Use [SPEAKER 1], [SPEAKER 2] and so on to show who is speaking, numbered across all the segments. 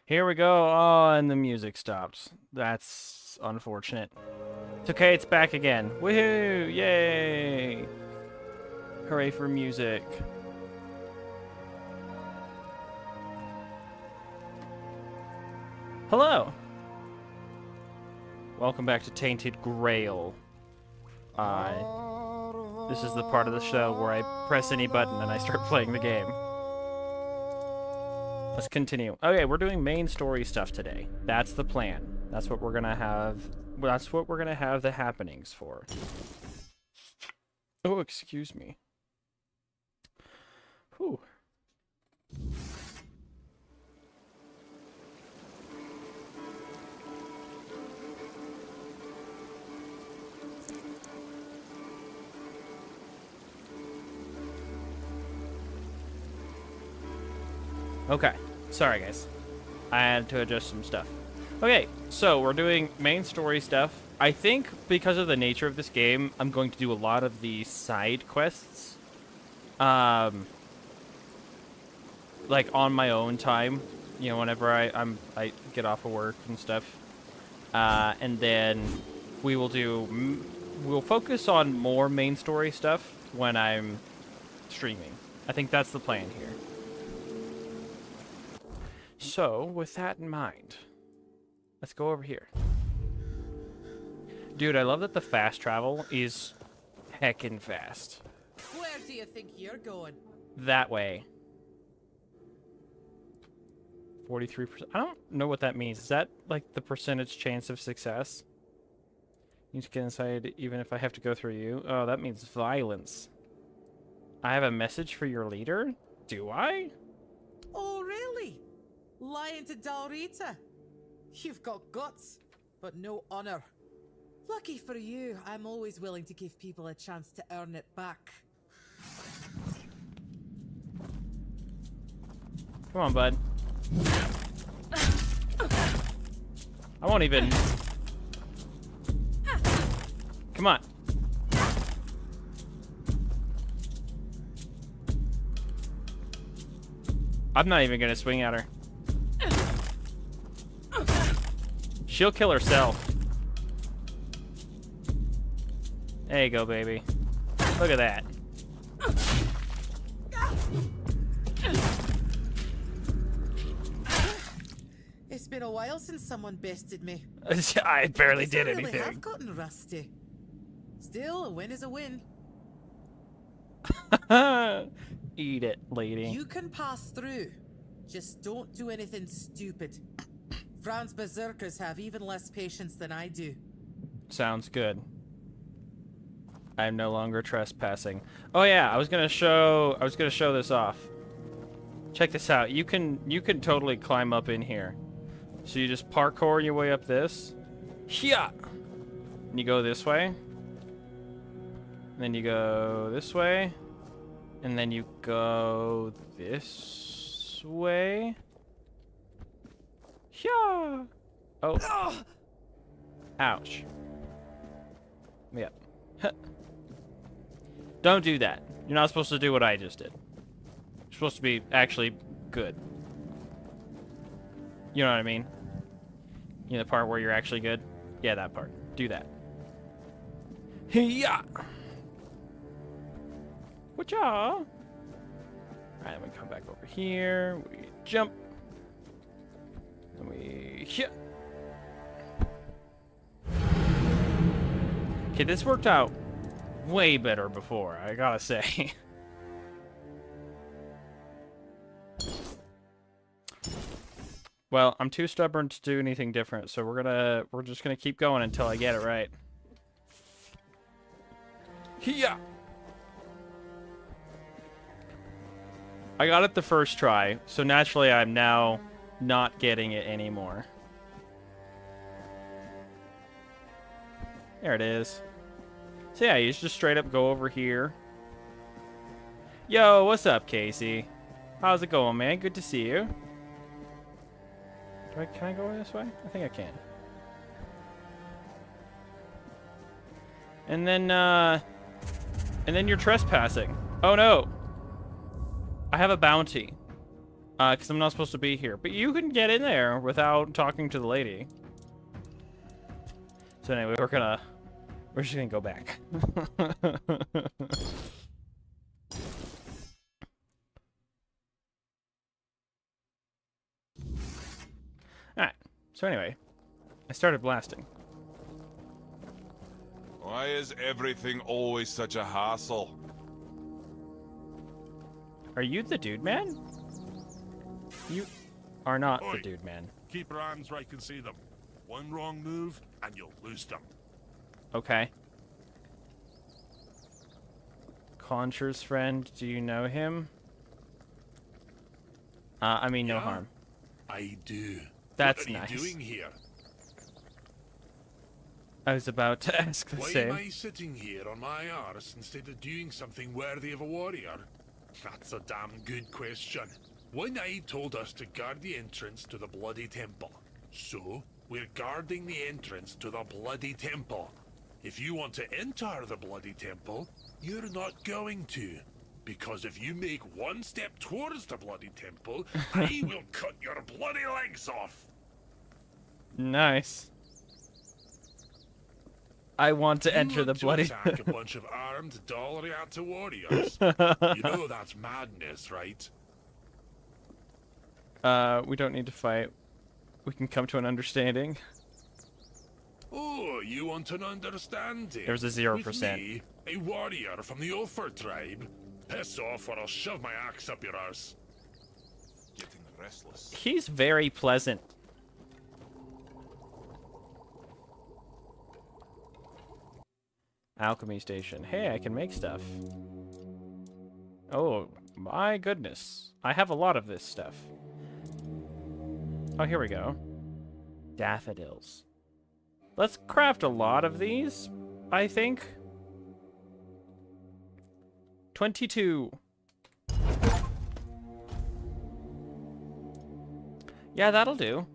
[SPEAKER 1] Here we go. Oh, and the music stops. That's unfortunate. It's okay, it's back again. Woohoo! Yay! Hooray for music. Hello! Welcome back to Tainted Grail. This is the part of the show where I press any button and I start playing the game. Let's continue. Okay, we're doing main story stuff today. That's the plan. That's what we're gonna have. That's what we're gonna have the happenings for. Oh, excuse me. Whew. Okay, sorry guys. I had to adjust some stuff. Okay, so we're doing main story stuff. I think because of the nature of this game, I'm going to do a lot of the side quests. Like on my own time, you know, whenever I get off of work and stuff. And then we'll focus on more main story stuff when I'm streaming. I think that's the plan here. So, with that in mind, let's go over here. Dude, I love that the fast travel is heckin' fast.
[SPEAKER 2] Where do you think you're going?
[SPEAKER 1] That way. 43%. I don't know what that means. Is that like the percentage chance of success? You need to get inside even if I have to go through you. Oh, that means violence. I have a message for your leader? Do I?
[SPEAKER 2] Oh, really? Lying to Dalrita? You've got guts, but no honor. Lucky for you, I'm always willing to give people a chance to earn it back.
[SPEAKER 1] Come on, bud. I won't even... Come on. I'm not even gonna swing at her. She'll kill herself. There you go, baby. Look at that.
[SPEAKER 2] It's been a while since someone bested me.
[SPEAKER 1] I barely
[SPEAKER 2] I
[SPEAKER 1] did
[SPEAKER 2] really
[SPEAKER 1] anything.
[SPEAKER 2] have gotten rusty. Still, a win is a win.
[SPEAKER 1] Eat it, lady.
[SPEAKER 2] You can pass through. Just don't do anything stupid. Fran's berserkers have even less patience than I do.
[SPEAKER 1] Sounds good. I'm no longer trespassing. Oh yeah, I was gonna show this off. Check this out. You can totally climb up in here. So you just parkour your way up this. Here. And you go this way. And then you go this way. And then you go this way. Yeah. Oh. Ouch. Yep. Don't do that. You're not supposed to do what I just did. You're supposed to be actually good. You know what I mean? You know the part where you're actually good? Yeah, that part. Do that. Yeah. Whatcha? Alright, we come back over here. We jump. And we hit. Okay, this worked out way better before, I gotta say. Well, I'm too stubborn to do anything different, so we're just gonna keep going until I get it right. Yeah. I got it the first try, so naturally I'm now not getting it anymore. There it is. So yeah, you just straight up go over here. Yo, what's up, Casey? How's it going, man? Good to see you. Can I go this way? I think I can. And then you're trespassing. Oh no! I have a bounty. Because I'm not supposed to be here. But you can get in there without talking to the lady. So anyway, we're just gonna go back. Alright, so anyway, I started blasting.
[SPEAKER 3] Why is everything always such a hassle?
[SPEAKER 1] Are you the dude man? You are not
[SPEAKER 4] Oi,
[SPEAKER 1] the dude man.
[SPEAKER 4] Keep your arms where I can see them. One wrong move, and you'll lose them.
[SPEAKER 1] Okay. Concher's friend, do you know him? I mean, no
[SPEAKER 4] Yeah,
[SPEAKER 1] harm.
[SPEAKER 4] I do.
[SPEAKER 1] That's
[SPEAKER 4] what are
[SPEAKER 1] nice.
[SPEAKER 4] you doing here?
[SPEAKER 1] I was about to ask the
[SPEAKER 4] Why
[SPEAKER 1] same.
[SPEAKER 4] am I sitting here on my arse instead of doing something worthy of a warrior? That's a damn good question. One Eye told us to guard the entrance to the Bloody Temple. So, we're guarding the entrance to the Bloody Temple. If you want to enter the Bloody Temple, you're not going to. Because if you make one step towards the Bloody Temple, I will cut your bloody legs off.
[SPEAKER 1] Nice. I want to enter the bloody...
[SPEAKER 4] attack a bunch of armed Dalriata warriors. You know that's madness, right?
[SPEAKER 1] We don't need to fight. We can come to an understanding.
[SPEAKER 4] Oh, you want an understanding?
[SPEAKER 1] There's a 0%.
[SPEAKER 4] With me, a warrior from the Ulfer tribe. Piss off or I'll shove my axe up your arse.
[SPEAKER 3] Getting restless.
[SPEAKER 1] He's very pleasant. Alchemy station. Hey, I can make stuff. Oh, my goodness. I have a lot of this stuff. Oh, here we go. Daffodils. Let's craft a lot of these, I think. 22. Yeah, that'll do.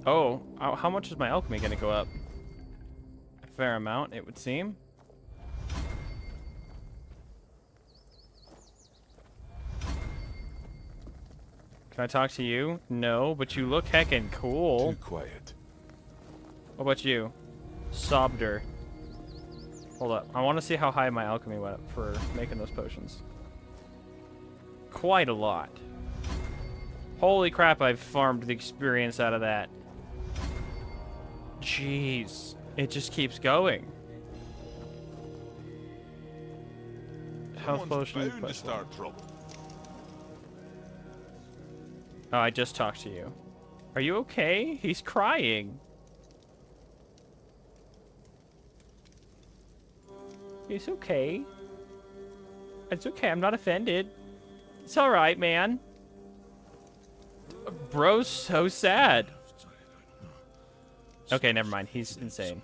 [SPEAKER 1] Oh, how much is my alchemy gonna go up? A fair amount, it would seem. Can I talk to you? No, but you look heckin' cool.
[SPEAKER 3] Too quiet.
[SPEAKER 1] What about you? Sobder. Hold up. I want to see how high my alchemy went up for making those potions. Quite a lot. Holy crap, I've farmed the experience out of that. Jeez. It just keeps going. Health
[SPEAKER 3] Someone's
[SPEAKER 1] potion.
[SPEAKER 3] bound to start trouble.
[SPEAKER 1] Oh, I just talked to you. Are you okay? He's crying. It's okay. It's okay. I'm not offended. It's all right, man. Bro's so sad. Okay, never mind. He's insane.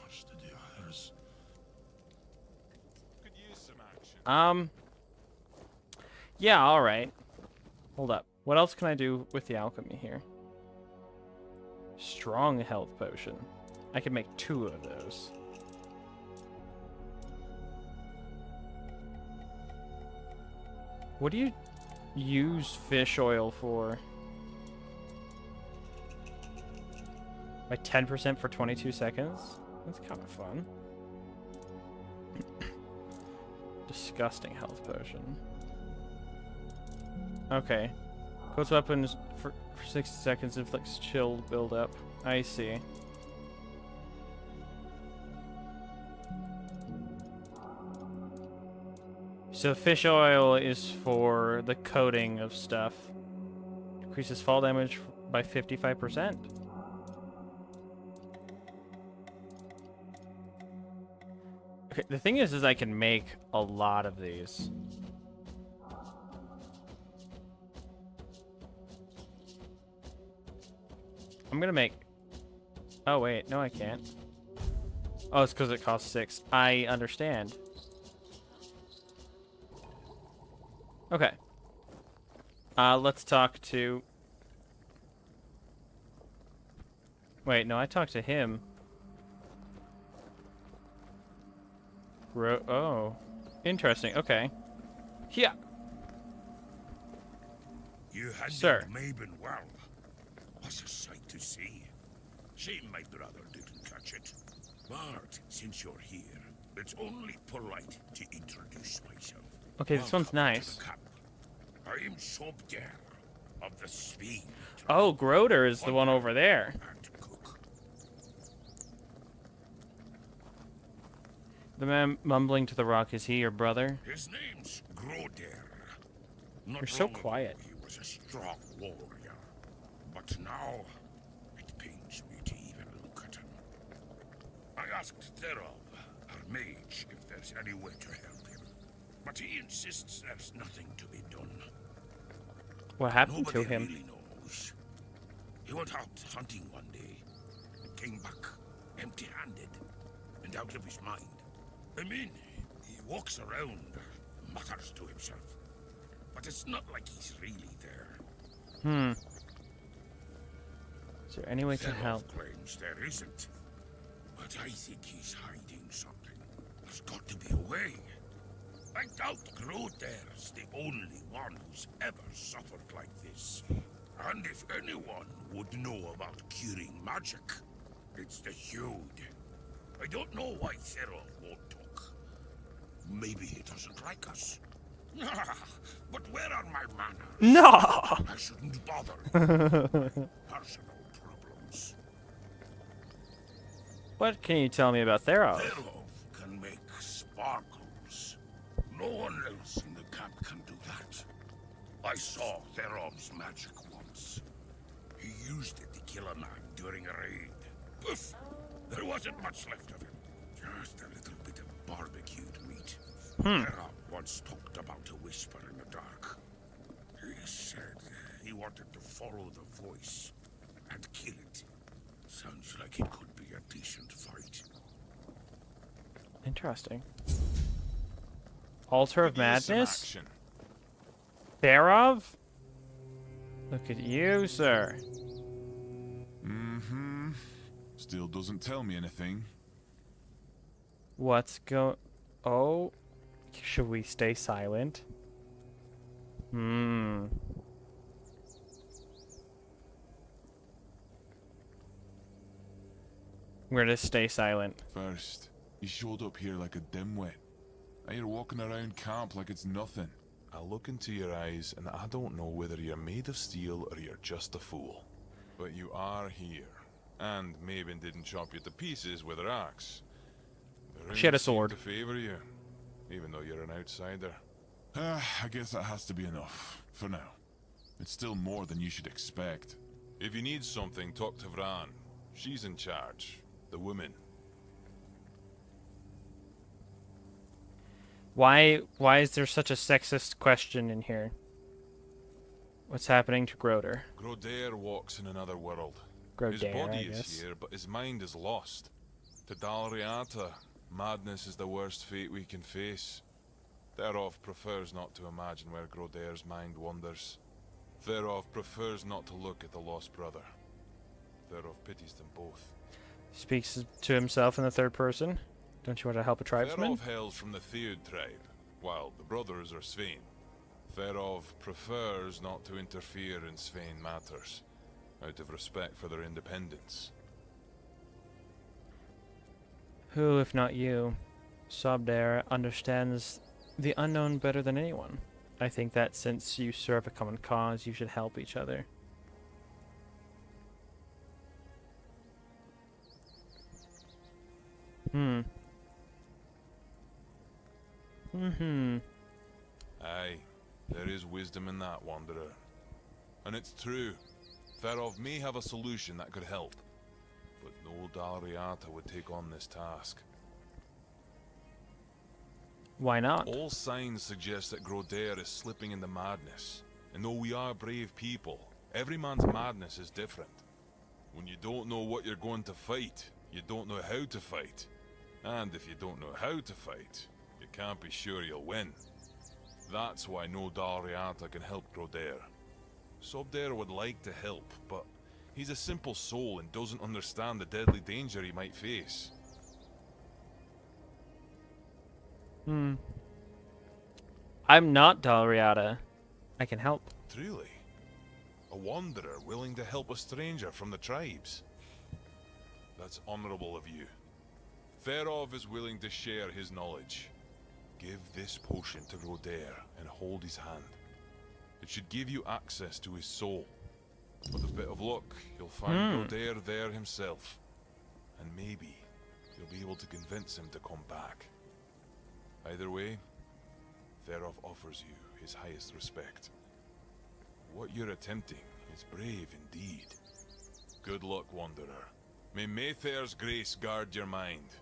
[SPEAKER 3] Could use some action.
[SPEAKER 1] Yeah, all right. Hold up. What else can I do with the alchemy here? Strong health potion. I can make 2 of those. What do you use fish oil for? By 10% for 22 seconds? That's kind of fun. Disgusting health potion. Okay. Coats weapons for 60 seconds, inflicts chill build up. I see. So fish oil is for the coating of stuff. Increases fall damage by 55%. Okay, the thing is I can make a lot of these. I'm gonna make... Oh, wait. No, I can't. Oh, it's because it costs 6. I understand. Okay. Let's talk to... Wait, no, I talked to him. Oh. Interesting. Okay. Yeah.
[SPEAKER 5] You had
[SPEAKER 1] Sir.
[SPEAKER 5] Maben well. Was a sight to see. Shame my brother didn't catch it. But since you're here, it's only polite to introduce myself.
[SPEAKER 1] Okay, this one's
[SPEAKER 5] Welcome
[SPEAKER 1] nice.
[SPEAKER 5] to the camp. I am Sobder of the Speed.
[SPEAKER 1] Oh, Groder is the one over there.
[SPEAKER 5] And cook.
[SPEAKER 1] The man mumbling to the rock, is he your brother?
[SPEAKER 5] His name's Groder. Not
[SPEAKER 1] You're so
[SPEAKER 5] long ago,
[SPEAKER 1] quiet.
[SPEAKER 5] He was a strong warrior, but now it pains me to even look at him. I asked Therov, our mage, if there's any way to help him, but he insists there's nothing to be done.
[SPEAKER 1] What happened
[SPEAKER 5] Nobody
[SPEAKER 1] to him?
[SPEAKER 5] really knows. He went out hunting one day, came back empty-handed and out of his mind. I mean, he walks around, mutters to himself, but it's not like he's really there.
[SPEAKER 1] Is there any way to
[SPEAKER 5] Therov
[SPEAKER 1] help?
[SPEAKER 5] claims there isn't, but I think he's hiding something. There's got to be a way. I doubt Groder's the only one who's ever suffered like this. And if anyone would know about curing magic, it's the Hude. I don't know why Therov won't talk. Maybe he doesn't like us. But where are my manners?
[SPEAKER 1] No!
[SPEAKER 5] I shouldn't bother with my personal problems.
[SPEAKER 1] What can you tell me about Therov?
[SPEAKER 5] Therov can make sparkles. No one else in the camp can do that. I saw Therov's magic once. He used it to kill a man during a raid. Poof! There wasn't much left of him. Just a little bit of barbecued meat. Therov once talked about a whisper in the dark. He said he wanted to follow the voice and kill it. Sounds like it could be a decent fight.
[SPEAKER 1] Interesting. Altar of
[SPEAKER 3] Could use some
[SPEAKER 1] Madness?
[SPEAKER 3] action.
[SPEAKER 1] Therov? Look at you, sir.
[SPEAKER 3] Mm-hmm. Still doesn't tell me anything.
[SPEAKER 1] What's Oh, should we stay silent? We're gonna stay silent.
[SPEAKER 3] First, you showed up here like a dimwit. Now you're walking around camp like it's nothing. I look into your eyes and I don't know whether you're made of steel or you're just a fool. But you are here. And Maven didn't chop you to pieces with her axe. The
[SPEAKER 1] She had a
[SPEAKER 3] runes seem
[SPEAKER 1] sword.
[SPEAKER 3] to favor you, even though you're an outsider. I guess that has to be enough, for now. It's still more than you should expect. If you need something, talk to Vran. She's in charge. The woman.
[SPEAKER 1] Why is there such a sexist question in here? What's happening to Groder?
[SPEAKER 3] Grodair walks in another world. His
[SPEAKER 1] Grodair,
[SPEAKER 3] body
[SPEAKER 1] I
[SPEAKER 3] is
[SPEAKER 1] guess.
[SPEAKER 3] here, but his mind is lost. To Dalriata, madness is the worst fate we can face. Therov prefers not to imagine where Grodair's mind wanders. Therov prefers not to look at the lost brother. Therov pities them both.
[SPEAKER 1] Speaks to himself in the third person. Don't you want to help a tribesman?
[SPEAKER 3] Therov hails from the Theod tribe, while the brothers are Svein. Therov prefers not to interfere in Svein matters, out of respect for their independence.
[SPEAKER 1] Who, if not you, Sobdare, understands the unknown better than anyone? I think that since you serve a common cause, you should help each other.
[SPEAKER 3] Aye, there is wisdom in that, Wanderer. And it's true. Therov may have a solution that could help, but no Dalriata would take on this task.
[SPEAKER 1] Why not?
[SPEAKER 3] All signs suggest that Grodair is slipping into madness, and though we are brave people, every man's madness is different. When you don't know what you're going to fight, you don't know how to fight. And if you don't know how to fight, you can't be sure you'll win. That's why no Dalriata can help Grodair. Sobdare would like to help, but he's a simple soul and doesn't understand the deadly danger he might face.
[SPEAKER 1] I'm not Dalriata. I can help.
[SPEAKER 3] Truly? A wanderer willing to help a stranger from the tribes? That's honorable of you. Therov is willing to share his knowledge. Give this potion to Grodair and hold his hand. It should give you access to his soul. With a bit of luck, you'll find Grodair there himself. And maybe you'll be able to convince him to come back. Either way, Therov offers you his highest respect. What you're attempting is brave indeed. Good luck, Wanderer. May Mayfair's grace guard your mind.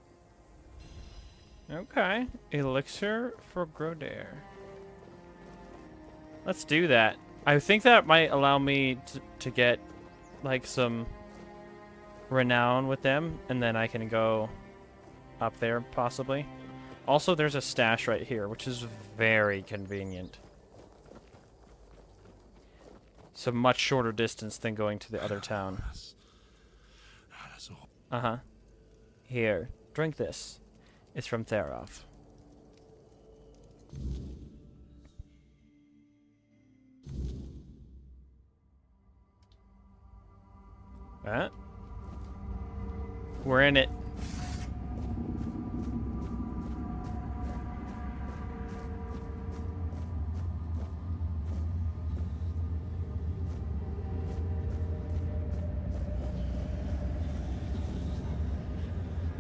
[SPEAKER 1] Okay. Elixir for Grodair. Let's do that. I think that might allow me to get, like, some renown with them, and then I can go up there, possibly. Also, there's a stash right here, which is very convenient. It's a much shorter distance than going to the other town. Uh-huh. Here, drink this. It's from Therov. We're in it.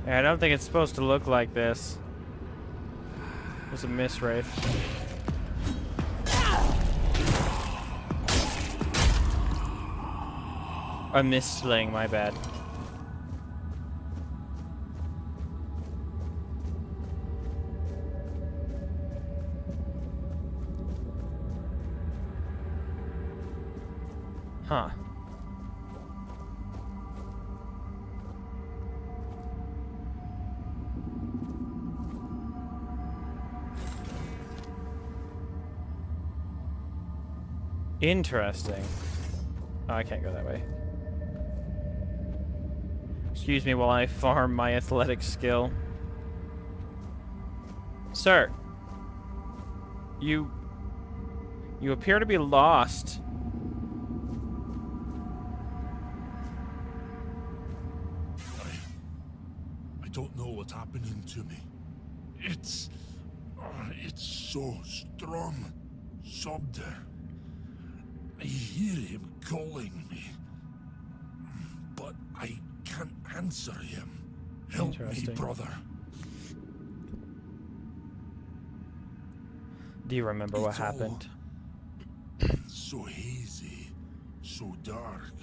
[SPEAKER 1] I don't think it's supposed to look like this. It's a miss, Wraith. A miss sling, my bad. Huh. Interesting. Oh, I can't go that way. Excuse me while I farm my athletic skill. Sir. You appear to be lost.
[SPEAKER 5] I don't know what's happening to me. It's so strong. Sobder. I hear him calling me. But I can't answer him. Help me,
[SPEAKER 1] Interesting.
[SPEAKER 5] brother.
[SPEAKER 1] Do you remember what
[SPEAKER 5] It's all
[SPEAKER 1] happened?
[SPEAKER 5] So hazy, so dark.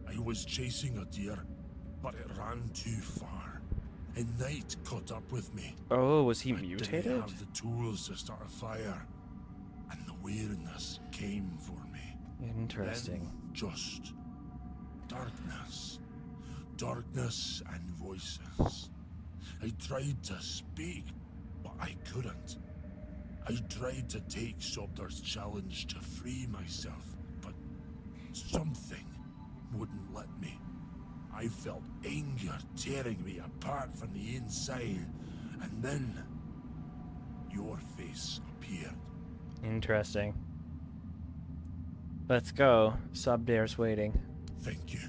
[SPEAKER 5] I was chasing a deer, but it ran too far. And night caught up with me.
[SPEAKER 1] Oh, was he
[SPEAKER 5] I didn't
[SPEAKER 1] mutated?
[SPEAKER 5] have the tools to start a fire, and the weariness came for me.
[SPEAKER 1] Interesting.
[SPEAKER 5] Then just darkness. Darkness and voices. I tried to speak, but I couldn't. I tried to take Sobdar's challenge to free myself, but something wouldn't let me. I felt anger tearing me apart from the inside, and then your face appeared.
[SPEAKER 1] Interesting. Let's go. Subdare's waiting.
[SPEAKER 5] Thank you.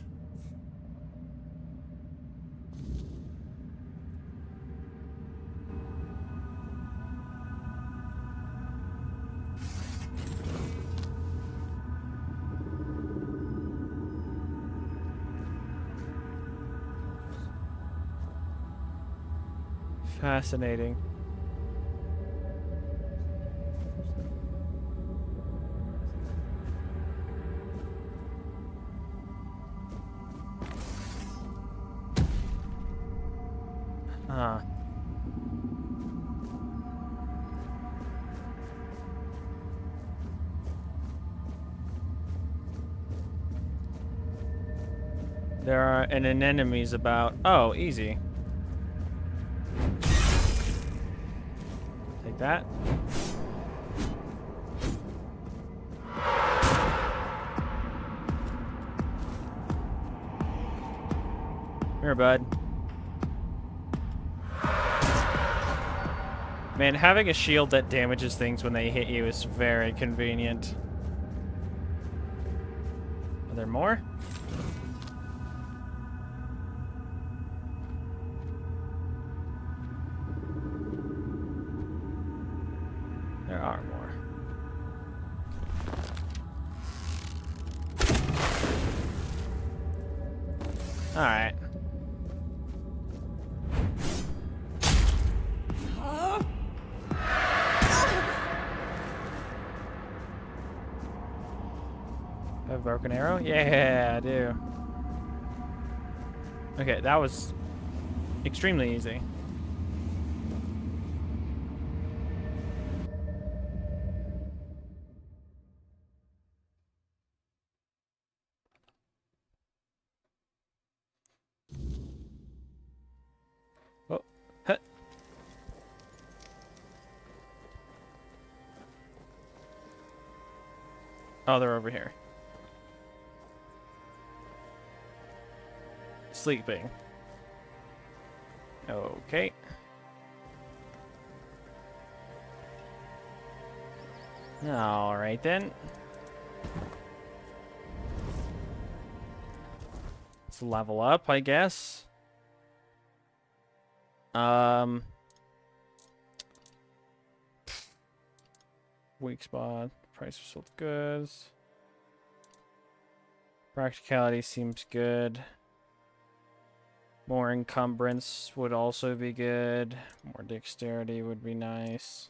[SPEAKER 1] Fascinating. Huh. There are an enemies about. Oh, easy. Take that. Here, bud. Man, having a shield that damages things when they hit you is very convenient. Are there more? There are more. All right. Have a broken arrow? Yeah, I do. Okay, that was extremely easy. Oh, huh. Oh, they're over here. Sleeping. Okay. All right then. Let's level up, I guess. Weak spot. Price of sold goods. Practicality seems good. More encumbrance would also be good. More dexterity would be nice.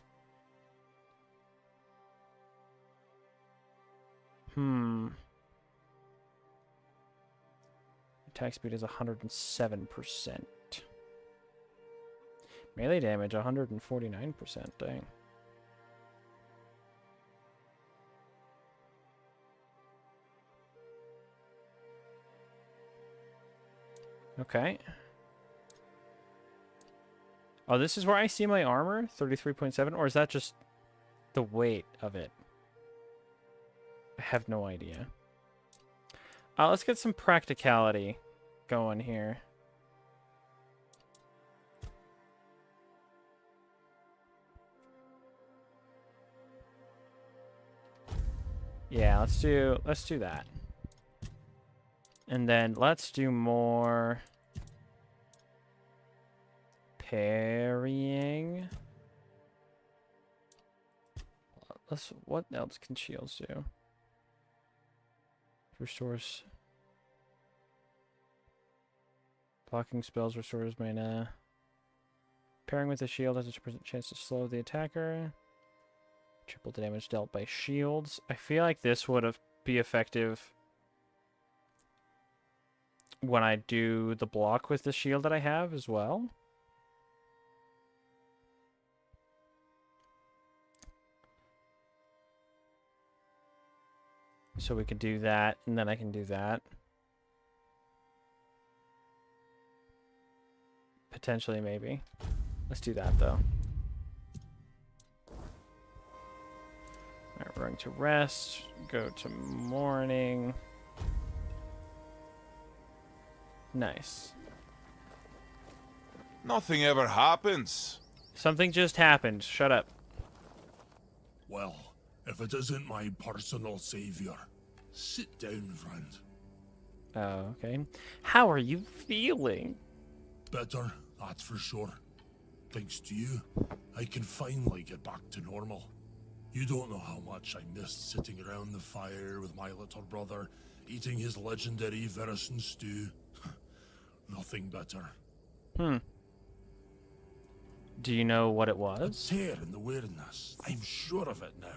[SPEAKER 1] Attack speed is 107%. Melee damage 149%. Dang. Okay. Oh, this is where I see my armor? 33.7? Or is that just the weight of it? I have no idea. Let's get some practicality going here. Yeah, let's do that. And then let's do more Parrying. What else can shields do? Restores. Blocking spells restores mana. Pairing with a shield has a chance to slow the attacker. Triple the damage dealt by shields. I feel like this would be effective when I do the block with the shield that I have as well. So we could do that, and then I can do that. Potentially, maybe. Let's do that, though. Alright, we're going to rest. Go to morning. Nice.
[SPEAKER 3] Nothing ever happens.
[SPEAKER 1] Something just happened. Shut up.
[SPEAKER 5] Well, if it isn't my personal savior, sit down, friend.
[SPEAKER 1] Oh, okay. How are you feeling?
[SPEAKER 5] Better, that's for sure. Thanks to you, I can finally get back to normal. You don't know how much I missed sitting around the fire with my little brother, eating his legendary venison stew. Nothing better.
[SPEAKER 1] Do you know what it
[SPEAKER 5] A
[SPEAKER 1] was?
[SPEAKER 5] tear in the weirdness. I'm sure of it now.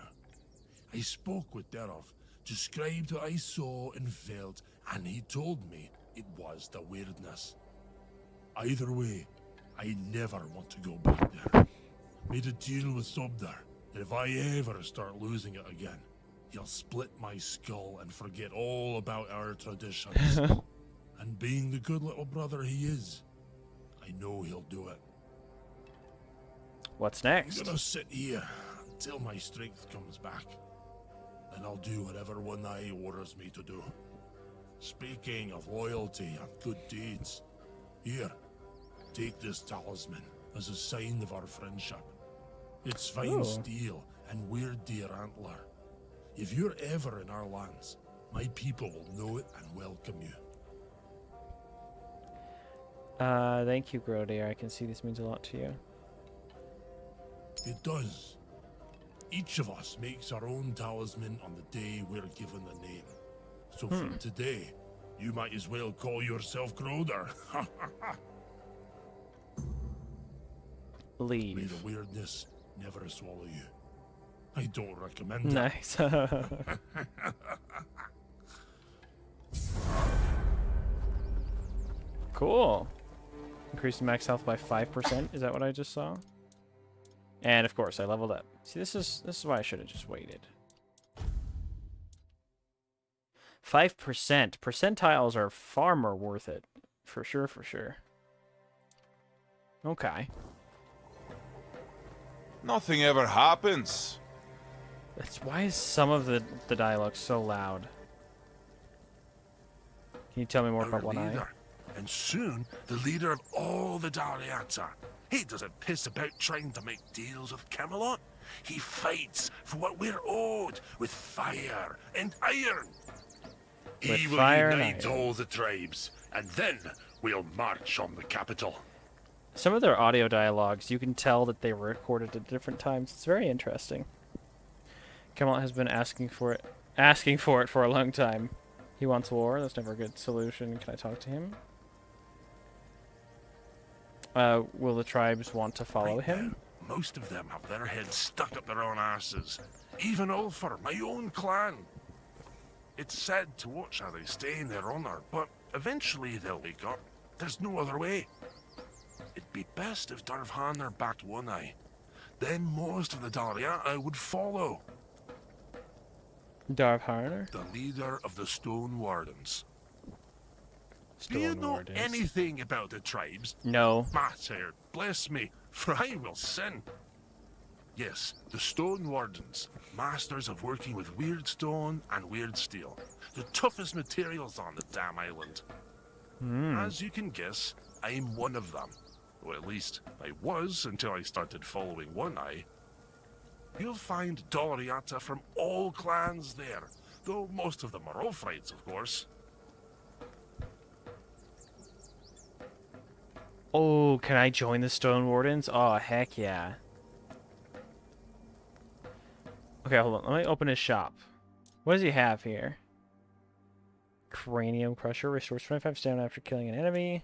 [SPEAKER 5] I spoke with Derov, described what I saw and felt, and he told me it was the weirdness. Either way, I never want to go back there. Made a deal with Sobdar that if I ever start losing it again, he'll split my skull and forget all about our traditions. And being the good little brother he is, I know he'll do it.
[SPEAKER 1] What's
[SPEAKER 5] I'm
[SPEAKER 1] next?
[SPEAKER 5] gonna sit here until my strength comes back. Then I'll do whatever One Eye orders me to do. Speaking of loyalty and good deeds, here, take this talisman as a sign of our friendship. It's fine
[SPEAKER 1] Ooh.
[SPEAKER 5] steel and weird deer antler. If you're ever in our lands, my people will know it and welcome you.
[SPEAKER 1] Thank you, Grodear. I can see this means a lot to you.
[SPEAKER 5] It does. Each of us makes our own talisman on the day we're given a name. So from today, you might as well call yourself Groder. May
[SPEAKER 1] Leave.
[SPEAKER 5] the weirdness never swallow you. I don't recommend it.
[SPEAKER 1] Nice. Cool. Increase max health by 5%. Is that what I just saw? And of course, I leveled up. See, this is why I should have just waited. 5%. Percentiles are far more worth it. For sure, for sure. Okay.
[SPEAKER 3] Nothing ever happens.
[SPEAKER 1] That's why is some of the dialogue so loud? Can you tell me more
[SPEAKER 5] Our
[SPEAKER 1] about One Eye?
[SPEAKER 5] leader, and soon the leader of all the Dariata. He doesn't piss about trying to make deals with Camelot. He fights for what we're owed with fire and iron.
[SPEAKER 1] With
[SPEAKER 4] He will
[SPEAKER 1] fire and
[SPEAKER 4] unite
[SPEAKER 1] iron.
[SPEAKER 4] all the tribes, and then we'll march on the capital.
[SPEAKER 1] Some of their audio dialogues, you can tell that they were recorded at different times. It's very interesting. Camelot has been asking for it for a long time. He wants war. That's never a good solution. Can I talk to him? Will the tribes want to follow
[SPEAKER 5] Right
[SPEAKER 1] him?
[SPEAKER 5] now, most of them have their heads stuck up their own asses. Even Ulfar, my own clan. It's sad to watch how they stay in their honor, but eventually they'll wake up. There's no other way. It'd be best if Darvhanar backed One Eye. Then most of the Dariata would follow.
[SPEAKER 1] Darvhanar?
[SPEAKER 5] The leader of the Stone Wardens. Do you know
[SPEAKER 1] Stormlord is.
[SPEAKER 5] anything about the tribes?
[SPEAKER 1] No.
[SPEAKER 5] Matter, bless me, for I will sin. Yes, the Stone Wardens, masters of working with weird stone and weird steel. The toughest materials on the damn island. As you can guess, I'm one of them. Or at least, I was until I started following One Eye. You'll find Doriata from all clans there, though most of them are Ulfrites, of course.
[SPEAKER 1] Oh, can I join the Stone Wardens? Oh, heck yeah. Okay, hold on. Let me open his shop. What does he have here? Cranium Crusher restores 25 stamina after killing an enemy.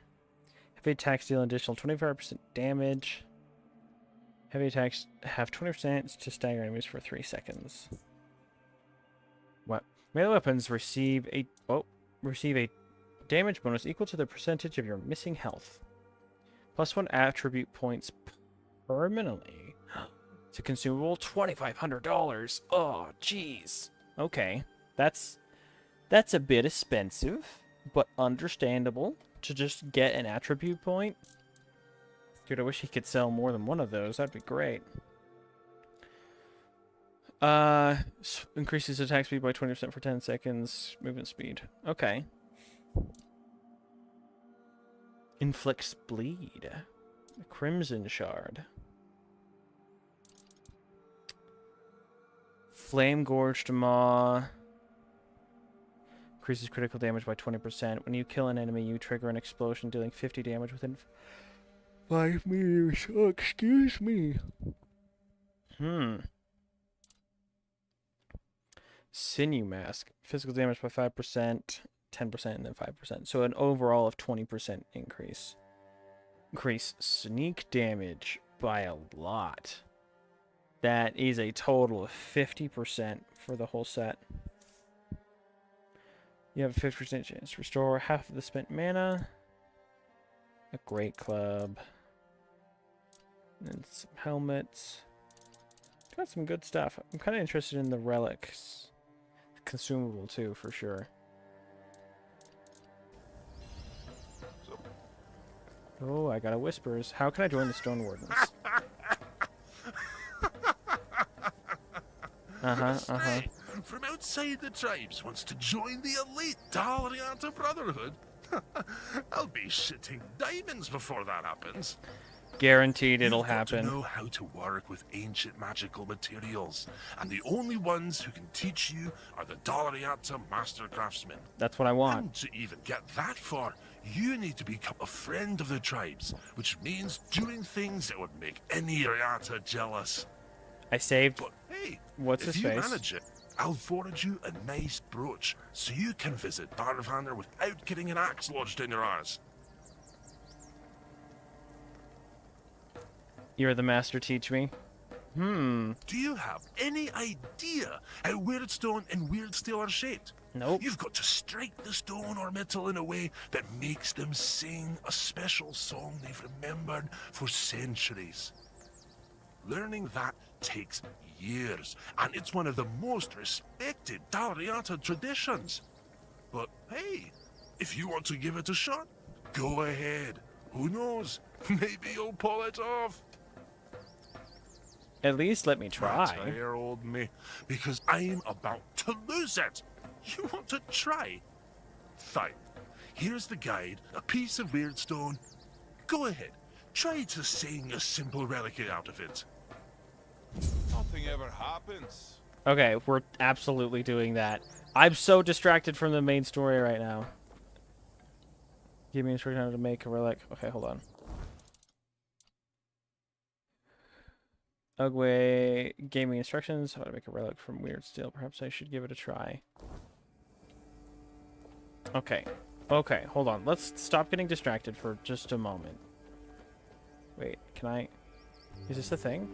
[SPEAKER 1] Heavy attacks deal an additional 25% damage. Heavy attacks have 20% to stagger enemies for 3 seconds. What? Melee weapons receive a damage bonus equal to the percentage of your missing health. +1 attribute points permanently. It's a consumable $2,500. Oh, jeez. Okay, that's a bit expensive, but understandable to just get an attribute point. Dude, I wish he could sell more than one of those. That'd be great. Increases attack speed by 20% for 10 seconds. Movement speed. Okay. Inflicts bleed. Crimson Shard. Flame Gorged Maw. Increases critical damage by 20%. When you kill an enemy, you trigger an explosion dealing 50 damage within 5 meters. Oh, excuse me. Sinew Mask. Physical damage by 5%, 10%, and then 5%. So an overall of 20% increase. Increase sneak damage by a lot. That is a total of 50% for the whole set. You have a 50% chance to restore half of the spent mana. A great club. And some helmets. Got some good stuff. I'm kind of interested in the relics. Consumable too, for sure. Oh, I got a whispers. How can I join the Stone Wardens?
[SPEAKER 4] Stray from outside the tribes wants to join the elite Dalriata Brotherhood. I'll be shitting diamonds before that happens.
[SPEAKER 1] Guaranteed it'll
[SPEAKER 4] You've got
[SPEAKER 1] happen.
[SPEAKER 4] to know how to work with ancient magical materials, and the only ones who can teach you are the Dalriata Master Craftsmen.
[SPEAKER 1] That's what I want.
[SPEAKER 4] And to even get that far, you need to become a friend of the tribes, which means doing things that would make any Riata jealous.
[SPEAKER 1] I saved.
[SPEAKER 4] But hey,
[SPEAKER 1] What's
[SPEAKER 4] if
[SPEAKER 1] his
[SPEAKER 4] you
[SPEAKER 1] face?
[SPEAKER 4] manage it, I'll forward you a nice brooch so you can visit Darvander without getting an axe lodged in your arse.
[SPEAKER 1] You're the master, teach me.
[SPEAKER 4] Do you have any idea how Weirdstone and Weirdsteel are shaped?
[SPEAKER 1] Nope.
[SPEAKER 4] You've got to strike the stone or metal in a way that makes them sing a special song they've remembered for centuries. Learning that takes years, and it's one of the most respected Dalriata traditions. But hey, if you want to give it a shot, go ahead. Who knows? Maybe you'll pull it off.
[SPEAKER 1] At least let me try.
[SPEAKER 4] Retire, old me, because I'm about to lose it. You want to try? Fine. Here's the guide, a piece of Weirdstone. Go ahead. Try to sing a simple reliquary out of it.
[SPEAKER 3] Nothing ever happens.
[SPEAKER 1] Okay, we're absolutely doing that. I'm so distracted from the main story right now. Give me instruction how to make a relic. Okay, hold on. Ugwe gave me instructions how to make a relic from Weirdsteel. Perhaps I should give it a try. Okay. Okay, hold on. Let's stop getting distracted for just a moment. Wait, can I... Is this a thing?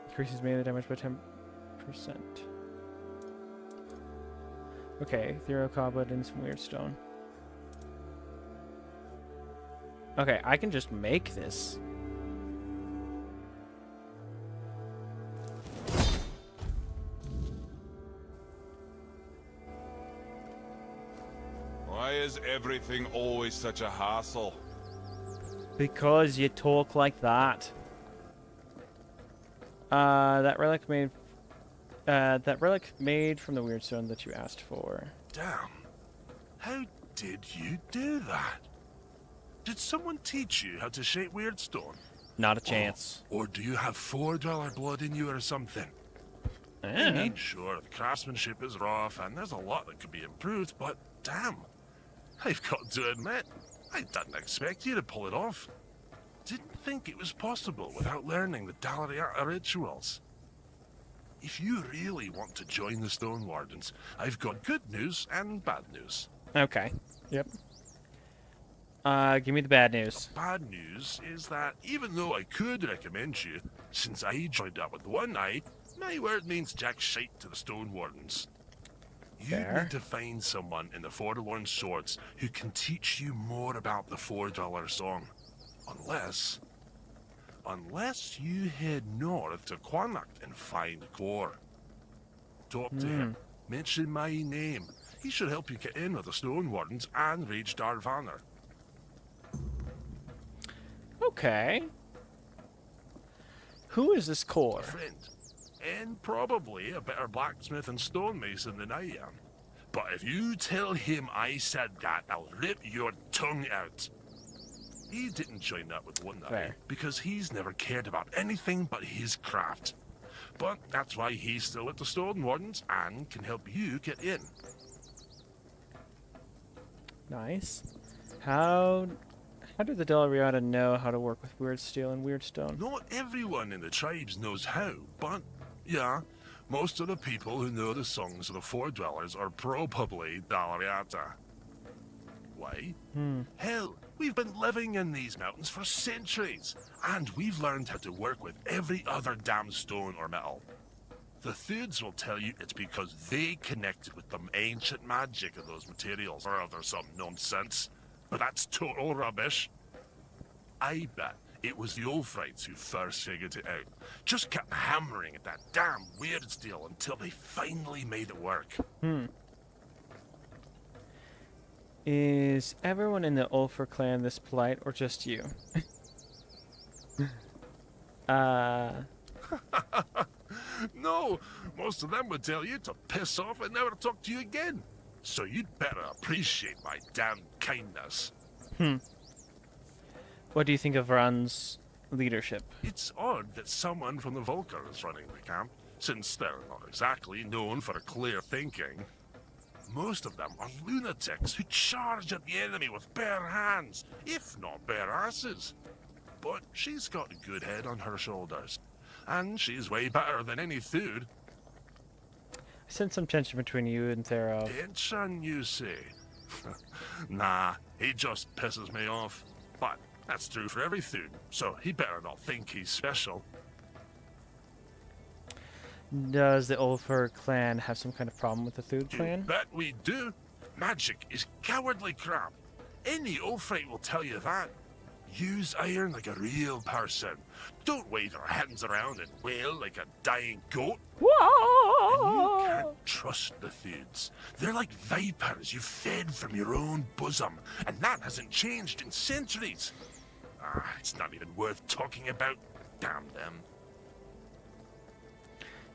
[SPEAKER 1] Increases melee damage by 10%. Okay, Ethereal Coblet and some weird stone. Okay, I can just make this.
[SPEAKER 3] Why is everything always such a hassle?
[SPEAKER 1] Because you talk like that. That relic made from the weird stone that you asked for.
[SPEAKER 4] Damn. How did you do that?
[SPEAKER 6] Did someone teach you how to shape weird stone?
[SPEAKER 1] Not a chance.
[SPEAKER 6] Or do you have $4 blood in you or something? I
[SPEAKER 1] Eh.
[SPEAKER 6] mean, sure, the craftsmanship is rough and there's a lot that could be improved, but damn, I've got to admit, I didn't expect you to pull it off. Didn't think it was possible without learning the Dalariata rituals. If you really want to join the Stone Wardens, I've got good news and bad news.
[SPEAKER 1] Okay. Yep. Give me the bad news.
[SPEAKER 6] Bad news is that even though I could recommend you, since I joined up with one eye, my word means jack shite to the Stone Wardens. You
[SPEAKER 1] Fair.
[SPEAKER 6] need to find someone in the Forlorn Swords who can teach you more about the $4 song. Unless you head north to Quanacht and find Gore. Talk to him. Mention my name. He should help you get in with the Stone Wardens and reach Darvanner.
[SPEAKER 1] Okay. Who is this core?
[SPEAKER 6] A friend. And probably a better blacksmith and stonemason than I am. But if you tell him I said that, I'll rip your tongue out. He didn't join up with one eye
[SPEAKER 1] Fair.
[SPEAKER 6] because he's never cared about anything but his craft. But that's why he's still at the Stone Wardens and can help you get in.
[SPEAKER 1] Nice. How do the Dalariata know how to work with weird steel and weird stone?
[SPEAKER 6] Not everyone in the tribes knows how, but yeah, most of the people who know the songs of the Four Dwellers are probably Dalariata. Why? Hell, we've been living in these mountains for centuries, and we've learned how to work with every other damn stone or metal. The Thuds will tell you it's because they connected with the ancient magic of those materials, or there's some nonsense. But that's total rubbish. I bet it was the Ulfrites who first figured it out. Just kept hammering at that damn weird steel until they finally made it work.
[SPEAKER 1] Is everyone in the Ulfer clan this polite, or just you?
[SPEAKER 6] No, most of them would tell you to piss off and never talk to you again. So you'd better appreciate my damn kindness.
[SPEAKER 1] What do you think of Ran's leadership?
[SPEAKER 6] It's odd that someone from the Volker is running the camp, since they're not exactly known for clear thinking. Most of them are lunatics who charge at the enemy with bare hands, if not bare asses. But she's got a good head on her shoulders, and she's way better than any Thud.
[SPEAKER 1] I sense some tension between you and Thero.
[SPEAKER 6] Tension, you say? Nah, he just pisses me off. But that's true for every Thud, so he better not think he's special.
[SPEAKER 1] Does the Ulfer clan have some kind of problem with the Thud
[SPEAKER 6] You
[SPEAKER 1] clan?
[SPEAKER 6] bet we do. Magic is cowardly crap. Any Ulfrite will tell you that. Use iron like a real person. Don't wave your hands around and wail like a dying goat. And you can't trust the Thuds. They're like vipers you fed from your own bosom, and that hasn't changed in centuries. It's not even worth talking about. Damn them.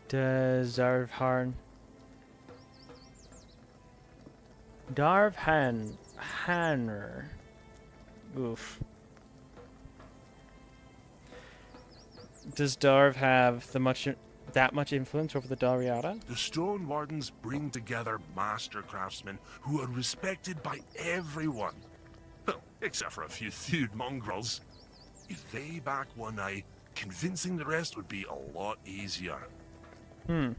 [SPEAKER 1] Does Darvhanner. Oof. Does Darv have that much influence over the Dalariata?
[SPEAKER 6] The Stone Wardens bring together master craftsmen who are respected by everyone. Well, except for a few Thud mongrels. If they back one eye, convincing the rest would be a lot easier.
[SPEAKER 3] Nothing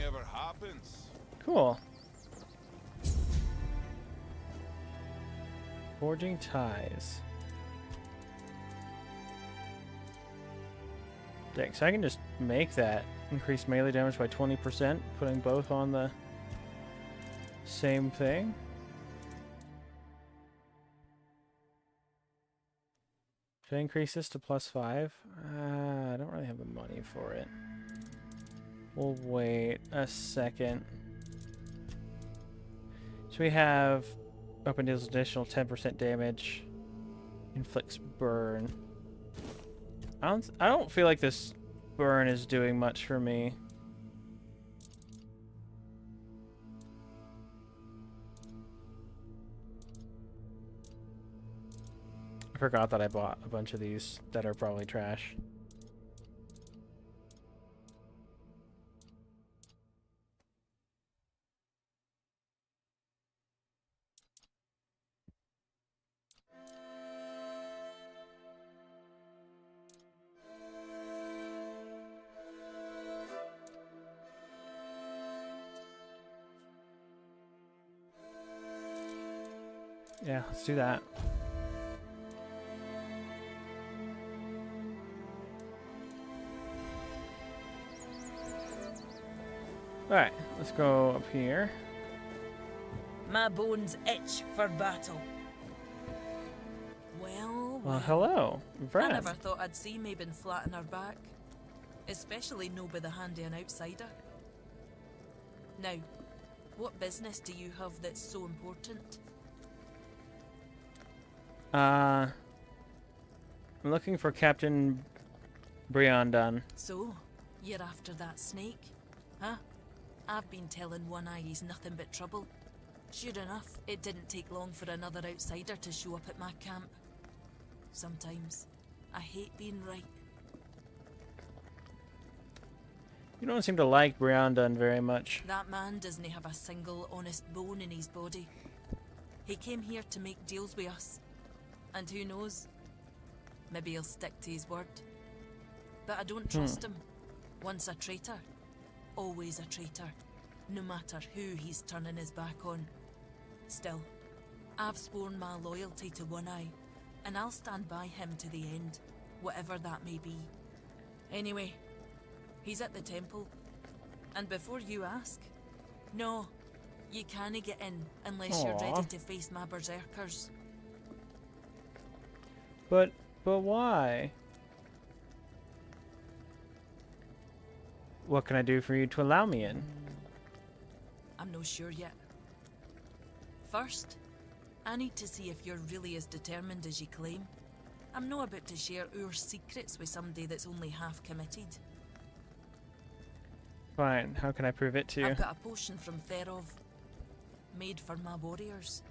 [SPEAKER 3] ever happens.
[SPEAKER 1] Cool. Forging ties. Dang, so I can just make that. Increase melee damage by 20%, putting both on the same thing. Should I increase this to +5? I don't really have the money for it. We'll wait a second. So we have weapon deals additional 10% damage. Inflicts burn. I don't feel like this burn is doing much for me. forgot that I bought a bunch of these that are probably trash. Yeah, let's do that. Alright, let's go up here.
[SPEAKER 7] My bones itch for battle. Well,
[SPEAKER 1] Hello,
[SPEAKER 7] I
[SPEAKER 1] Brad.
[SPEAKER 7] never thought I'd see Mabin flat on her back. Especially no by the hand of an outsider. Now, what business do you have that's so important?
[SPEAKER 1] I'm looking for Captain Briandon.
[SPEAKER 7] So, you're after that snake? Huh? I've been telling One Eye he's nothing but trouble. Sure enough, it didn't take long for another outsider to show up at my camp. Sometimes, I hate being right.
[SPEAKER 1] You don't seem to like Briandon very much.
[SPEAKER 7] That man doesn't have a single honest bone in his body. He came here to make deals with us. And who knows? Maybe he'll stick to his word. But I don't trust him. Once a traitor, always a traitor. No matter who he's turning his back on. Still, I've sworn my loyalty to One Eye, and I'll stand by him to the end, whatever that may be. Anyway, he's at the temple. And before you ask, no, you can't get in unless you're ready to face my berserkers.
[SPEAKER 1] But why? What can I do for you to allow me in?
[SPEAKER 7] I'm no sure yet. First, I need to see if you're really as determined as you claim. I'm not about to share our secrets with somebody that's only half committed.
[SPEAKER 1] Fine, how can I prove it to you?
[SPEAKER 7] I've got a potion from Therov, made for my warriors.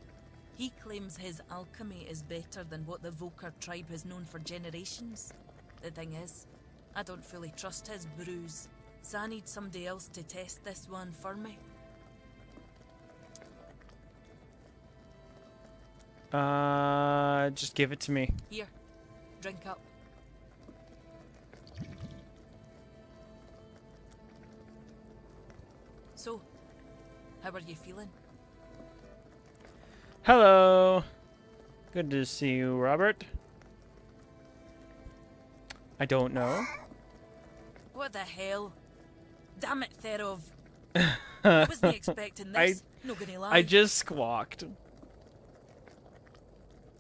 [SPEAKER 7] He claims his alchemy is better than what the Volker tribe has known for generations. The thing is, I don't fully trust his brews, so I need somebody else to test this one for me.
[SPEAKER 1] Just give it to me.
[SPEAKER 7] Here, drink up. So, how are you feeling?
[SPEAKER 1] Hello. Good to see you, Robert. I don't know.
[SPEAKER 7] What the hell? Damn it, Therov. I wasn't expecting this. Not gonna lie.
[SPEAKER 1] I just squawked.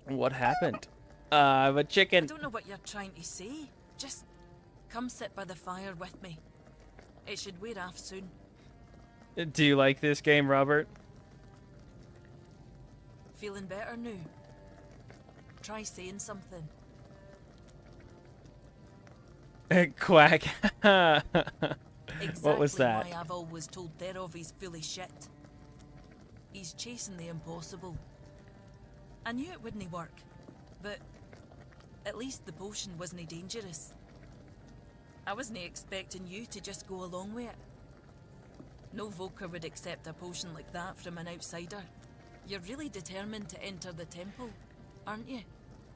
[SPEAKER 1] What happened? I'm a
[SPEAKER 7] I
[SPEAKER 1] chicken.
[SPEAKER 7] don't know what you're trying to say. Just come sit by the fire with me. It should wear off soon.
[SPEAKER 1] Do you like this game, Robert?
[SPEAKER 7] Feeling better now? Try saying something.
[SPEAKER 1] Quack.
[SPEAKER 7] Exactly
[SPEAKER 1] What was that?
[SPEAKER 7] why I've always told Therov he's full of shit. He's chasing the impossible. I knew it wouldn't work, but at least the potion wasn't dangerous. I wasn't expecting you to just go along with it. No Volker would accept a potion like that from an outsider. You're really determined to enter the temple, aren't you?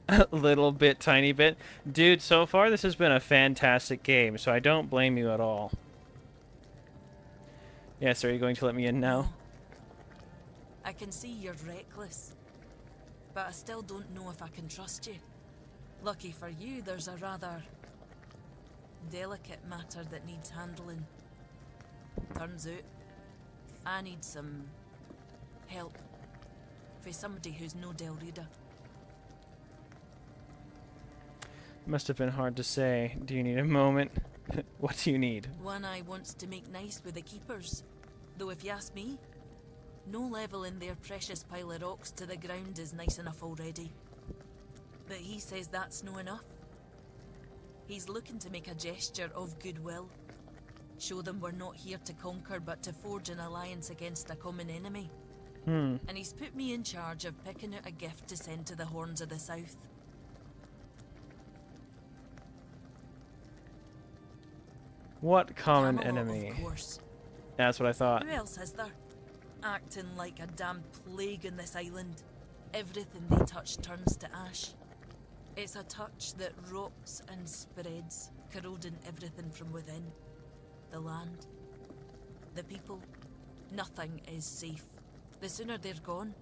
[SPEAKER 1] A little bit, tiny bit. Dude, so far this has been a fantastic game, so I don't blame you at all. Yes, are you going to let me in now?
[SPEAKER 7] No. I can see you're reckless, but I still don't know if I can trust you. Lucky for you, there's a rather delicate matter that needs handling. Turns out, I need some help for somebody who's no Del Rita.
[SPEAKER 1] Must have been hard to say. Do you need a moment? What do you need?
[SPEAKER 7] One Eye wants to make nice with the keepers, though if you ask me, no leveling their precious pile of rocks to the ground is nice enough already. But he says that's no enough. He's looking to make a gesture of goodwill. Show them we're not here to conquer but to forge an alliance against a common enemy. And he's put me in charge of picking out a gift to send to the Horns of the South.
[SPEAKER 1] What common
[SPEAKER 7] Camelot,
[SPEAKER 1] enemy?
[SPEAKER 7] of course.
[SPEAKER 1] That's what I thought.
[SPEAKER 7] Who else is there? Acting like a damn plague on this island. Everything they touch turns to ash. It's a touch that rots and spreads, corroding everything from within. The land, the people, nothing is safe. The sooner they're gone,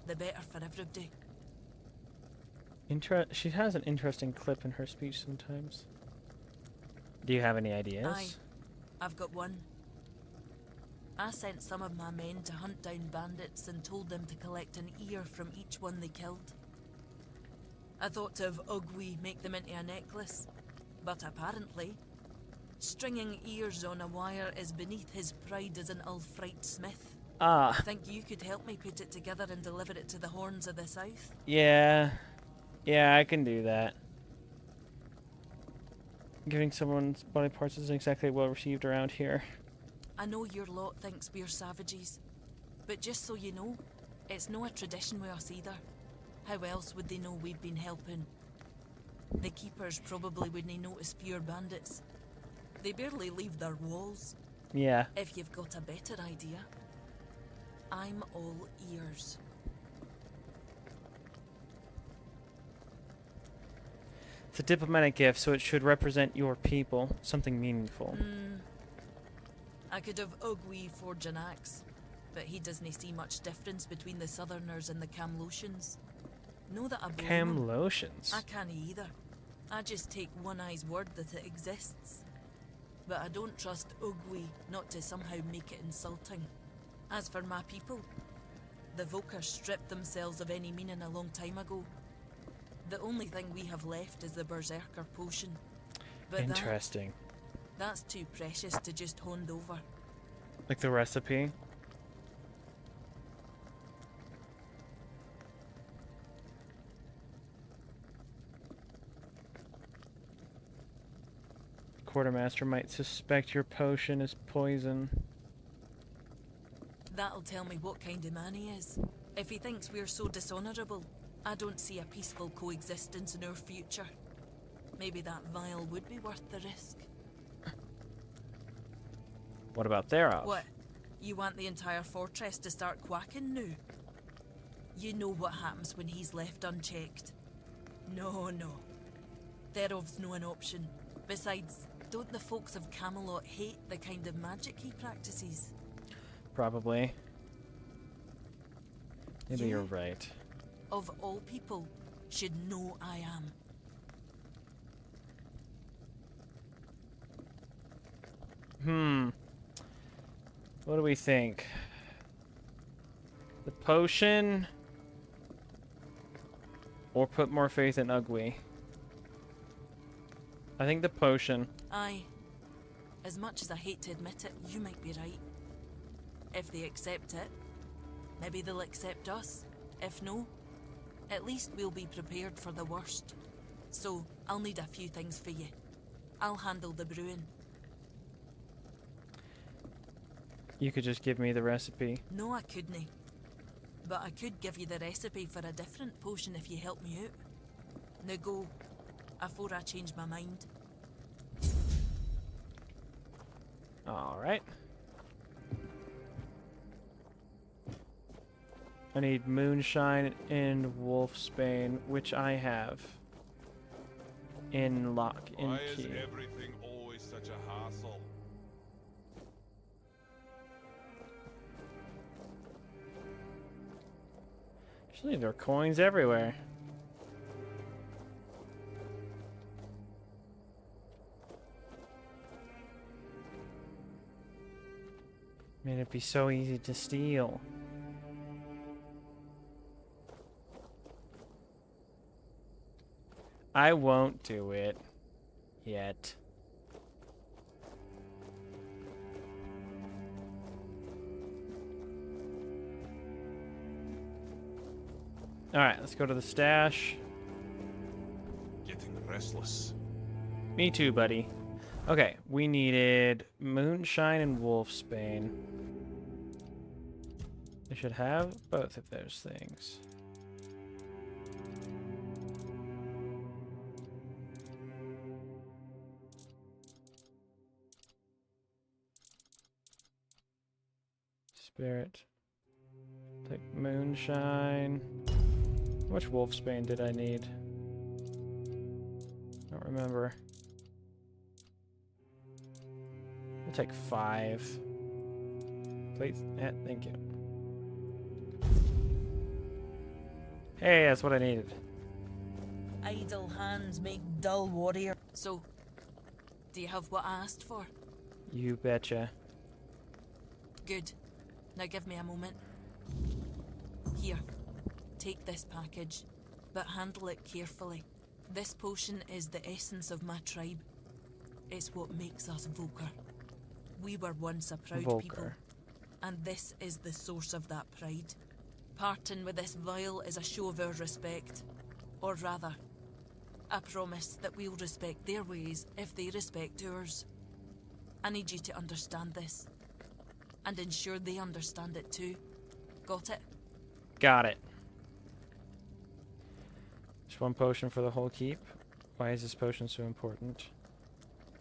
[SPEAKER 7] the better for everybody.
[SPEAKER 1] She has an interesting clip in her speech sometimes. Do you have any ideas?
[SPEAKER 7] Aye, I've got one. I sent some of my men to hunt down bandits and told them to collect an ear from each one they killed. I thought to have Ugwi make them into a necklace, but apparently, stringing ears on a wire is beneath his pride as an Ulfrite smith.
[SPEAKER 1] Ah,
[SPEAKER 7] Think you could help me put it together and deliver it to the Horns of the South?
[SPEAKER 1] yeah. Yeah, I can do that. Giving someone's body parts isn't exactly well received around here.
[SPEAKER 7] I know your lot thinks we're savages, but just so you know, it's no a tradition with us either. How else would they know we've been helping? The keepers probably wouldn't notice fewer bandits. They barely leave their walls.
[SPEAKER 1] Yeah.
[SPEAKER 7] If you've got a better idea, I'm all ears.
[SPEAKER 1] It's a diplomatic gift, so it should represent your people. Something meaningful.
[SPEAKER 7] I could have Ugwi forge an axe, but he doesn't see much difference between the Southerners and the Camlotians. Know that I blame him.
[SPEAKER 1] Camlotians.
[SPEAKER 7] I can't either. I just take One Eye's word that it exists. But I don't trust Ugwi not to somehow make it insulting. As for my people, the Volker stripped themselves of any meaning a long time ago. The only thing we have left is the Berserker potion. But
[SPEAKER 1] Interesting.
[SPEAKER 7] that's too precious to just hand over.
[SPEAKER 1] Like the recipe? Quartermaster might suspect your potion is poison.
[SPEAKER 7] That'll tell me what kind of man he is. If he thinks we're so dishonourable, I don't see a peaceful coexistence in our future. Maybe that vial would be worth the risk.
[SPEAKER 1] What about thereof?
[SPEAKER 7] What? You want the entire fortress to start quacking now? You know what happens when he's left unchecked. No. Thereof's no an option. Besides, don't the folks of Camelot hate the kind of magic he practices?
[SPEAKER 1] Probably. Maybe
[SPEAKER 7] Yeah.
[SPEAKER 1] you're right.
[SPEAKER 7] Of all people, should know I am.
[SPEAKER 1] What do we think? The potion? Or put more faith in Ugwi? I think the potion.
[SPEAKER 7] Aye. As much as I hate to admit it, you might be right. If they accept it, maybe they'll accept us. If no, at least we'll be prepared for the worst. So, I'll need a few things for you. I'll handle the brewing.
[SPEAKER 1] You could just give me the recipe.
[SPEAKER 7] No, I couldn't. But I could give you the recipe for a different potion if you help me out. Now go, afore I change my mind.
[SPEAKER 1] Alright. I need moonshine and wolfsbane, which I have. In lock and
[SPEAKER 3] Why is
[SPEAKER 1] key.
[SPEAKER 3] everything always such a hassle?
[SPEAKER 1] Actually, there are coins everywhere. Man, it'd be so easy to steal. I won't do it. Yet. Alright, let's go to the stash.
[SPEAKER 3] Getting restless.
[SPEAKER 1] Me too, buddy. Okay, we needed moonshine and wolfsbane. I should have both of those things. Spirit. Take moonshine. How much wolfsbane did I need? Don't remember. We'll take 5. Please. Yeah, thank you. Hey, that's what I needed.
[SPEAKER 7] Idle hands make dull warrior. So, do you have what I asked for?
[SPEAKER 1] You betcha.
[SPEAKER 7] Good. Now give me a moment. Here, take this package, but handle it carefully. This potion is the essence of my tribe. It's what makes us Volker. We were once a proud
[SPEAKER 1] Volker.
[SPEAKER 7] people, and this is the source of that pride. Parting with this vial is a show of our respect. Or rather, a promise that we'll respect their ways if they respect ours. I need you to understand this, and ensure they understand it too. Got it?
[SPEAKER 1] Got it. Just one potion for the whole keep. Why is this potion so important?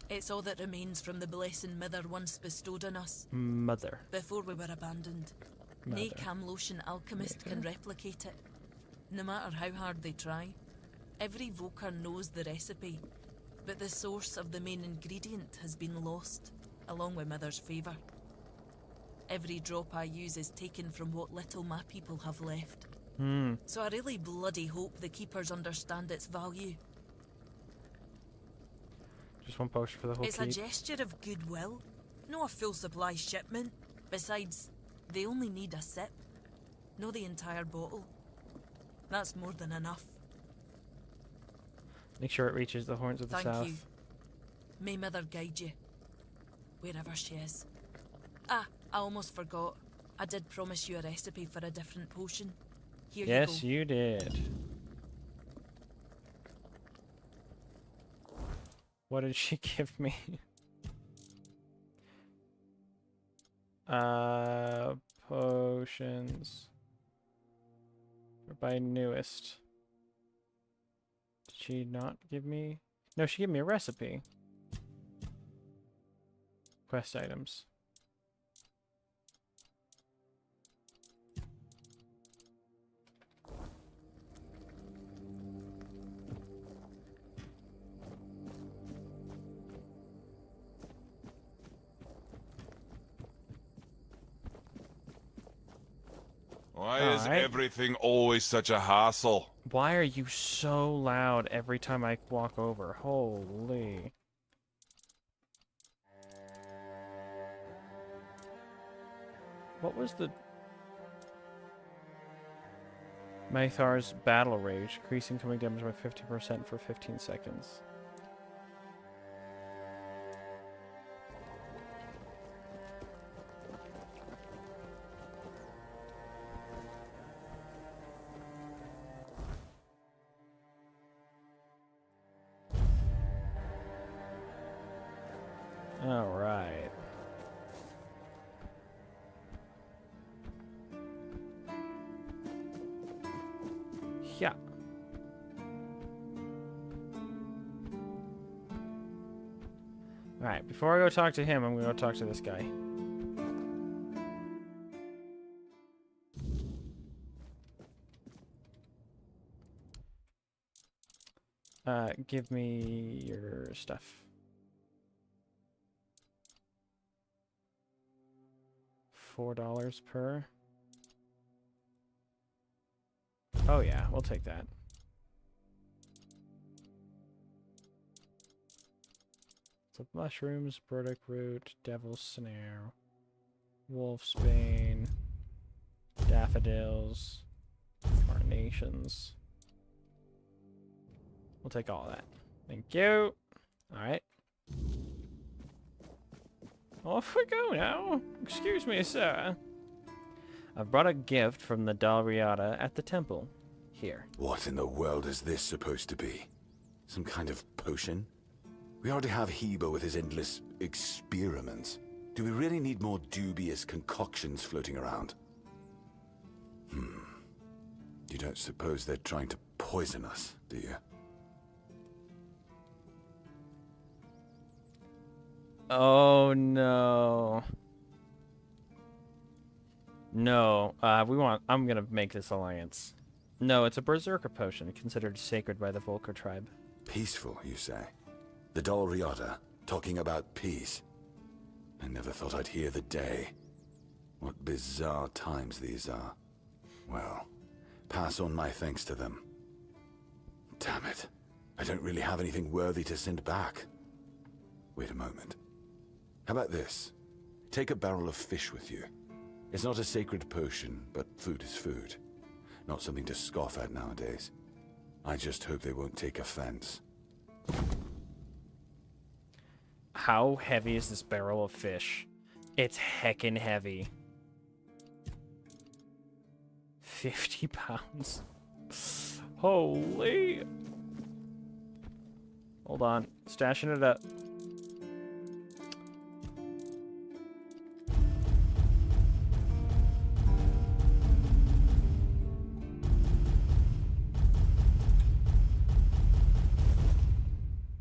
[SPEAKER 7] It's all that remains from the blessing Mother once bestowed on us,
[SPEAKER 1] Mother.
[SPEAKER 7] before we were abandoned.
[SPEAKER 1] Mother.
[SPEAKER 7] No Camlosian alchemist can replicate it, no matter how hard they try. Every Volker knows the recipe, but the source of the main ingredient has been lost, along with Mother's favour. Every drop I use is taken from what little my people have left. So I really bloody hope the Keepers understand its value.
[SPEAKER 1] Just one potion for the whole
[SPEAKER 7] It's
[SPEAKER 1] keep.
[SPEAKER 7] a gesture of goodwill, no a full supply shipment. Besides, they only need a sip, not the entire bottle. That's more than enough.
[SPEAKER 1] Make sure it reaches the Horns of the
[SPEAKER 7] Thank
[SPEAKER 1] South.
[SPEAKER 7] you. May Mother guide you, wherever she is. Ah, I almost forgot. I did promise you a recipe for a different potion. Here
[SPEAKER 1] Yes,
[SPEAKER 7] you
[SPEAKER 1] you did. What did she give me? Potions. By newest. Did she not give me? No, she gave me a recipe. Quest items.
[SPEAKER 3] Why is
[SPEAKER 1] Alright.
[SPEAKER 3] everything always such a hassle?
[SPEAKER 1] Why are you so loud every time I walk over? Holy. What was the... Maythar's battle rage, increasing coming damage by 50% for 15 seconds. All right. Yeah. All right, before I go talk to him, I'm going to go talk to this guy. Give me your stuff. $4 per. Oh yeah, we'll take that. So mushrooms, burdock root, devil's snare, wolfsbane, daffodils, carnations. We'll take all that. Thank you. Alright. Off we go now. Excuse me, sir. I've brought a gift from the Dalriata at the temple. Here.
[SPEAKER 8] What in the world is this supposed to be? Some kind of potion? We already have Hebo with his endless experiments. Do we really need more dubious concoctions floating around? You don't suppose they're trying to poison us, do you?
[SPEAKER 1] Oh no. No, I'm gonna make this alliance. No, it's a berserker potion considered sacred by the Volker tribe.
[SPEAKER 8] Peaceful, you say? The Dalriata, talking about peace. I never thought I'd hear the day. What bizarre times these are. Well, pass on my thanks to them. Damn it. I don't really have anything worthy to send back. Wait a moment. How about this? Take a barrel of fish with you. It's not a sacred potion, but food is food. Not something to scoff at nowadays. I just hope they won't take offense.
[SPEAKER 1] How heavy is this barrel of fish? It's heckin' heavy. 50 pounds. Holy. Hold on. Stashing it up.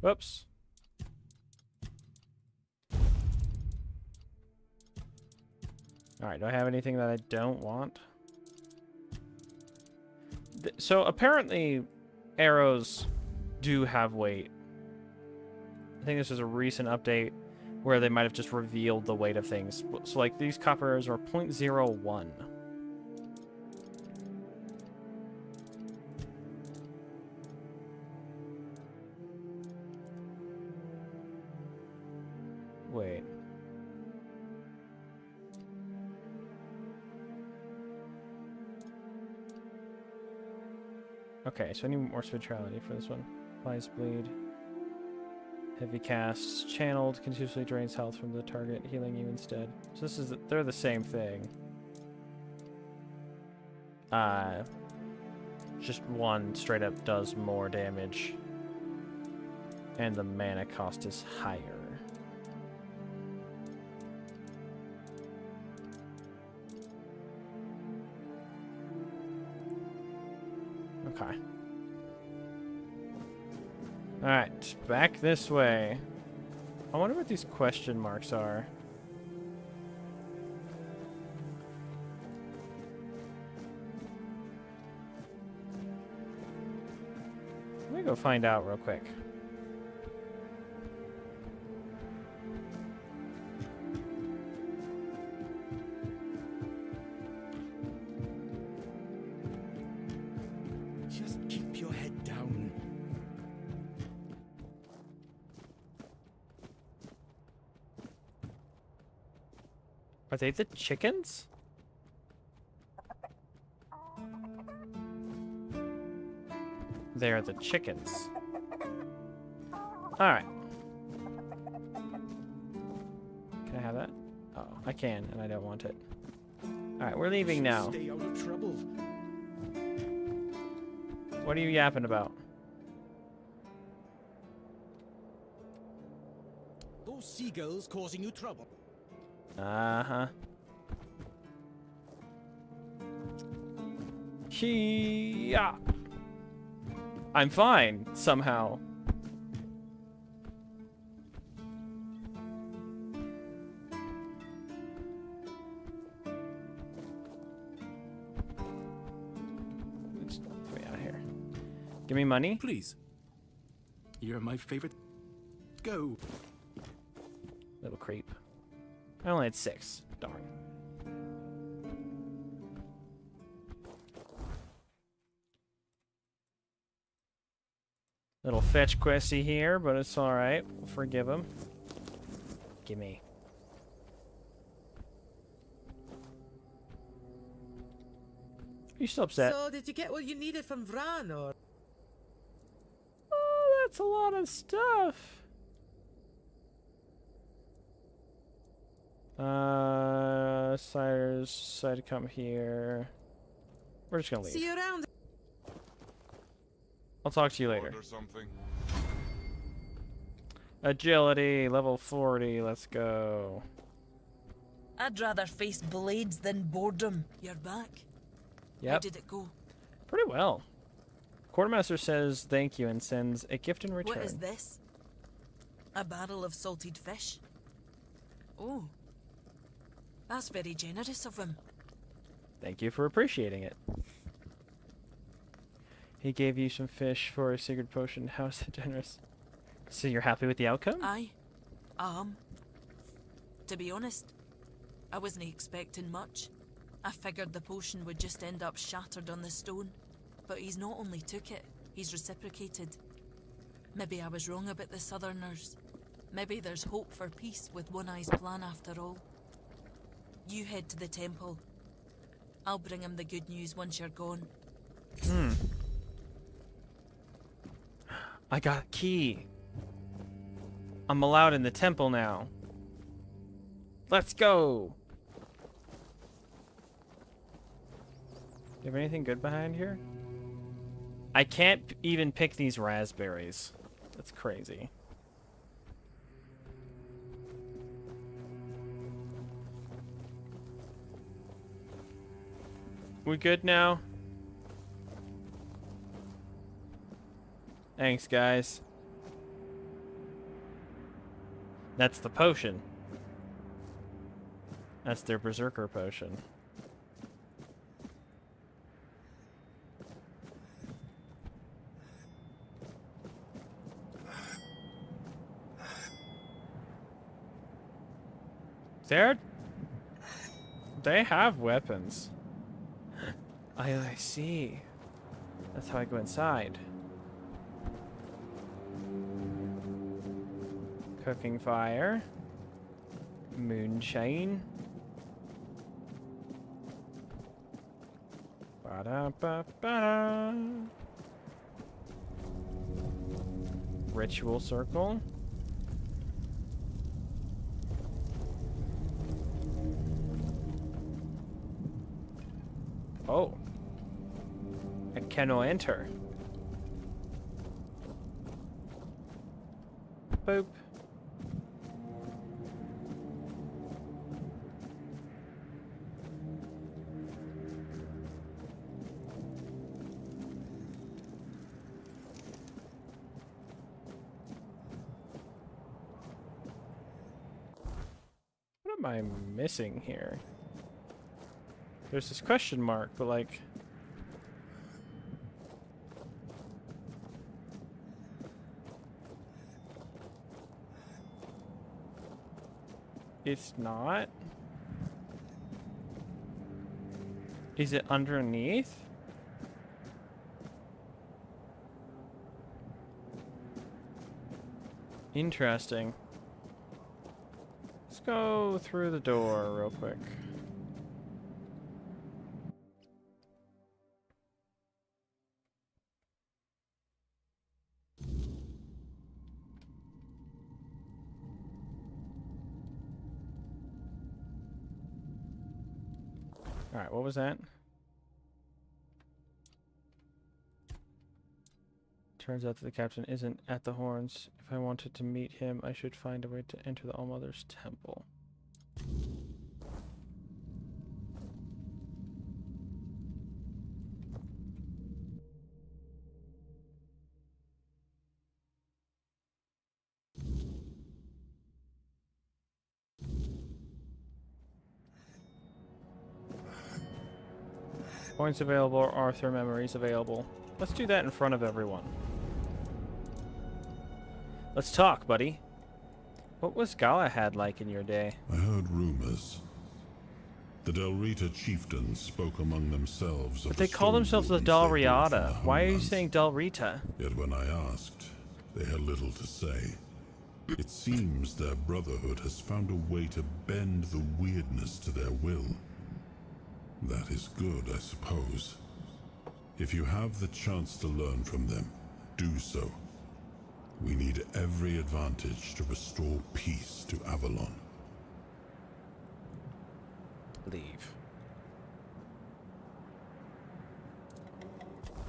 [SPEAKER 1] Whoops. Alright, do I have anything that I don't want? So apparently arrows do have weight. I think this is a recent update where they might have just revealed the weight of things. So like these copper arrows are 0.01. Wait. Okay, so I need more spirituality for this one. Applies bleed. Heavy casts. Channeled. Continuously drains health from the target, healing you instead. So this is... they're the same thing. Just one straight up does more damage. And the mana cost is higher. Okay. Alright, back this way. I wonder what these question marks are. Let me go find out real quick.
[SPEAKER 5] Just keep your head down.
[SPEAKER 1] Are they the chickens? They're the chickens. Alright. Can I have that? Oh, I can, and I don't want it. Alright, we're leaving now.
[SPEAKER 5] Stay out of trouble.
[SPEAKER 1] What are you yapping about?
[SPEAKER 5] Those seagulls causing you trouble.
[SPEAKER 1] Uh-huh. Yeah. I'm fine, somehow. Let's get me out of here. Give me money?
[SPEAKER 5] Please. You're my favorite. Go.
[SPEAKER 1] Little creep. I only had 6. Darn. Little fetch questy here, but it's alright. We'll forgive him. Gimme. Are you still upset?
[SPEAKER 2] So, did you get what you needed from Vran, or?
[SPEAKER 1] Oh, that's a lot of stuff. Sires decided to come here. We're just gonna leave.
[SPEAKER 2] See you around.
[SPEAKER 1] I'll talk to you later.
[SPEAKER 3] Order something.
[SPEAKER 1] Agility, level 40, let's go.
[SPEAKER 7] I'd rather face blades than boredom. You're back. How
[SPEAKER 1] Yep,
[SPEAKER 7] did it go?
[SPEAKER 1] pretty well. Quartermaster says thank you and sends a gift in return.
[SPEAKER 7] What is this? A barrel of salted fish? Oh. That's very generous of him.
[SPEAKER 1] Thank you for appreciating it. He gave you some fish for a secret potion. How is that generous? So you're happy with the outcome?
[SPEAKER 7] Aye. To be honest, I wasn't expecting much. I figured the potion would just end up shattered on the stone. But he's not only took it, he's reciprocated. Maybe I was wrong about the Southerners. Maybe there's hope for peace with One Eye's plan after all. You head to the temple. I'll bring him the good news once you're gone.
[SPEAKER 1] I got a key. I'm allowed in the temple now. Let's go. You have anything good behind here? I can't even pick these raspberries. That's crazy. We good now? Thanks, guys. That's the potion. That's their berserker potion. They have weapons. I see. That's how I go inside. Cooking fire. Moonshine. Ba-da-ba-ba-da. Ritual circle. Oh. I cannot enter. Boop. What am I missing here? There's this question mark, but like... It's not? Is it underneath? Interesting. Let's go through the door real quick. Alright, what was that? Turns out that the captain isn't at the horns. If I wanted to meet him, I should find a way to enter the Allmother's temple. Points available, Arthur memories available. Let's do that in front of everyone. Let's talk, buddy. What was Galahad like in your day?
[SPEAKER 9] I heard rumors. The Del Rita chieftains spoke among themselves of
[SPEAKER 1] But they call themselves the Del Riata. Why are you saying Del Rita?
[SPEAKER 9] Yet when I asked, they had little to say. It seems their brotherhood has found a way to bend the weirdness to their will. That is good, I suppose. If you have the chance to learn from them, do so. We need every advantage to restore peace to Avalon.
[SPEAKER 1] Leave.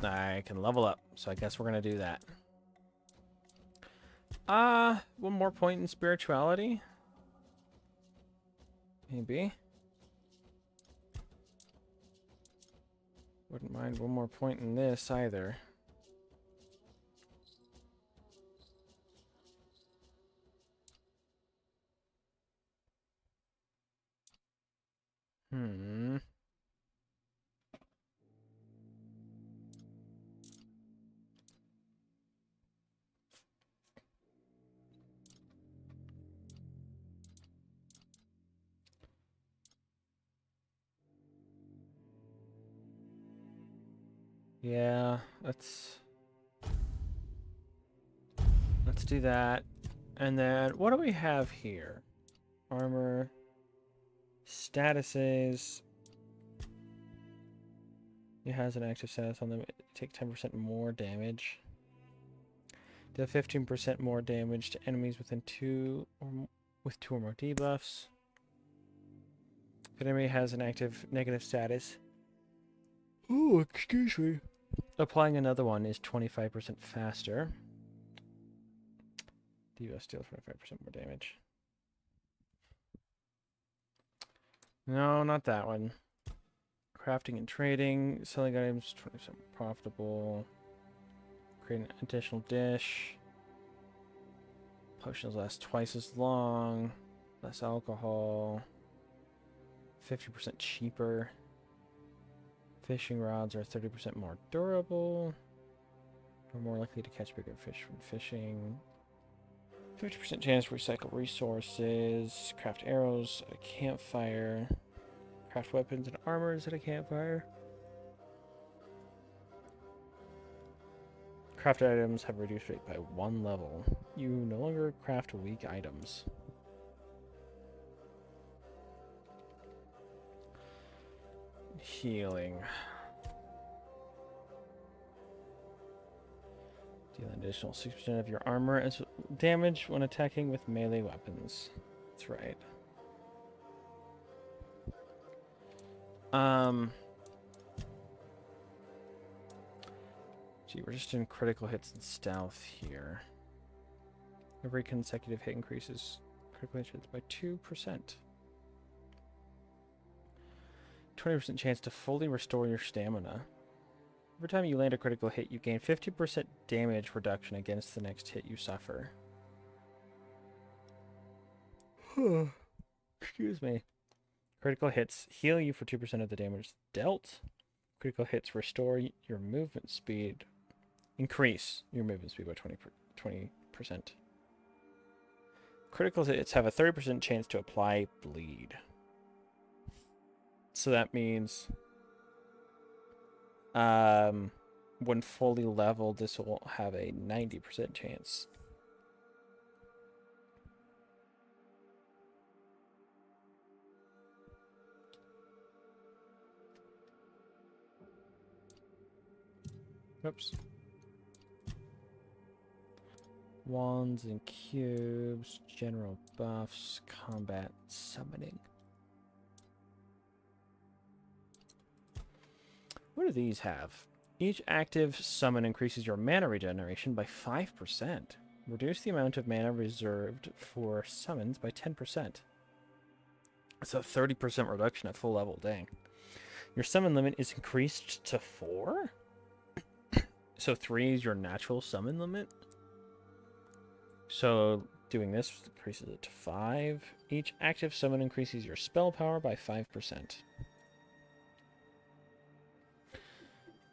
[SPEAKER 1] I can level up, so I guess we're gonna do that. One more point in spirituality? Maybe. Wouldn't mind one more point in this either. Yeah, let's do that. And then what do we have here? Armor, statuses. It has an active status on them. Take 10% more damage. Deal 15% more damage to enemies within with 2 or more debuffs. If an enemy has an active negative status. Oh, excuse me. Applying another one is 25% faster. Debuffs deal 25% more damage. No, not that one. Crafting and trading. Selling items 20% profitable. Create an additional dish. Potions last twice as long. Less alcohol. 50% cheaper. Fishing rods are 30% more durable. We're more likely to catch bigger fish from fishing. 50% chance to recycle resources. Craft arrows at a campfire. Craft weapons and armors at a campfire. Craft items have reduced rate by 1 level. You no longer craft weak items. Healing. Deal an additional 6% of your armor as damage when attacking with melee weapons. That's right. Gee, we're just doing critical hits and stealth here. Every consecutive hit increases critical hits by 2%. 20% chance to fully restore your stamina. Every time you land a critical hit, you gain 50% damage reduction against the next hit you suffer. Excuse me. Critical hits heal you for 2% of the damage dealt. Critical hits restore your movement speed. Increase your movement speed by 20%. Critical hits have a 30% chance to apply bleed. So that means when fully leveled, this will have a 90% chance. Oops. Wands and cubes, general buffs, combat, summoning. What do these have? Each active summon increases your mana regeneration by 5%. Reduce the amount of mana reserved for summons by 10%. That's a 30% reduction at full level, dang. Your summon limit is increased to 4? So 3 is your natural summon limit? So doing this increases it to 5. Each active summon increases your spell power by 5%.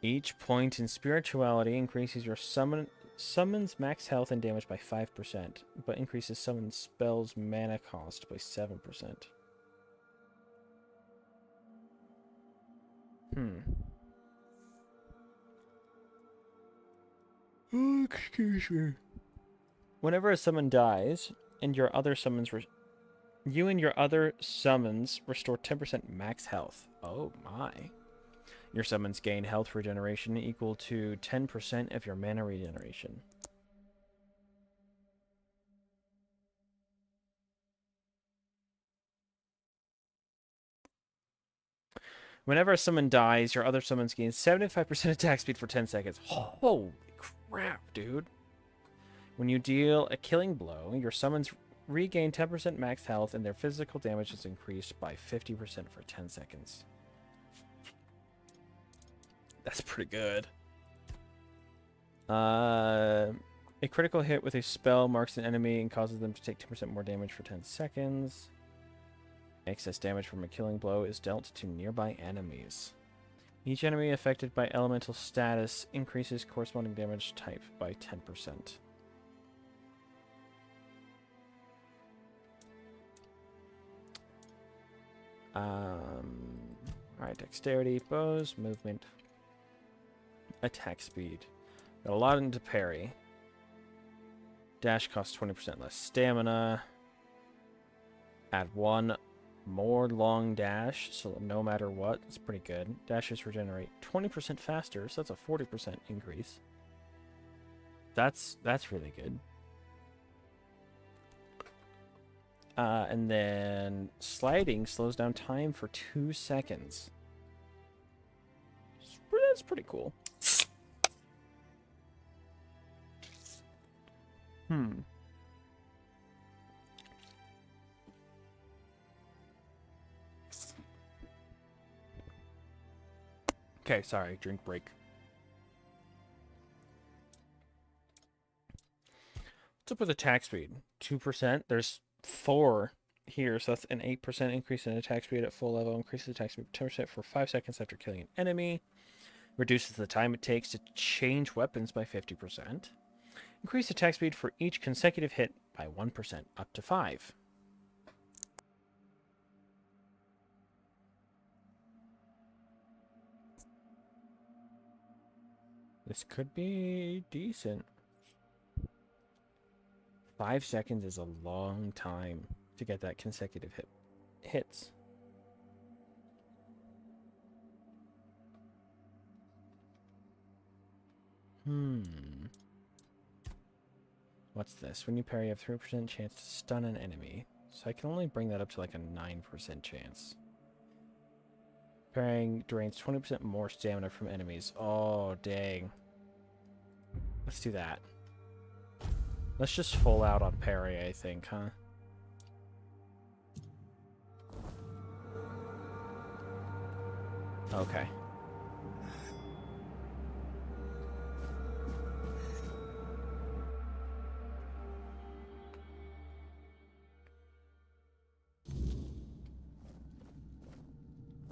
[SPEAKER 1] Each point in spirituality increases your summon's max health and damage by 5%, but increases summon spells mana cost by 7%. Oh, excuse me. Whenever a summon dies, and your other summons you and your other summons restore 10% max health. Oh my. Your summons gain health regeneration equal to 10% of your mana regeneration. Whenever a summon dies, your other summons gain 75% attack speed for 10 seconds. Holy crap, dude. When you deal a killing blow, your summons regain 10% max health and their physical damage is increased by 50% for 10 seconds. That's pretty good. A critical hit with a spell marks an enemy and causes them to take 10% more damage for 10 seconds. Excess damage from a killing blow is dealt to nearby enemies. Each enemy affected by elemental status increases corresponding damage type by 10%. Alright, dexterity, bows, movement. attack speed. Got a lot into parry. Dash costs 20% less stamina. Add 1 more long dash, so no matter what, it's pretty good. Dashes regenerate 20% faster, so that's a 40% increase. That's really good. And then sliding slows down time for 2 seconds. That's pretty cool. Okay, sorry, drink break. What's up with attack speed? 2%. There's 4 here, so that's an 8% increase in attack speed at full level. Increases attack speed 10% for 5 seconds after killing an enemy. Reduces the time it takes to change weapons by 50%. Increase attack speed for each consecutive hit by 1%, up to 5. This could be decent. 5 seconds is a long time to get that consecutive hits. What's this? When you parry, you have 3% chance to stun an enemy. So I can only bring that up to like a 9% chance. Parrying drains 20% more stamina from enemies. Oh, dang. Let's do that. Let's just full out on parry, I think, huh? Okay.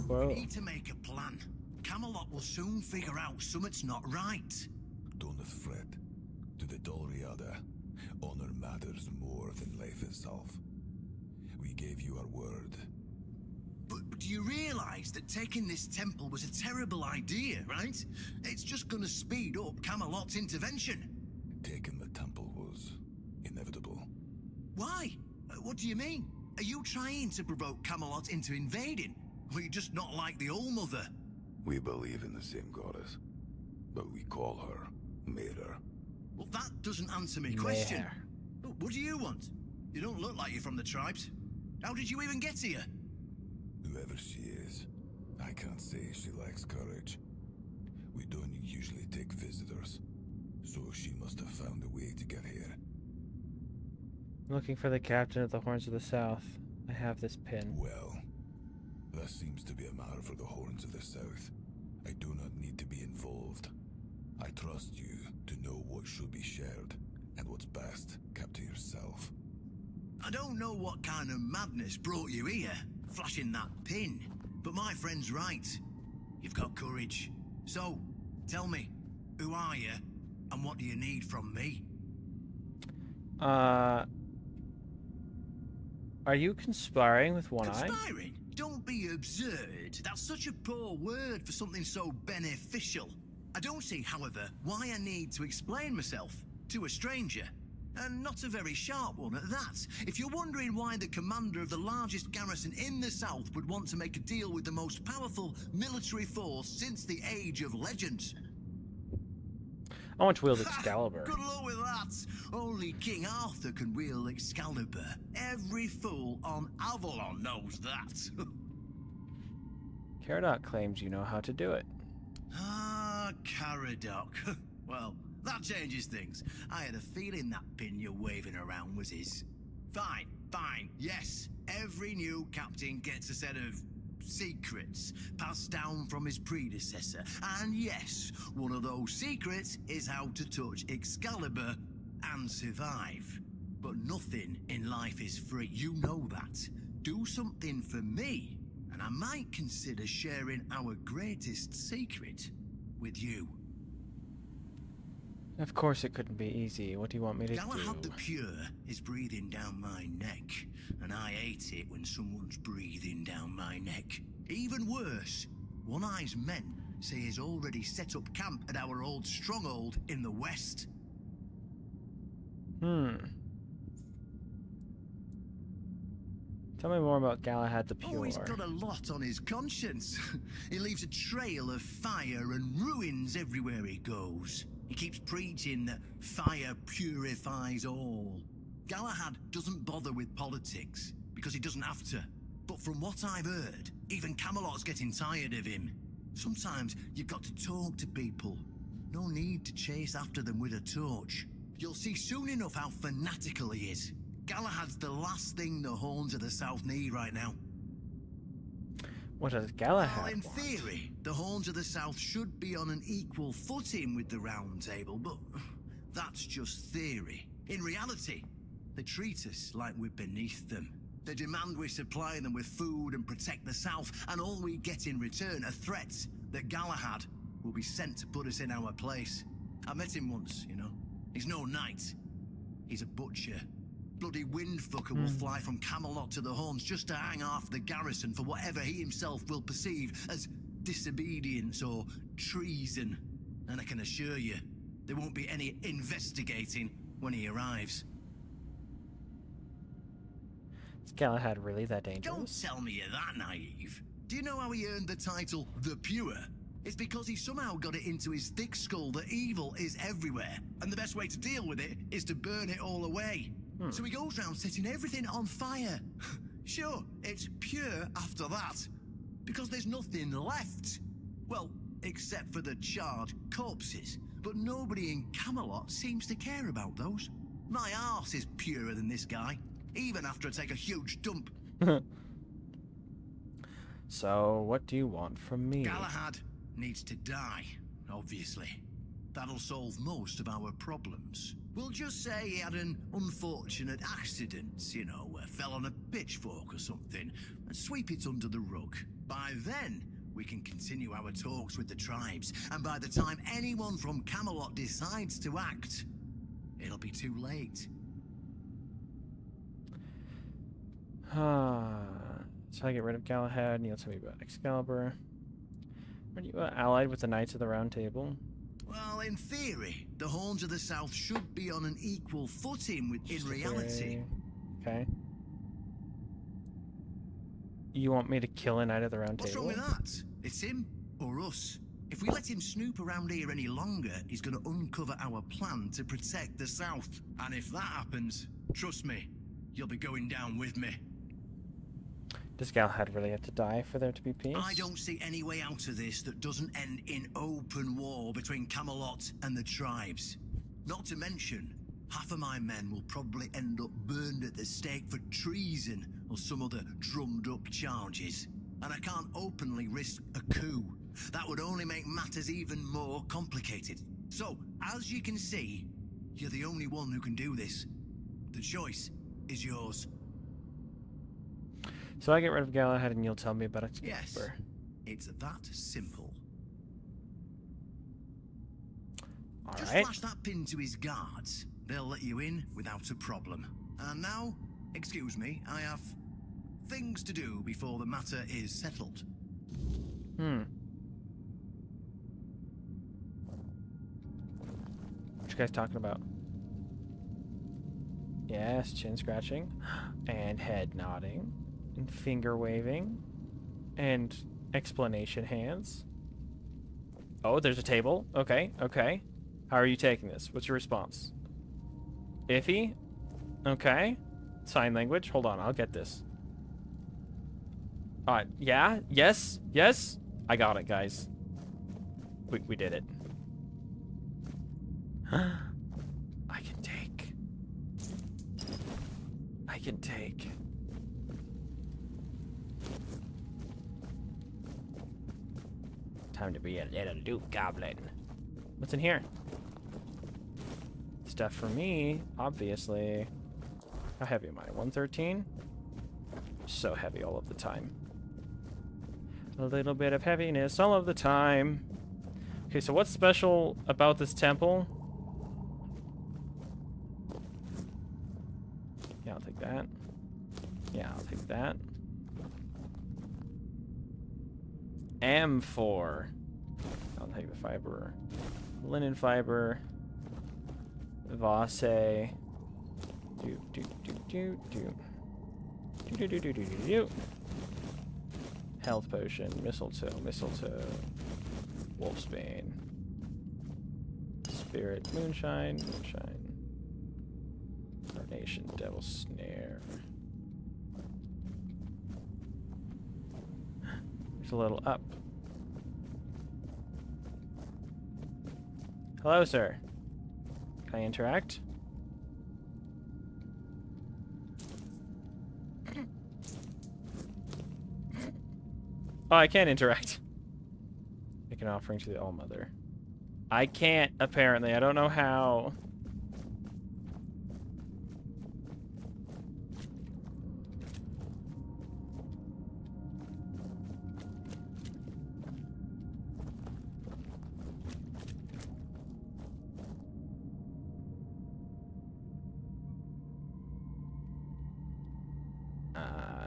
[SPEAKER 1] Whoa.
[SPEAKER 10] We need to make a plan. Camelot will soon figure out something's not right.
[SPEAKER 8] Don't fret. To the Dolriada, honor matters more than life itself. We gave you our word.
[SPEAKER 10] But do you realize that taking this temple was a terrible idea, right? It's just gonna speed up Camelot's intervention.
[SPEAKER 8] Taking the temple was inevitable.
[SPEAKER 10] Why? What do you mean? Are you trying to provoke Camelot into invading? Or are you just not like the Old Mother?
[SPEAKER 8] We believe in the same goddess, but we call her Mera.
[SPEAKER 10] Well, that doesn't answer my question. What do you want? You don't look like you're from the tribes. How did you even get here?
[SPEAKER 8] Whoever she is, I can't say she lacks courage. We don't usually take visitors, so she must have found a way to get here.
[SPEAKER 1] Looking for the captain of the Horns of the South. I have this pin.
[SPEAKER 8] Well, that seems to be a matter for the Horns of the South. I do not need to be involved. I trust you to know what should be shared, and what's best kept to yourself.
[SPEAKER 10] I don't know what kind of madness brought you here, flashing that pin, but my friend's right. You've got courage. So, tell me, who are you, and what do you need from me?
[SPEAKER 1] Are you conspiring with One Eye?
[SPEAKER 10] Conspiring? Don't be absurd. That's such a poor word for something so beneficial. I don't see, however, why I need to explain myself to a stranger. And not a very sharp one at that. If you're wondering why the commander of the largest garrison in the south would want to make a deal with the most powerful military force since the Age of Legends.
[SPEAKER 1] I want to wield Excalibur.
[SPEAKER 10] Good luck with that. Only King Arthur can wield Excalibur. Every fool on Avalon knows that.
[SPEAKER 1] Caradoc claims you know how to do it.
[SPEAKER 10] Ah, Caradoc. Well, that changes things. I had a feeling that pin you're waving around was his. Fine, yes. Every new captain gets a set of secrets passed down from his predecessor. And yes, one of those secrets is how to touch Excalibur and survive. But nothing in life is free. You know that. Do something for me, and I might consider sharing our greatest secret with you.
[SPEAKER 1] Of course it couldn't be easy. What do you want me to
[SPEAKER 10] Galahad
[SPEAKER 1] do?
[SPEAKER 10] the Pure is breathing down my neck, and I hate it when someone's breathing down my neck. Even worse, One Eye's men say he's already set up camp at our old stronghold in the west.
[SPEAKER 1] Tell me more about Galahad the Pure.
[SPEAKER 10] Oh, he's got a lot on his conscience. He leaves a trail of fire and ruins everywhere he goes. He keeps preaching that fire purifies all. Galahad doesn't bother with politics, because he doesn't have to. But from what I've heard, even Camelot's getting tired of him. Sometimes you've got to talk to people. No need to chase after them with a torch. You'll see soon enough how fanatical he is. Galahad's the last thing the Horns of the South need right now.
[SPEAKER 1] What does Galahad
[SPEAKER 10] Well, in
[SPEAKER 1] want?
[SPEAKER 10] theory, the Horns of the South should be on an equal footing with the Round Table, but that's just theory. In reality, they treat us like we're beneath them. They demand we supply them with food and protect the South, and all we get in return are threats that Galahad will be sent to put us in our place. I met him once, you know. He's no knight. He's a butcher. Bloody windfucker will fly from Camelot to the Horns just to hang half the garrison for whatever he himself will perceive as disobedience or treason. And I can assure you, there won't be any investigating when he arrives.
[SPEAKER 1] Is Galahad really that dangerous?
[SPEAKER 10] Don't tell me you're that naive. Do you know how he earned the title The Pure? It's because he somehow got it into his thick skull that evil is everywhere, and the best way to deal with it is to burn it all away. So he goes round setting everything on fire. Sure, it's pure after that, because there's nothing left. Well, except for the charred corpses. But nobody in Camelot seems to care about those. My arse is purer than this guy, even after I take a huge dump.
[SPEAKER 1] So, what do you want from me?
[SPEAKER 10] Galahad needs to die, obviously. That'll solve most of our problems. We'll just say he had an unfortunate accident, you know, fell on a pitchfork or something, and sweep it under the rug. By then, we can continue our talks with the tribes, and by the time anyone from Camelot decides to act, it'll be too late.
[SPEAKER 1] So I get rid of Galahad, and you'll tell me about Excalibur. Are you allied with the Knights of the Round Table?
[SPEAKER 10] Well, in theory, the Horns of the South should be on an equal footing with in reality.
[SPEAKER 1] Okay. You want me to kill a Knight of the Round
[SPEAKER 10] What's
[SPEAKER 1] Table?
[SPEAKER 10] wrong with that? It's him or us. If we let him snoop around here any longer, he's going to uncover our plan to protect the South. And if that happens, trust me, you'll be going down with me.
[SPEAKER 1] Does Galahad really have to die for there to be peace?
[SPEAKER 10] I don't see any way out of this that doesn't end in open war between Camelot and the tribes. Not to mention, half of my men will probably end up burned at the stake for treason or some other drummed-up charges. And I can't openly risk a coup. That would only make matters even more complicated. So, as you can see, you're the only one who can do this. The choice is yours.
[SPEAKER 1] So I get rid of Galahad and you'll tell me about Excalibur.
[SPEAKER 10] Yes, it's that simple. Just
[SPEAKER 1] Alright.
[SPEAKER 10] flash that pin to his guards. They'll let you in without a problem. And now, excuse me, I have things to do before the matter is settled.
[SPEAKER 1] What you guys talking about? Yes, chin scratching. And head nodding. And finger waving. And explanation hands. Oh, there's a table. Okay, okay. How are you taking this? What's your response? Iffy? Okay. Sign language? Hold on, I'll get this. Yeah? Yes? Yes? I got it, guys. We did it. I can take. I can take. Time to be a little Duke Goblin. What's in here? Stuff for me, obviously. How heavy am I? 113? So heavy all of the time. A little bit of heaviness all of the time. Okay, so what's special about this temple? Yeah, I'll take that. Yeah, I'll take that. M4. I'll take the fiber. Linen fiber. Vase. Do do do do do. Do do do do do do. Health potion. Mistletoe. Mistletoe. Wolfsbane. Spirit. Moonshine. Moonshine. Carnation. Devil Snare. There's a little up. Hello, sir. Can I interact? Oh, I can't interact. Make an offering to the All-Mother. I can't, apparently. I don't know how.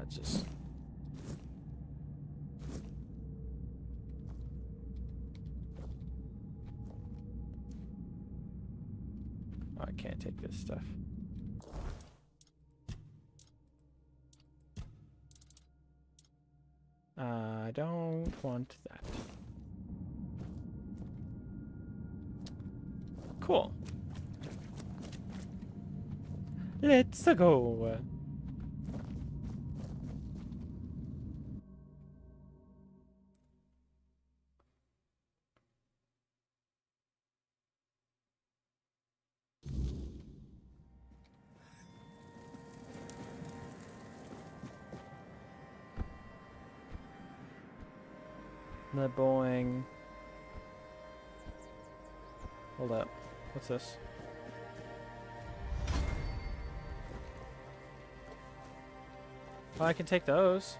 [SPEAKER 1] Just... Oh, I can't take this stuff. I don't want that. Cool. Let's go. The Boeing. Hold up. What's this? Oh, I can take those.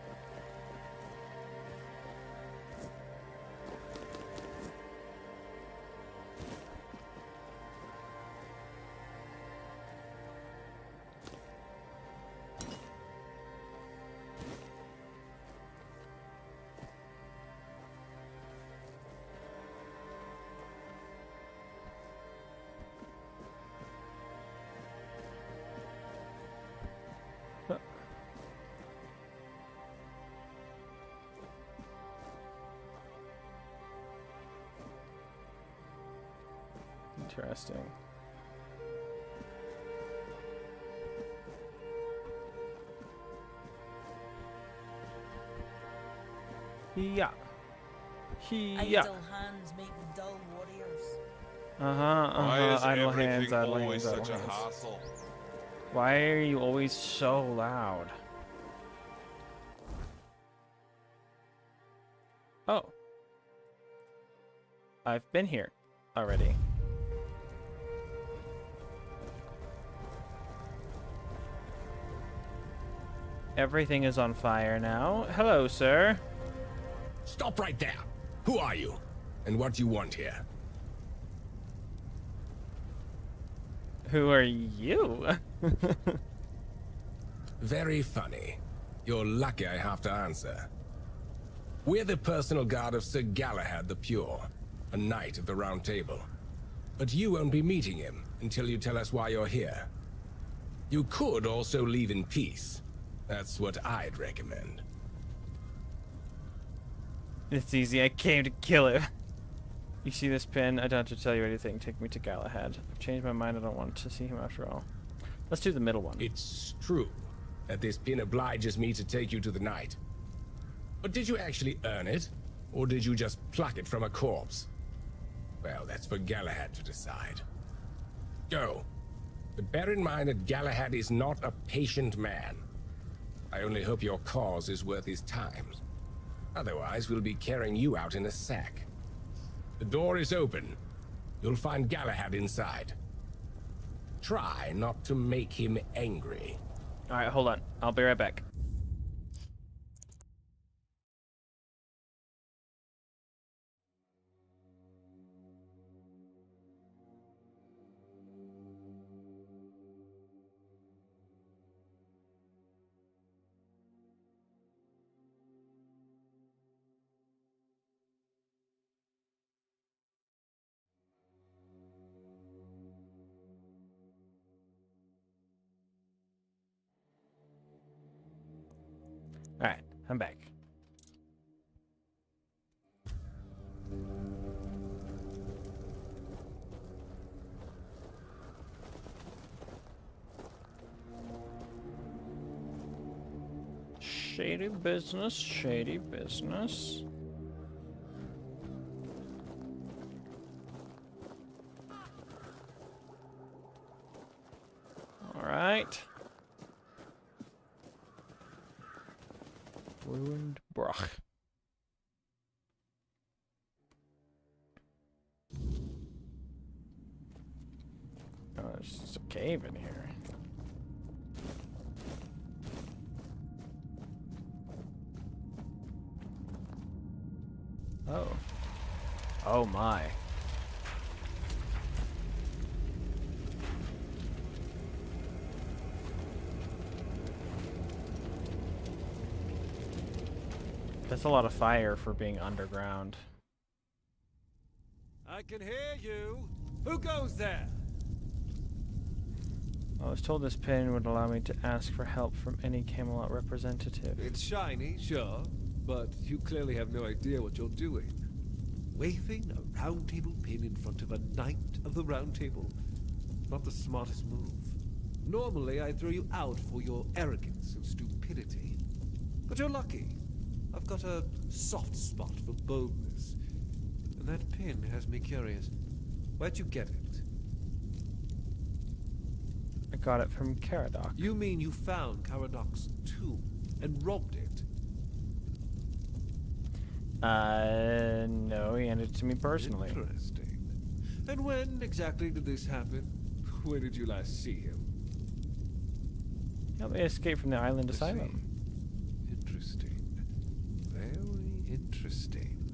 [SPEAKER 1] Interesting. Yeah.
[SPEAKER 7] Idle hands make dull warriors.
[SPEAKER 3] Why is
[SPEAKER 1] Idle
[SPEAKER 3] everything
[SPEAKER 1] hands, idle
[SPEAKER 3] always
[SPEAKER 1] hands, idle
[SPEAKER 3] such a
[SPEAKER 1] hands.
[SPEAKER 3] hassle?
[SPEAKER 1] Why are you always so loud? Oh. I've been here already. Everything is on fire now. Hello, sir.
[SPEAKER 11] Stop right there. Who are you? And what do you want here?
[SPEAKER 1] Who are you?
[SPEAKER 11] Very funny. You're lucky I have to answer. We're the personal guard of Sir Galahad the Pure, a knight of the Round Table. But you won't be meeting him until you tell us why you're here. You could also leave in peace. That's what I'd recommend.
[SPEAKER 1] It's easy. I came to kill him. You see this pin? I don't have to tell you anything. Take me to Galahad. I've changed my mind. I don't want to see him after all. Let's do the middle one.
[SPEAKER 11] It's true that this pin obliges me to take you to the knight. But did you actually earn it? Or did you just pluck it from a corpse? Well, that's for Galahad to decide. Go. But bear in mind that Galahad is not a patient man. I only hope your cause is worth his time. Otherwise, we'll be carrying you out in a sack. The door is open. You'll find Galahad inside. Try not to make him angry.
[SPEAKER 1] Alright, hold on. I'll be right back. Alright, I'm back. Shady business, shady business. Alright. Ruined Broch. Oh, there's just a cave in here. Oh. Oh my. That's a lot of fire for being underground.
[SPEAKER 12] I can hear you. Who goes there?
[SPEAKER 1] I was told this pin would allow me to ask for help from any Camelot representative.
[SPEAKER 12] It's shiny, sure, but you clearly have no idea what you're doing. Waving a round table pin in front of a knight of the round table. Not the smartest move. Normally, I'd throw you out for your arrogance and stupidity. But you're lucky. I've got a soft spot for boldness. And that pin has me curious. Where'd you get it?
[SPEAKER 1] I got it from Caradoc.
[SPEAKER 12] You mean you found Caradoc's tomb and robbed it?
[SPEAKER 1] No, he handed it to me personally.
[SPEAKER 12] Interesting. And when exactly did this happen? When did you last see him?
[SPEAKER 1] He helped me escape from the island asylum.
[SPEAKER 12] Interesting. Very interesting.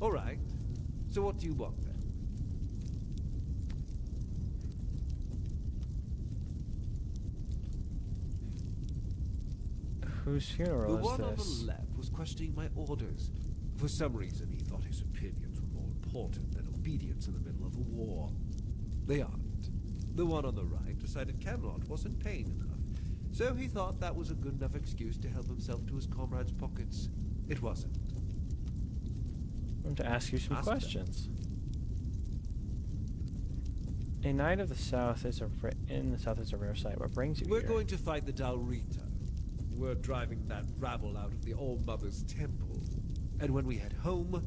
[SPEAKER 12] All right. So what do you want then?
[SPEAKER 1] Whose funeral
[SPEAKER 12] The
[SPEAKER 1] is
[SPEAKER 12] one on
[SPEAKER 1] this?
[SPEAKER 12] the left was questioning my orders. For some reason, he thought his opinions were more important than obedience in the middle of a war. They aren't. The one on the right decided Camelot wasn't paying enough, so he thought that was a good enough excuse to help himself to his comrades' pockets. It wasn't.
[SPEAKER 1] I want to ask you some
[SPEAKER 12] Ask them.
[SPEAKER 1] questions. A knight of the south is in the south is a rare sight. What brings you
[SPEAKER 12] We're
[SPEAKER 1] here?
[SPEAKER 12] going to fight the Dalrita. We're driving that rabble out of the All-Mother's temple. And when we head home,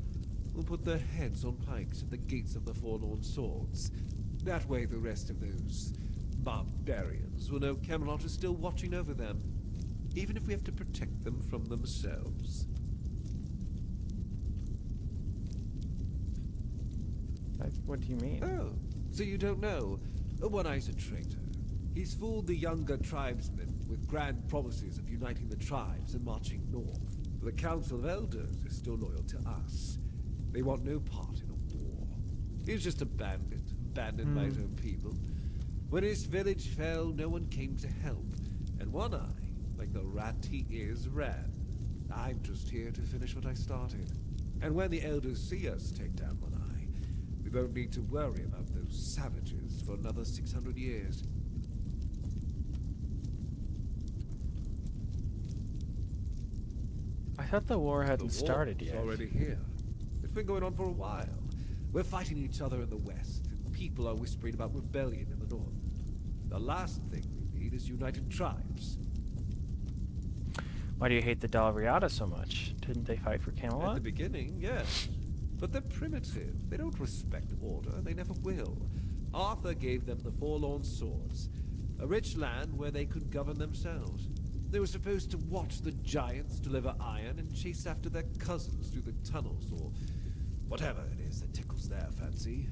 [SPEAKER 12] we'll put their heads on pikes at the gates of the Forlorn Swords. That way the rest of those barbarians will know Camelot is still watching over them, even if we have to protect them from themselves.
[SPEAKER 1] What do you mean?
[SPEAKER 12] Oh, so you don't know? One Eye's a traitor. He's fooled the younger tribesmen with grand promises of uniting the tribes and marching north. The Council of Elders is still loyal to us. They want no part in a war. He's just a bandit, abandoned by his own people. When his village fell, no one came to help. And One Eye, like the rat he is, ran. I'm just here to finish what I started. And when the Elders see us take down One Eye, we won't need to worry about those savages for another 600 years.
[SPEAKER 1] I thought the war hadn't started yet.
[SPEAKER 12] It's already here. It's been going on for a while. We're fighting each other in the west, and people are whispering about rebellion in the north. The last thing we need is united tribes.
[SPEAKER 1] Why do you hate the Dalriata so much? Didn't they fight for
[SPEAKER 12] At
[SPEAKER 1] Camelot?
[SPEAKER 12] the beginning, yes. But they're primitive. They don't respect order. They never will. Arthur gave them the Forlorn Swords, a rich land where they could govern themselves. They were supposed to watch the giants deliver iron and chase after their cousins through the tunnels, or whatever it is that tickles their fancy.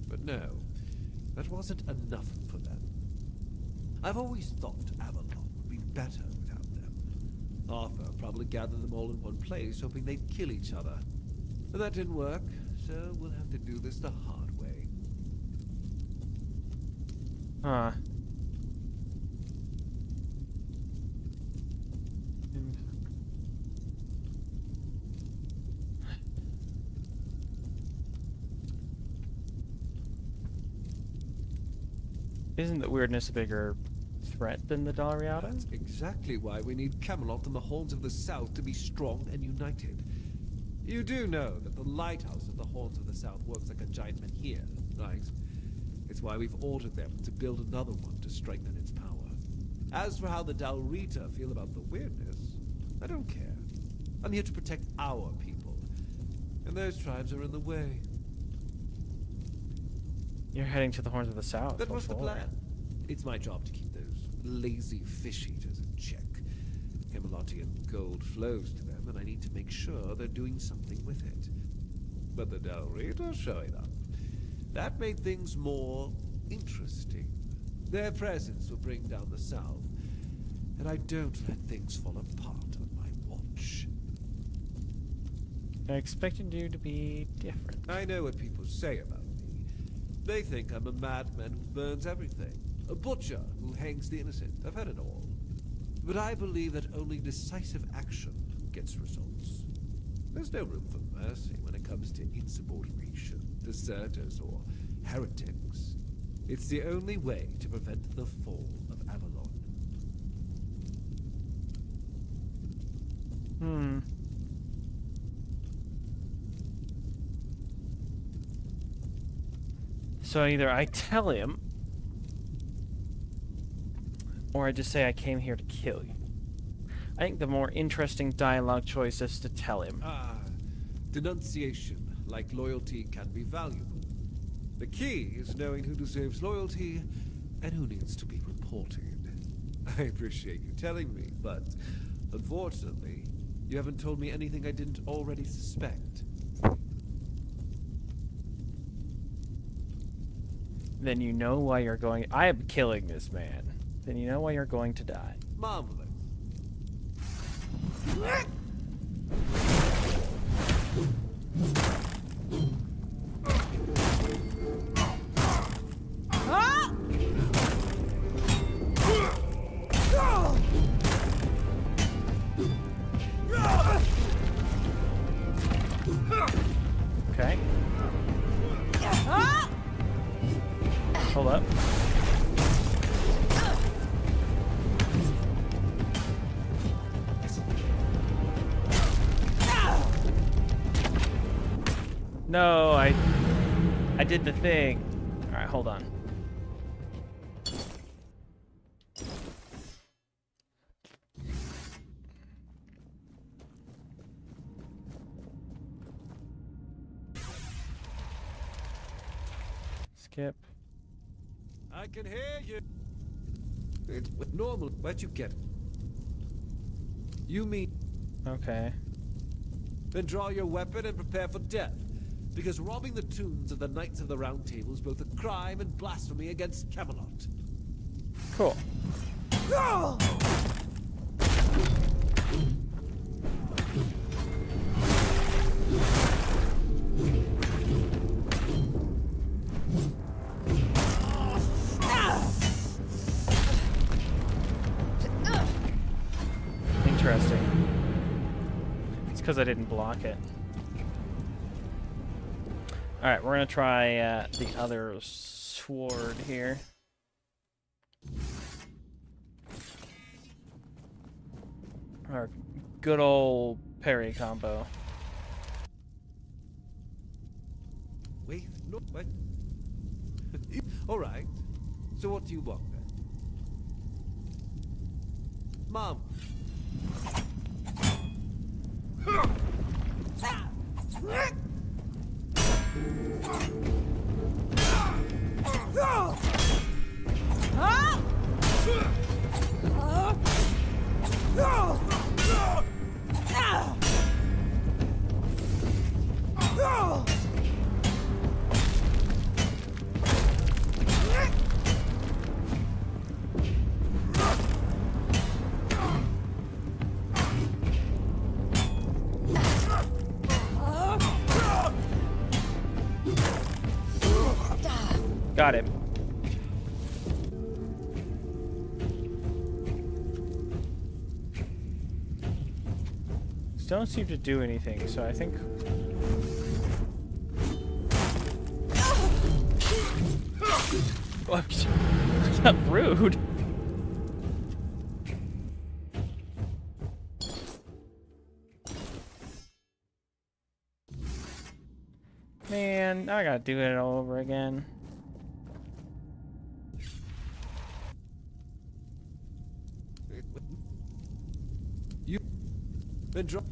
[SPEAKER 12] But no, that wasn't enough for them. I've always thought Avalon would be better without them. Arthur probably gathered them all in one place, hoping they'd kill each other. But that didn't work, so we'll have to do this the hard way.
[SPEAKER 1] Huh. Isn't the weirdness a bigger threat than the Dalriata?
[SPEAKER 12] That's exactly why we need Camelot and the Horns of the South to be strong and united. You do know that the lighthouse of the Horns of the South works like a giant menhir, right? It's why we've ordered them to build another one to strengthen its power. As for how the Dalrita feel about the weirdness, I don't care. I'm here to protect our people, and those tribes are in the way.
[SPEAKER 1] You're heading to the Horns of the South.
[SPEAKER 12] That
[SPEAKER 1] What
[SPEAKER 12] was the
[SPEAKER 1] for?
[SPEAKER 12] plan. It's my job to keep those lazy fish eaters in check. Camelotian gold flows to them, and I need to make sure they're doing something with it. But the Dalrita are showing up. That made things more interesting. Their presence will bring down the South, and I don't let things fall apart on my watch.
[SPEAKER 1] I expected you to be different.
[SPEAKER 12] I know what people say about me. They think I'm a madman who burns everything. A butcher who hangs the innocent. I've heard it all. But I believe that only decisive action gets results. There's no room for mercy when it comes to insubordination, deserters, or heretics. It's the only way to prevent the fall of Avalon.
[SPEAKER 1] So either I tell him, or I just say I came here to kill you. I think the more interesting dialogue choice is to tell him.
[SPEAKER 12] Denunciation, like loyalty, can be valuable. The key is knowing who deserves loyalty and who needs to be reported. I appreciate you telling me, but unfortunately, you haven't told me anything I didn't already suspect.
[SPEAKER 1] Then you know why you're going. I am killing this man. Then you know why you're going to die.
[SPEAKER 12] Marvelous.
[SPEAKER 1] Okay. Hold up. No, I did the thing. All right, hold on. Skip.
[SPEAKER 12] I can hear you. It's normal. Where'd you get it? You mean...
[SPEAKER 1] Okay.
[SPEAKER 12] Then draw your weapon and prepare for death. Because robbing the tombs of the Knights of the Round Table is both a crime and blasphemy against Camelot.
[SPEAKER 1] Cool. Interesting. It's because I didn't block it. Alright, we're gonna try the other sword here. Our good old parry combo.
[SPEAKER 12] Wait, no, what? Alright. So what do you want then? Mom.
[SPEAKER 1] Got him. These don't seem to do anything, so I think... That's not rude. Man, I gotta do it all over again.
[SPEAKER 12] You been drunk.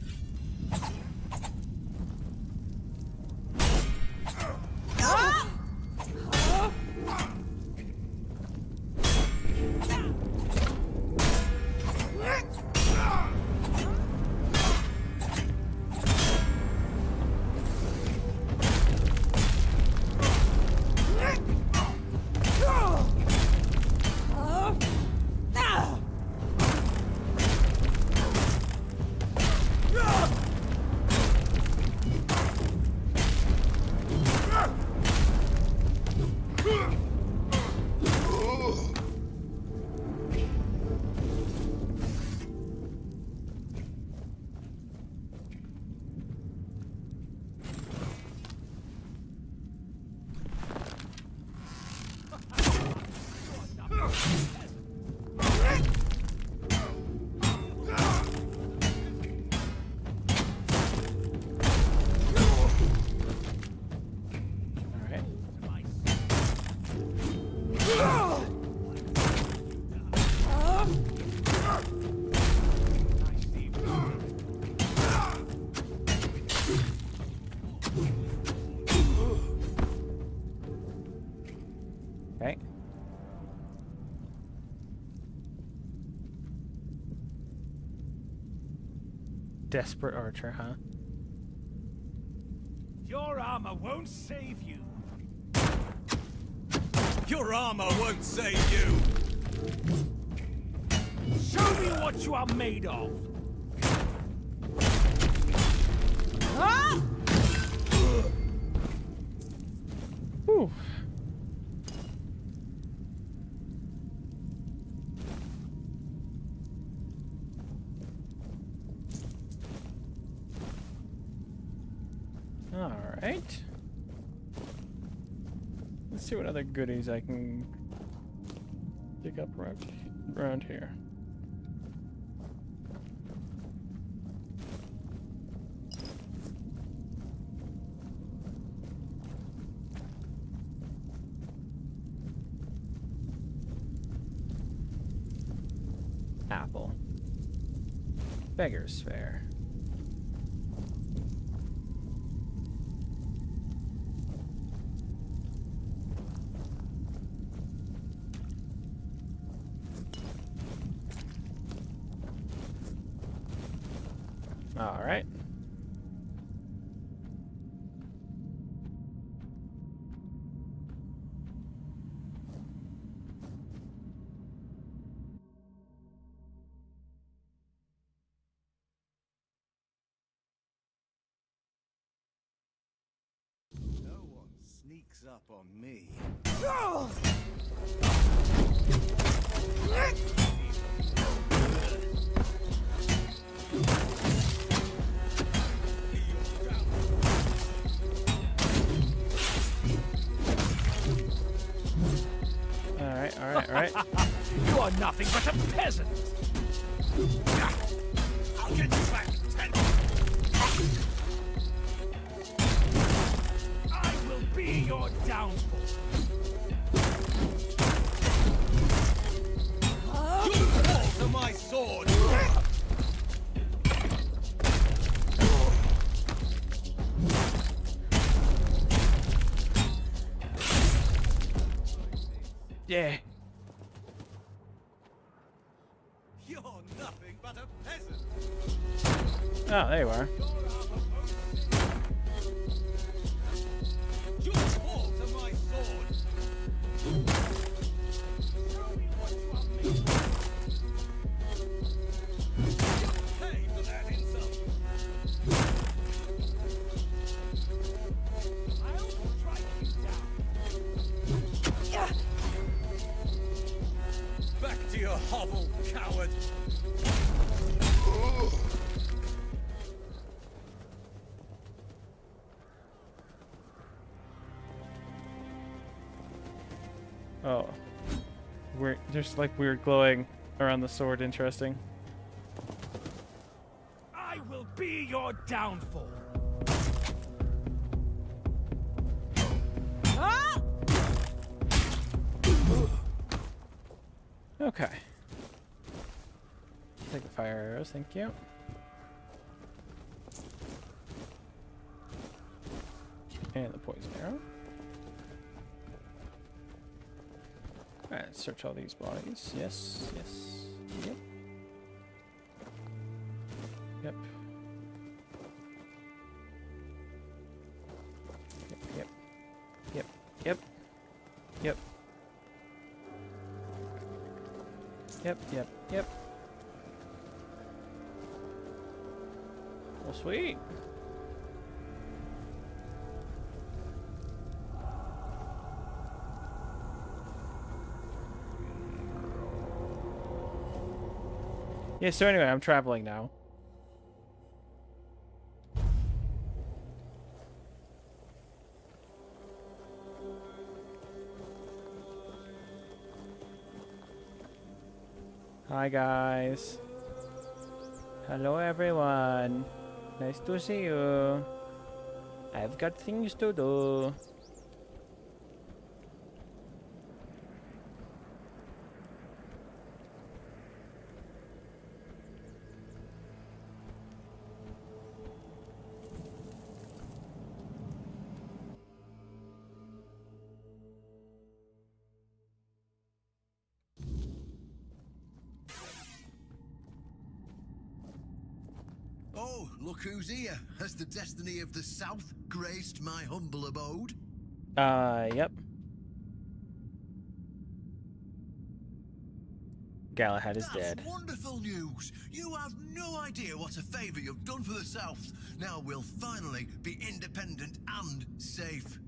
[SPEAKER 1] Okay. Desperate archer, huh?
[SPEAKER 13] Your armor won't save you.
[SPEAKER 10] Your armor won't save you!
[SPEAKER 13] Show me what you are made of.
[SPEAKER 1] Whew. All right. Let's see what other goodies I can dig up around here. Apple. Beggar's fare. All right.
[SPEAKER 10] No one sneaks up on me.
[SPEAKER 1] All right.
[SPEAKER 13] You are nothing but a peasant.
[SPEAKER 10] I'll get you back, Ted.
[SPEAKER 13] I will be your downfall.
[SPEAKER 10] You fall to my sword!
[SPEAKER 1] Yeah.
[SPEAKER 10] You're nothing but a peasant!
[SPEAKER 1] Oh, there you are.
[SPEAKER 10] You fall to my sword!
[SPEAKER 13] Show me what you are made of.
[SPEAKER 10] You'll pay for that insult!
[SPEAKER 13] I'll strike you down.
[SPEAKER 10] Back to your hovel, coward!
[SPEAKER 1] Oh. There's like weird glowing around the sword. Interesting.
[SPEAKER 13] I will be your downfall.
[SPEAKER 1] Okay. Take the fire arrows, thank you. And the poison arrow. Alright, search all these bodies. Yes, yes. Yep. Yep. Yep. Yep. Yep. Yep. Yep. Yep. Yep. Well, sweet. Yeah, so anyway, I'm traveling now. Hi guys. Hello everyone. Nice to see you. I've got things to do.
[SPEAKER 10] Oh, look who's here. Has the destiny of the South graced my humble abode?
[SPEAKER 1] Yep. Galahad is dead.
[SPEAKER 10] That's wonderful news. You have no idea what a favor you've done for the South. Now we'll finally be independent and safe.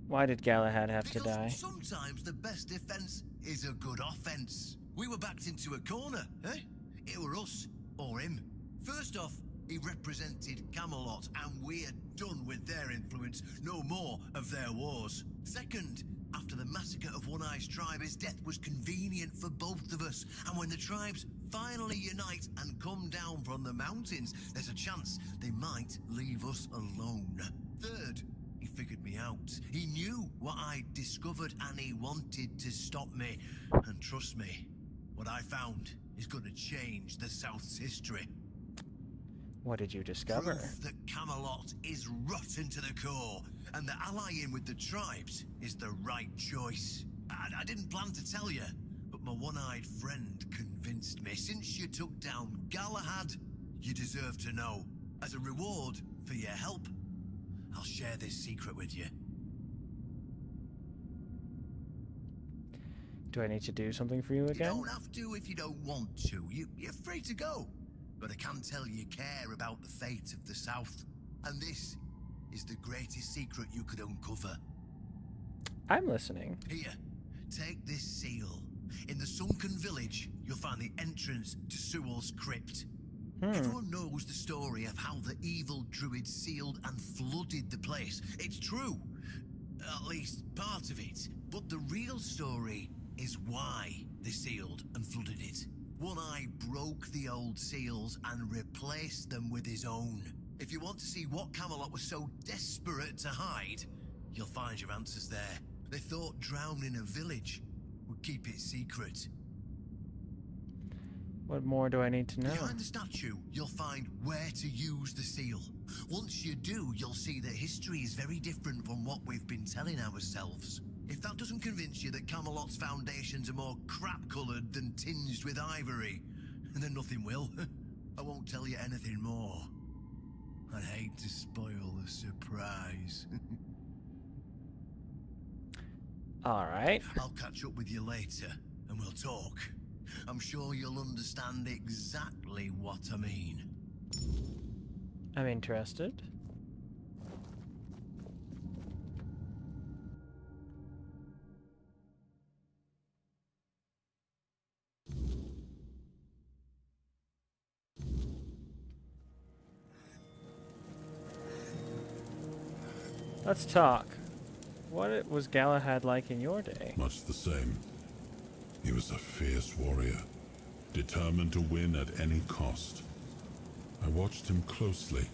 [SPEAKER 1] Why did Galahad have to die?
[SPEAKER 10] Sometimes the best defense is a good offense. We were backed into a corner, eh? It were us or him. First off, he represented Camelot, and we're done with their influence. No more of their wars. Second, after the massacre of One Eye's tribe, his death was convenient for both of us. And when the tribes finally unite and come down from the mountains, there's a chance they might leave us alone. Third, he figured me out. He knew what I'd discovered, and he wanted to stop me. And trust me, what I found is going to change the South's history.
[SPEAKER 1] What did you discover?
[SPEAKER 10] Proof that Camelot is rotten to the core, and that allying with the tribes is the right choice. I didn't plan to tell you, but my one-eyed friend convinced me. Since you took down Galahad, you deserve to know. As a reward for your help, I'll share this secret with you.
[SPEAKER 1] Do I need to do something for you again?
[SPEAKER 10] You don't have to if you don't want to. You're free to go. But I can tell you care about the fate of the South. And this is the greatest secret you could uncover.
[SPEAKER 1] I'm listening.
[SPEAKER 10] Here, take this seal. In the sunken village, you'll find the entrance to Sewell's crypt. Everyone knows the story of how the evil druid sealed and flooded the place. It's true. At least part of it. But the real story is why they sealed and flooded it. One Eye broke the old seals and replaced them with his own. If you want to see what Camelot was so desperate to hide, you'll find your answers there. They thought drowning a village would keep it secret.
[SPEAKER 1] What more do I need to know?
[SPEAKER 10] Behind the statue, you'll find where to use the seal. Once you do, you'll see that history is very different from what we've been telling ourselves. If that doesn't convince you that Camelot's foundations are more crap-coloured than tinged with ivory, then nothing will. I won't tell you anything more. I'd hate to spoil the surprise.
[SPEAKER 1] Alright.
[SPEAKER 10] I'll catch up with you later, and we'll talk. I'm sure you'll understand exactly what I mean.
[SPEAKER 1] I'm interested. Let's talk. What was Galahad like in your day?
[SPEAKER 9] Much the same. He was a fierce warrior, determined to win at any cost. I watched him closely,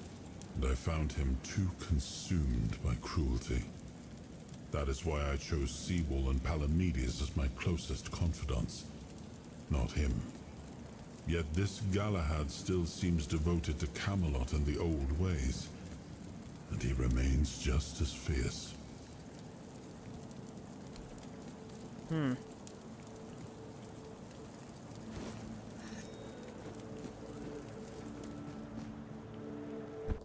[SPEAKER 9] and I found him too consumed by cruelty. That is why I chose Seawall and Palamedes as my closest confidants, not him. Yet this Galahad still seems devoted to Camelot and the old ways, and he remains just as fierce.
[SPEAKER 1] Oh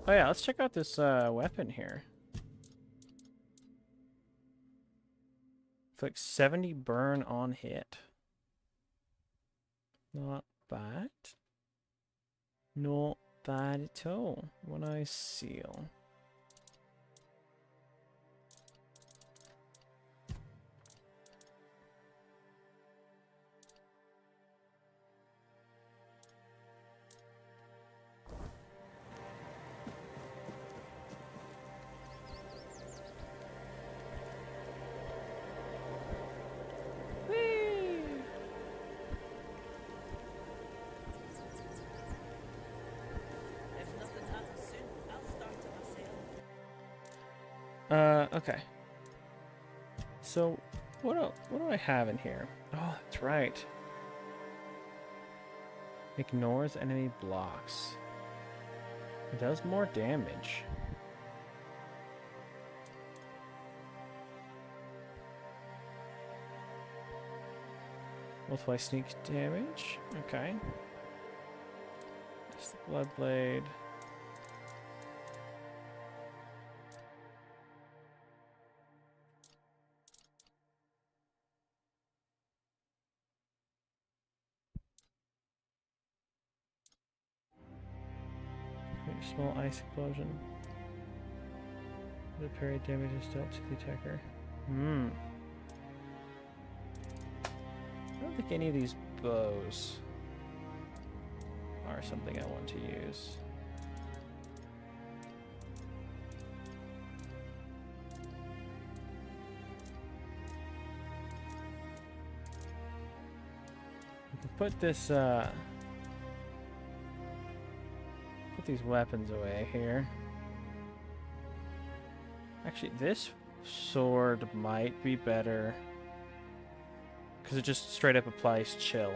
[SPEAKER 1] yeah, let's check out this weapon here. Inflicts 70 burn on hit. Not bad. Not bad at all. One-eye seal.
[SPEAKER 7] If nothing happens soon, I'll start it myself.
[SPEAKER 1] Okay. So, what do I have in here? Oh, that's right. Ignores enemy blocks. It does more damage. Multiply sneak damage. Okay. It's the blood blade. Small ice explosion. The parry damage is dealt to the attacker. I don't think any of these bows are something I want to use. We can put this put these weapons away here. Actually, this sword might be better because it just straight up applies chill.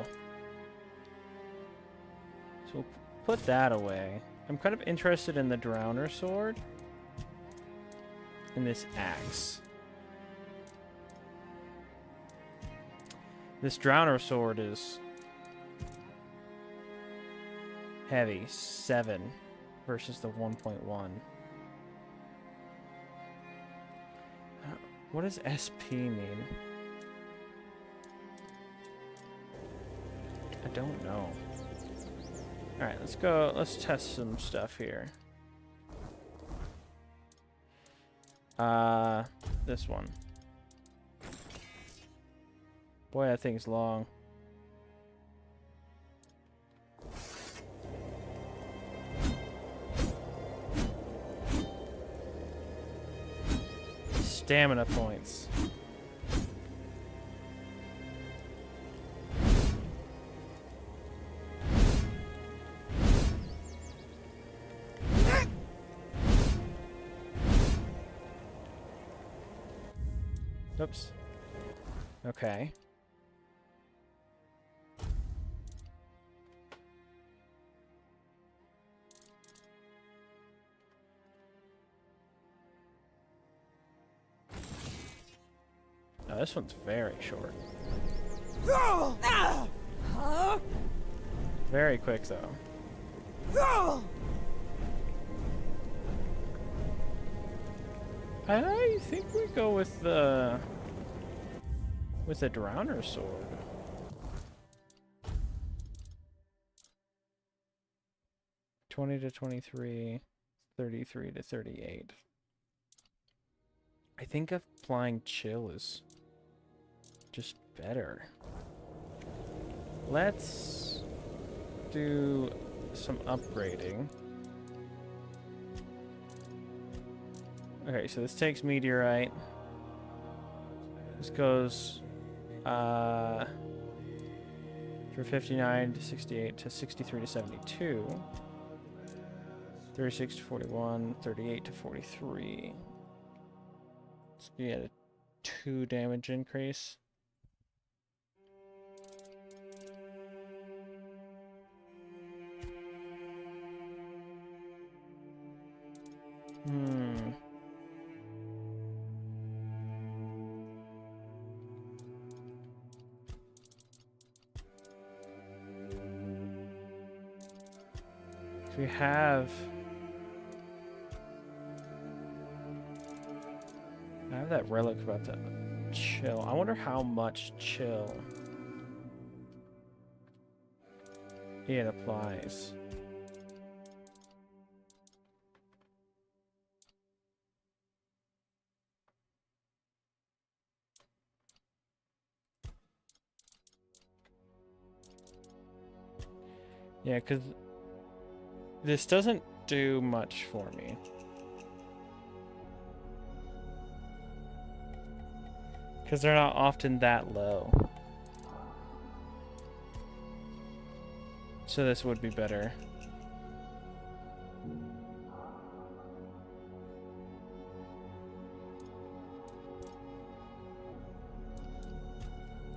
[SPEAKER 1] So we'll put that away. I'm kind of interested in the Drowner sword and this axe. This Drowner sword is heavy, 7 versus the 1.1. What does SP mean? I don't know. Alright, let's go. Let's test some stuff here. This one. Boy, that thing's long. Stamina points. Oops. Okay. Oh, this one's very short. Very quick, though. I think we go with the Drowner sword. $20 to $23, $33 to $38. I think applying chill is just better. Let's do some upgrading. Okay, so this takes meteorite. This goes from 59 to 68 to 63 to 72. 36 to 41, 38 to 43. Let's get 2 damage increase. Hmm. We have... I have that relic about to chill. I wonder how much chill it applies. Yeah, because this doesn't do much for me. Because they're not often that low. So this would be better.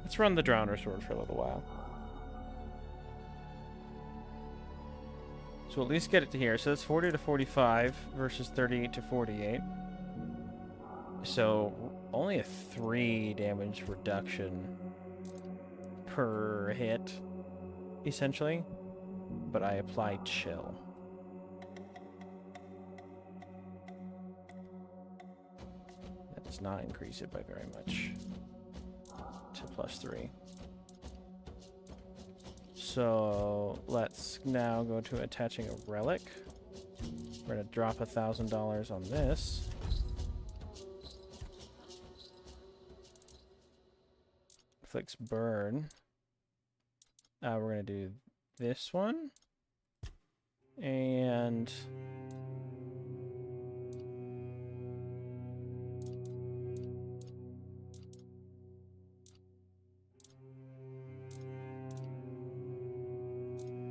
[SPEAKER 1] Let's run the Drowner Sword for a little while. So at least get it to here. So that's 40 to 45 versus 38 to 48. So only a 3 damage reduction per hit, essentially. But I apply chill. That does not increase it by very much. To +3. So let's now go to attaching a relic. We're gonna drop $1,000 on this. Flicks burn. We're gonna do this one. And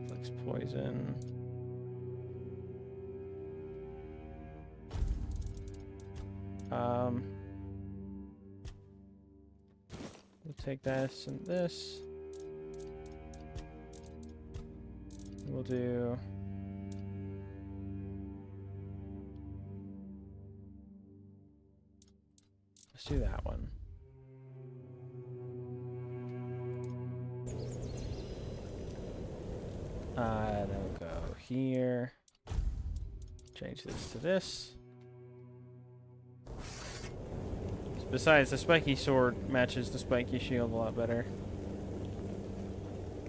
[SPEAKER 1] flicks poison. We'll take this and this. We'll do let's do that one. Then go here. Change this to this. Besides, the spiky sword matches the spiky shield a lot better.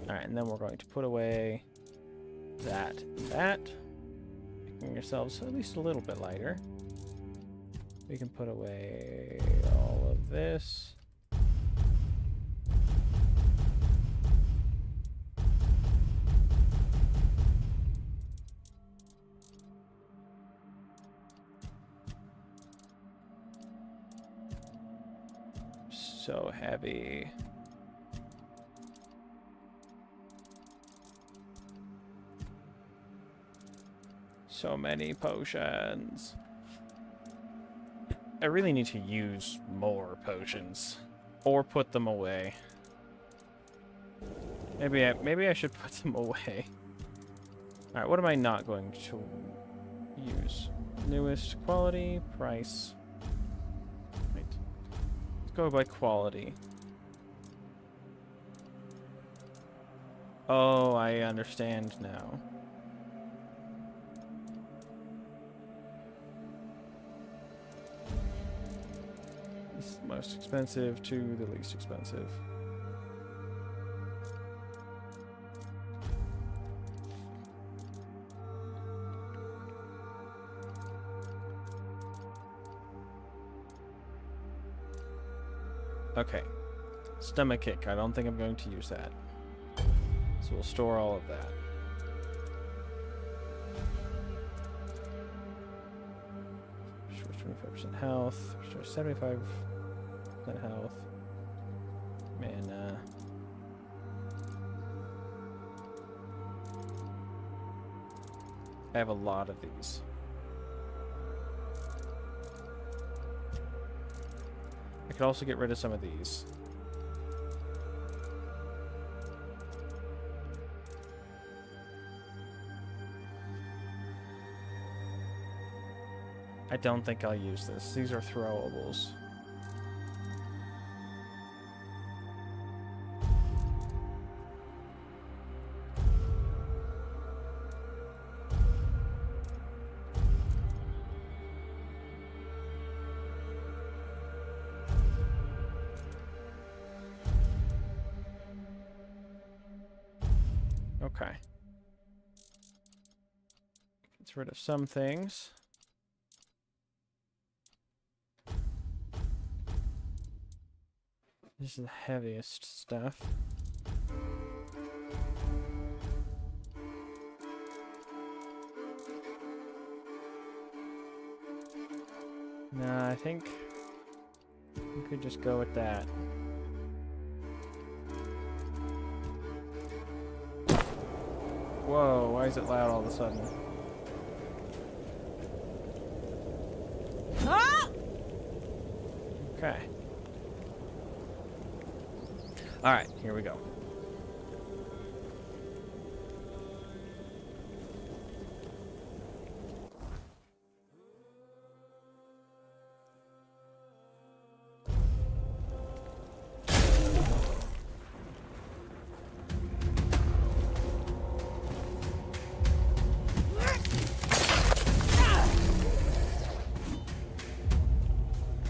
[SPEAKER 1] Alright, and then we're going to put away that and that. Making yourselves at least a little bit lighter. We can put away all of this. So heavy. So many potions. I really need to use more potions. Or put them away. Maybe I should put them away. Alright, what am I not going to use? Newest quality, price. Wait. Let's go by quality. Oh, I understand now. It's the most expensive to the least expensive. Okay. Stomach kick. I don't think I'm going to use that. So we'll store all of that. Restores 25% health. Restores 75% health. Mana. I have a lot of these. I could also get rid of some of these. I don't think I'll use this. These are throwables. Okay. Gets rid of some things. This is the heaviest stuff. Nah, I think we could just go with that. Whoa, why is it loud all of a sudden?
[SPEAKER 2] Ah!
[SPEAKER 1] Okay. Alright, here we go.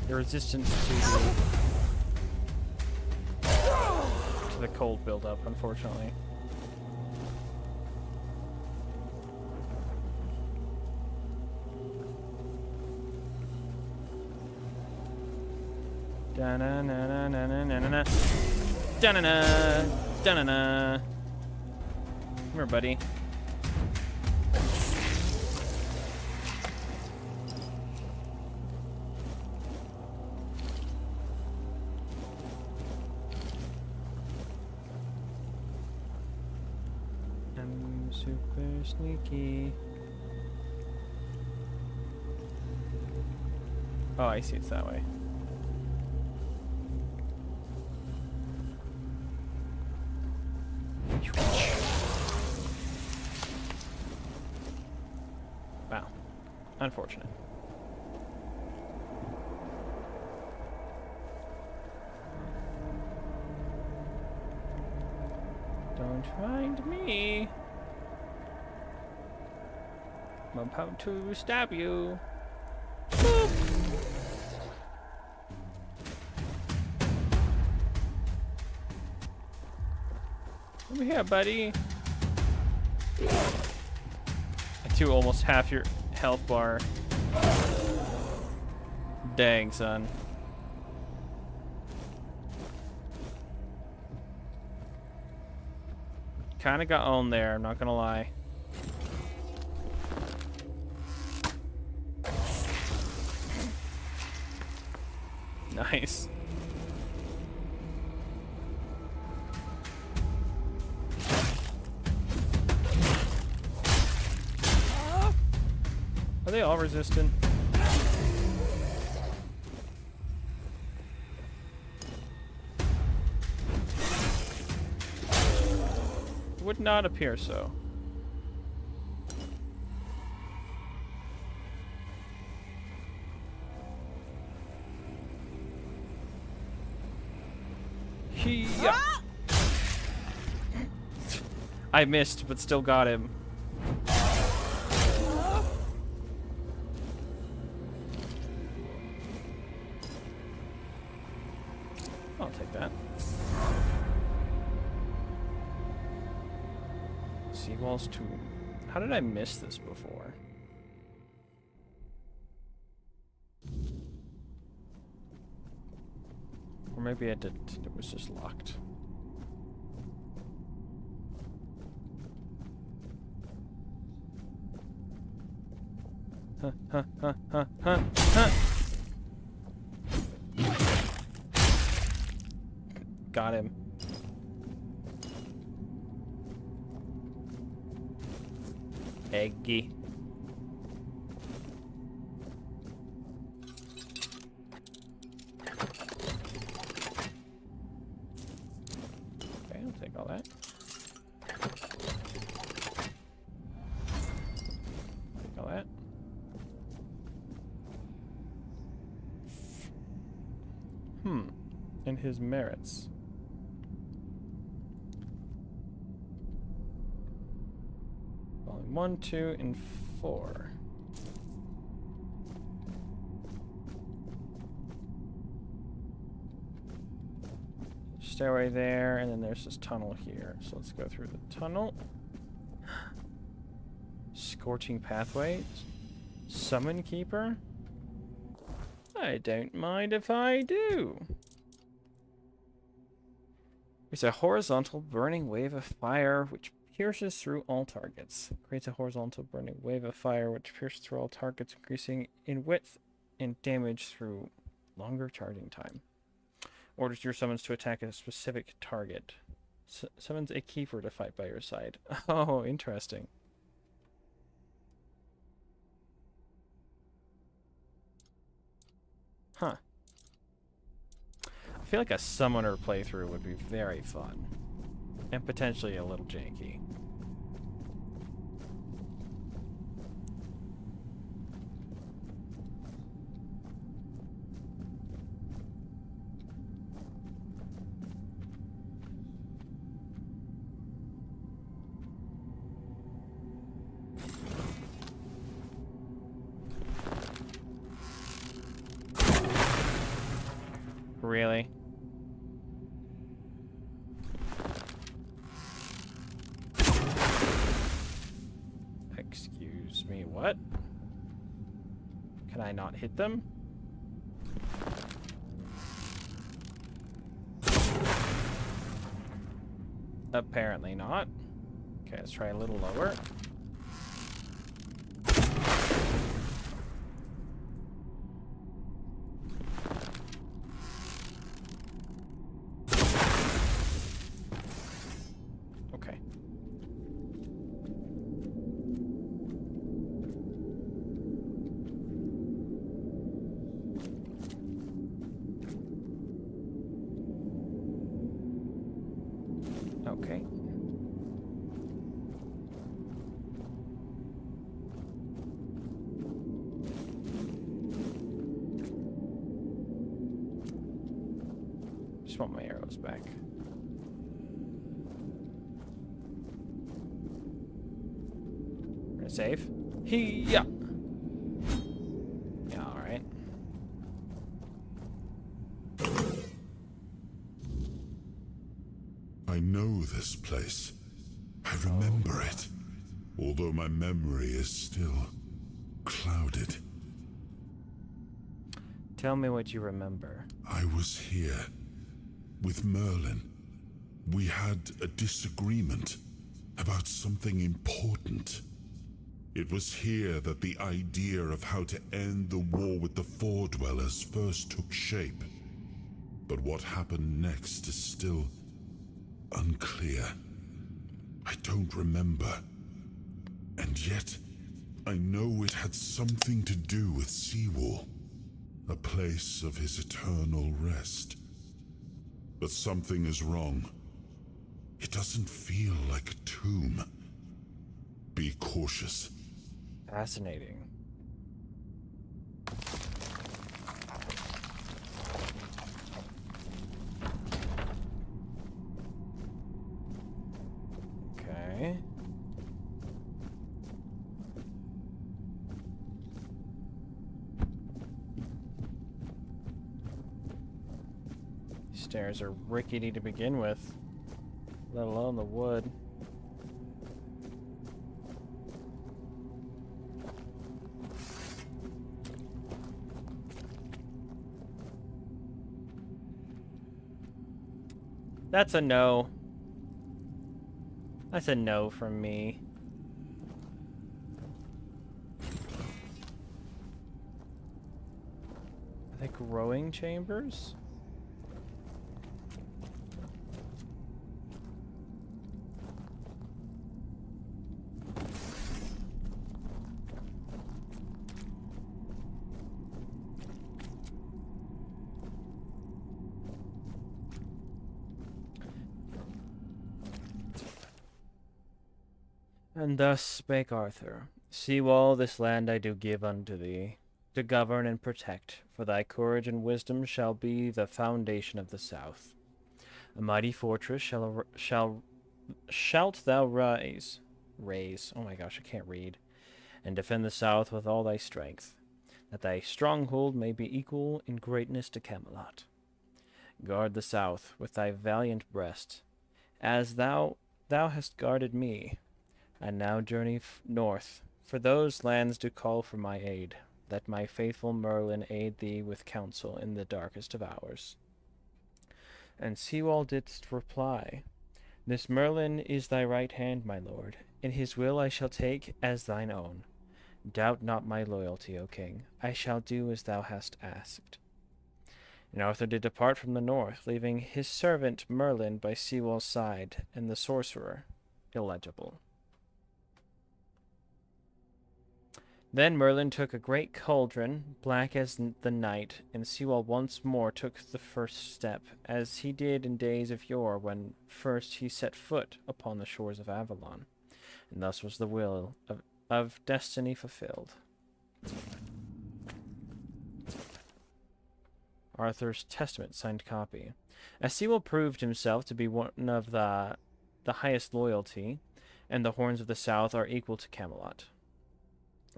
[SPEAKER 1] The resistance to the cold buildup, unfortunately. Da-na-na-na-na-na-na-na. Da-na-na. Da-na-na. Come here, buddy. I'm super sneaky. Oh, I see, it's that way. Wow. Unfortunate. Don't find me. I'm about to stab you. Boop. Over here, buddy. To almost half your health bar. Dang, son. Kinda got owned there, I'm not gonna lie. Nice. Are they all resistant? Would not appear so. Ah! I missed, but still got him. I'll take that. Seawall's tomb. How did I miss this before? Or maybe I did. It was just locked. Huh, huh, huh, huh, huh, huh. Got him. Eggy. and his merits. Volume 1, 2, and 4. Stairway there, and then there's this tunnel here. So let's go through the tunnel. Scorching pathway. Summon Keeper? I don't mind if I do. It's a horizontal burning wave of fire which pierces through all targets. Creates a horizontal burning wave of fire which pierces through all targets, increasing in width and damage through longer charging time. Orders your summons to attack a specific target. Summons a keeper to fight by your side. Oh, interesting. Huh. I feel like a summoner playthrough would be very fun. And potentially a little janky. Really? Excuse me, what? Can I not hit them? Apparently not. Okay, let's try a little lower. Okay. Just want my arrows back. We're gonna save. Yeah. Yeah, all right.
[SPEAKER 9] I know this place. I remember it, although my memory is still clouded.
[SPEAKER 1] Tell me what you remember.
[SPEAKER 9] I was here with Merlin. We had a disagreement about something important. It was here that the idea of how to end the war with the Four Dwellers first took shape. But what happened next is still unclear. I don't remember. And yet, I know it had something to do with Seawall, a place of his eternal rest. But something is wrong. It doesn't feel like a tomb. Be cautious.
[SPEAKER 1] Fascinating. Okay. These stairs are rickety to begin with, let alone the wood. That's a no. That's a no from me. Are they growing chambers? And thus spake Arthur, Seawall, this land I do give unto thee. to govern and protect, for thy courage and wisdom shall be the foundation of the South. A mighty fortress shalt thou raise, oh my gosh, I can't read, and defend the South with all thy strength, that thy stronghold may be equal in greatness to Camelot. Guard the South with thy valiant breast, as thou hast guarded me, and now journey north, for those lands do call for my aid. Let my faithful Merlin aid thee with counsel in the darkest of hours. And Sewall didst reply, This Merlin is thy right hand, my lord, and his will I shall take as thine own. Doubt not my loyalty, O king. I shall do as thou hast asked. And Arthur did depart from the north, leaving his servant Merlin by Sewall's side, and the sorcerer illegible. Then Merlin took a great cauldron, black as the night, and Sewall once more took the first step, as he did in days of yore when first he set foot upon the shores of Avalon. And thus was the will of destiny fulfilled. Arthur's testament, signed copy. As Sewall proved himself to be one of the highest loyalty, and the horns of the South are equal to Camelot.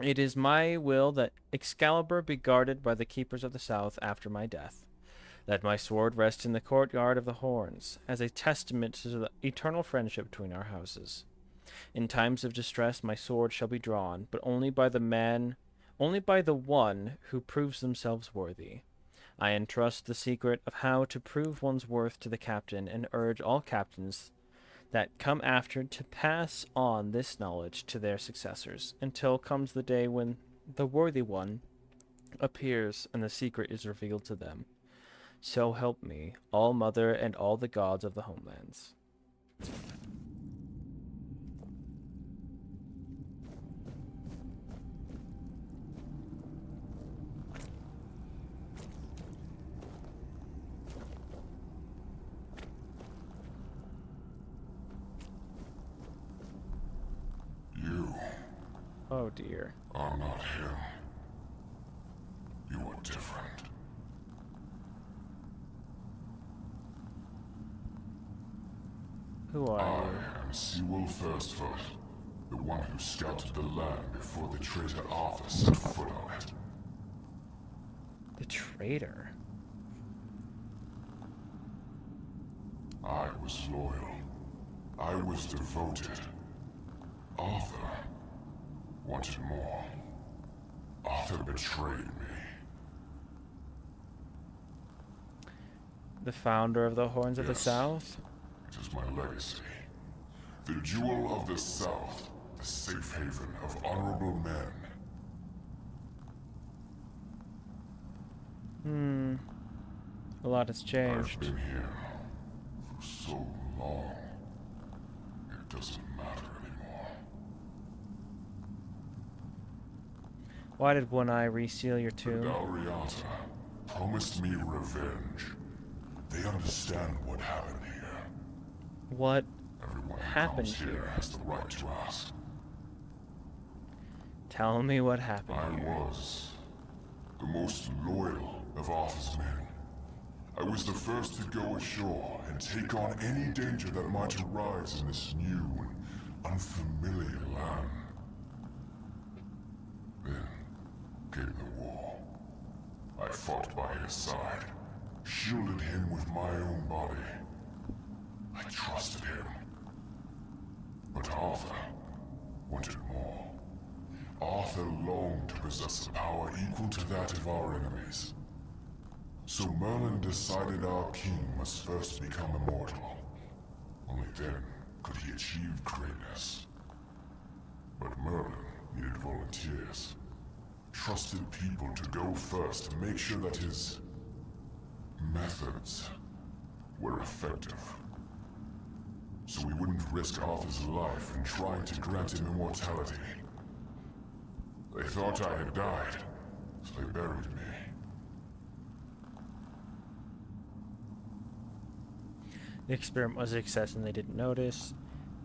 [SPEAKER 1] It is my will that Excalibur be guarded by the keepers of the South after my death. Let my sword rest in the courtyard of the horns, as a testament to the eternal friendship between our houses. In times of distress my sword shall be drawn, but only by the one who proves themselves worthy. I entrust the secret of how to prove one's worth to the captain, and urge all captains that come after to pass on this knowledge to their successors, until comes the day when the worthy one appears and the secret is revealed to them. So help me, all mother and all the gods of the homelands. Oh dear.
[SPEAKER 9] Are not him. You are different.
[SPEAKER 1] Who are
[SPEAKER 9] I
[SPEAKER 1] you?
[SPEAKER 9] am Sewall Firstfoot, the one who scouted the land before the traitor Arthur set foot on it.
[SPEAKER 1] The traitor?
[SPEAKER 9] I was loyal. I was devoted. Arthur wanted more. Arthur betrayed me.
[SPEAKER 1] The founder of the Horns of the
[SPEAKER 9] Yes.
[SPEAKER 1] South?
[SPEAKER 9] It is my legacy. The jewel of the South, the safe haven of honorable men.
[SPEAKER 1] A lot has
[SPEAKER 9] I've
[SPEAKER 1] changed.
[SPEAKER 9] been here for so long. It doesn't matter anymore.
[SPEAKER 1] Why did One Eye reseal your
[SPEAKER 9] The
[SPEAKER 1] tomb?
[SPEAKER 9] Dalriata promised me revenge. They understand what happened here.
[SPEAKER 1] What
[SPEAKER 9] Everyone who
[SPEAKER 1] happened
[SPEAKER 9] comes here
[SPEAKER 1] here?
[SPEAKER 9] has the right to ask.
[SPEAKER 1] Tell me what happened
[SPEAKER 9] I
[SPEAKER 1] here.
[SPEAKER 9] was the most loyal of Arthur's men. I was the first to go ashore and take on any danger that might arise in this new and unfamiliar land. Then came the war. I fought by his side, shielded him with my own body. I trusted him. But Arthur wanted more. Arthur longed to possess a power equal to that of our enemies. So Merlin decided our king must first become immortal. Only then could he achieve greatness. But Merlin needed volunteers. Trusted people to go first to make sure that his methods were effective. So we wouldn't risk Arthur's life in trying to grant him immortality. They thought I had died, so they buried me.
[SPEAKER 1] The experiment was a success and they didn't notice.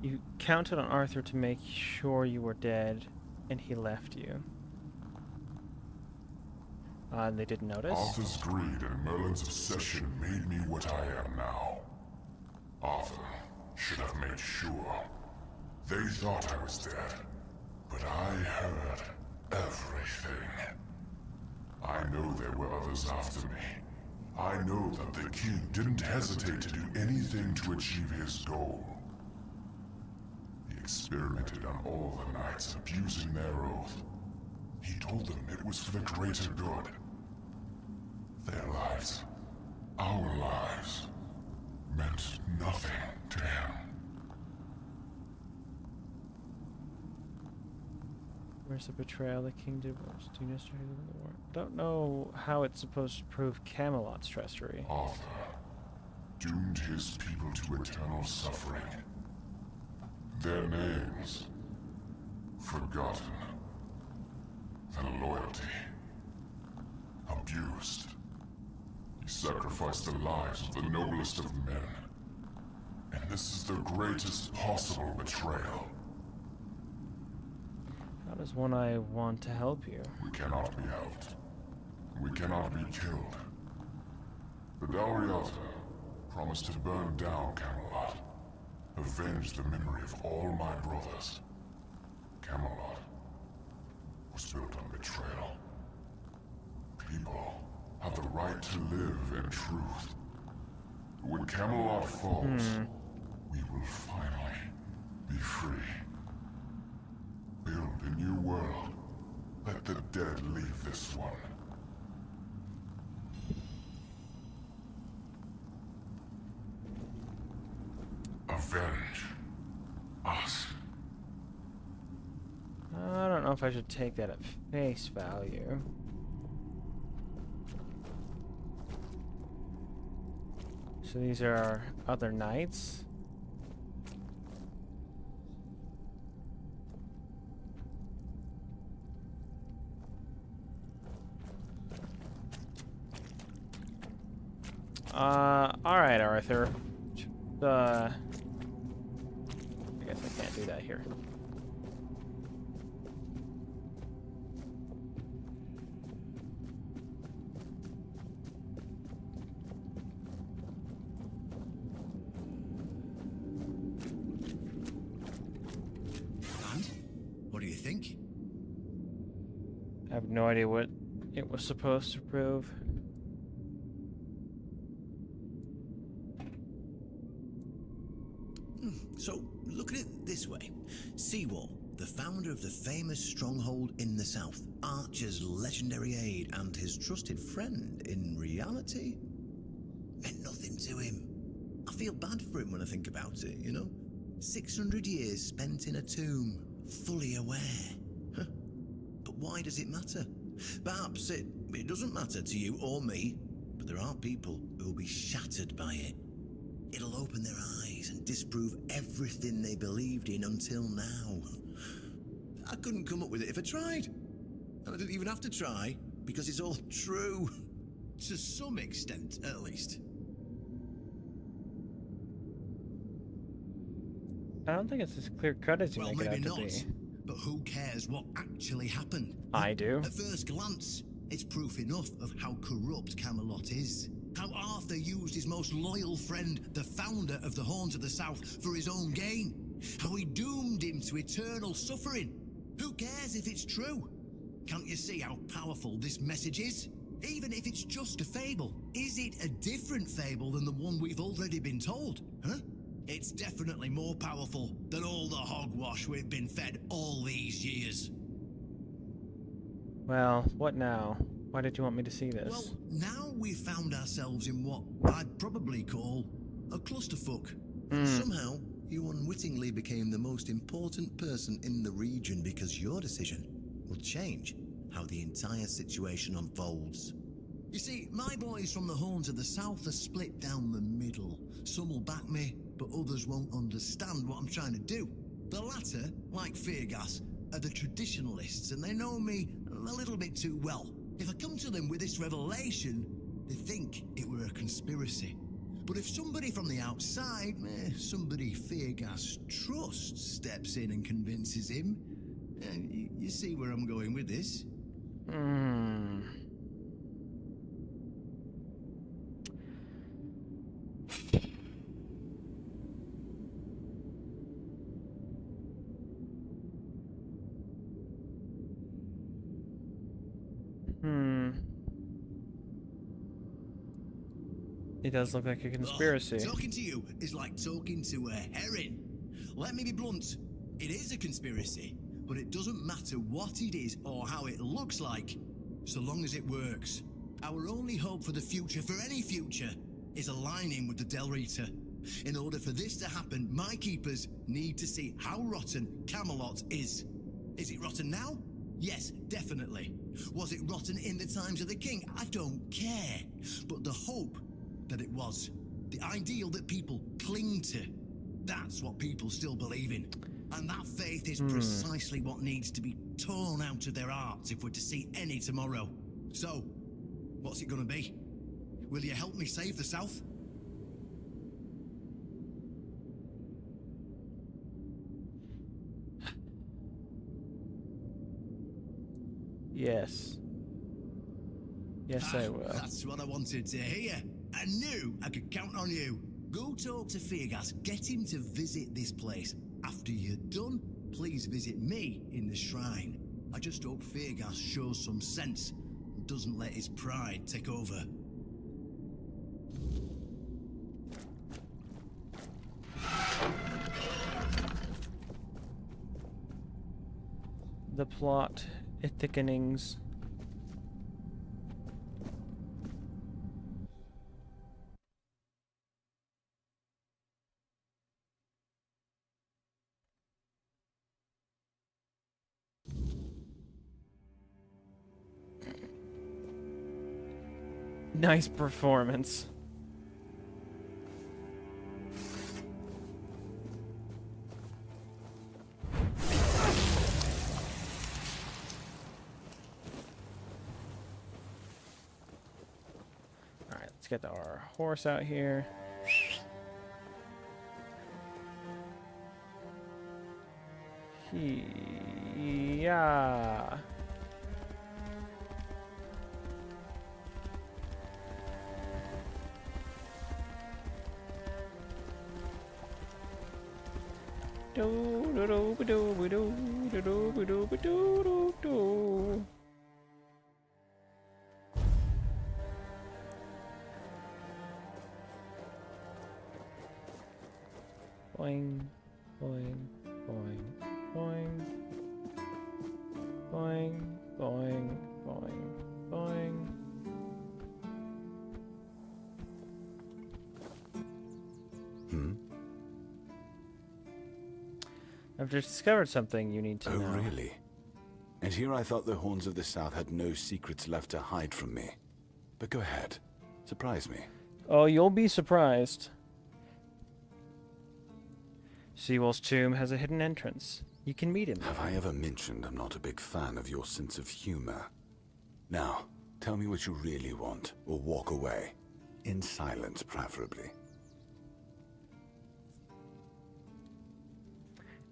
[SPEAKER 1] You counted on Arthur to make sure you were dead, and he left you. They didn't notice.
[SPEAKER 9] Arthur's greed and Merlin's obsession made me what I am now. Arthur should have made sure. They thought I was dead, but I heard everything. I know there were others after me. I know that the king didn't hesitate to do anything to achieve his goal. He experimented on all the knights, abusing their oath. He told them it was for the greater good. Their lives, our lives, meant nothing to him.
[SPEAKER 1] Where's the betrayal the king did was do yesterday in the war? Don't know how it's supposed to prove Camelot's treachery.
[SPEAKER 9] Arthur doomed his people to eternal suffering. Their names forgotten. Their loyalty abused. He sacrificed the lives of the noblest of men. And this is the greatest possible betrayal.
[SPEAKER 1] How does one I want to help you?
[SPEAKER 9] We cannot be helped. We cannot be killed. The Dalriata promised to burn down Camelot. Avenge the memory of all my brothers. Camelot was built on betrayal. People have the right to live in truth. When Camelot falls, we will finally be free. Build a new world. Let the dead leave this one. Avenge us.
[SPEAKER 1] I don't know if I should take that at face value. So these are our other knights. Alright, Arthur. I guess I can't do that here.
[SPEAKER 10] And? What do you think?
[SPEAKER 1] I have no idea what it was supposed to prove.
[SPEAKER 10] So, look at it this way. Seawall, the founder of the famous stronghold in the south, Archer's legendary aide and his trusted friend, in reality, meant nothing to him. I feel bad for him when I think about it, you know? 600 years spent in a tomb, fully aware. Huh. But why does it matter? Perhaps it doesn't matter to you or me, but there are people who will be shattered by it. It'll open their eyes and disprove everything they believed in until now. I couldn't come up with it if I tried. And I didn't even have to try, because it's all true. To some extent, at least.
[SPEAKER 1] I don't think it's as clear cut as you
[SPEAKER 10] Well,
[SPEAKER 1] make it
[SPEAKER 10] maybe
[SPEAKER 1] out to
[SPEAKER 10] not.
[SPEAKER 1] be.
[SPEAKER 10] But who cares what actually happened?
[SPEAKER 1] I do.
[SPEAKER 10] At first glance, it's proof enough of how corrupt Camelot is. How Arthur used his most loyal friend, the founder of the Horns of the South, for his own gain. How he doomed him to eternal suffering. Who cares if it's true? Can't you see how powerful this message is? Even if it's just a fable, is it a different fable than the one we've already been told? Huh? It's definitely more powerful than all the hogwash we've been fed all these years.
[SPEAKER 1] Well, what now? Why did you want me to see this?
[SPEAKER 10] Well, now we've found ourselves in what I'd probably call a clusterfuck. Somehow, you unwittingly became the most important person in the region because your decision will change how the entire situation unfolds. You see, my boys from the Horns of the South are split down the middle. Some will back me, but others won't understand what I'm trying to do. The latter, like Feargas, are the traditionalists, and they know me a little bit too well. If I come to them with this revelation, they think it were a conspiracy. But if somebody from the outside, somebody Feargas trusts, steps in and convinces him, you see where I'm going with this?
[SPEAKER 1] It does look like a conspiracy.
[SPEAKER 10] Talking to you is like talking to a herring. Let me be blunt. It is a conspiracy, but it doesn't matter what it is or how it looks like, so long as it works. Our only hope for the future, for any future, is aligning with the Del Rita. In order for this to happen, my keepers need to see how rotten Camelot is. Is it rotten now? Yes, definitely. Was it rotten in the times of the king? I don't care. But the hope that it was, the ideal that people cling to, that's what people still believe in. And that faith is precisely what needs to be torn out of their hearts if we're to see any tomorrow. So, what's it gonna be? Will you help me save the South?
[SPEAKER 1] Yes. Yes, I will.
[SPEAKER 10] That's what I wanted to hear. I knew I could count on you. Go talk to Feargas. Get him to visit this place. After you're done, please visit me in the shrine. I just hope Feargas shows some sense and doesn't let his pride take over.
[SPEAKER 1] The plot, it thickenings. Nice performance. Alright, let's get our horse out here. Yeah. Do do do do do do do do do do do do. Boing, boing, boing, boing, boing, boing, boing, boing. I've discovered something you need to know.
[SPEAKER 8] Oh, really? And here I thought the Horns of the South had no secrets left to hide from me. But go ahead. Surprise me.
[SPEAKER 1] Oh, you'll be surprised. Seawall's tomb has a hidden entrance. You can meet him.
[SPEAKER 8] Have I ever mentioned I'm not a big fan of your sense of humor? Now, tell me what you really want, or walk away. In silence, preferably.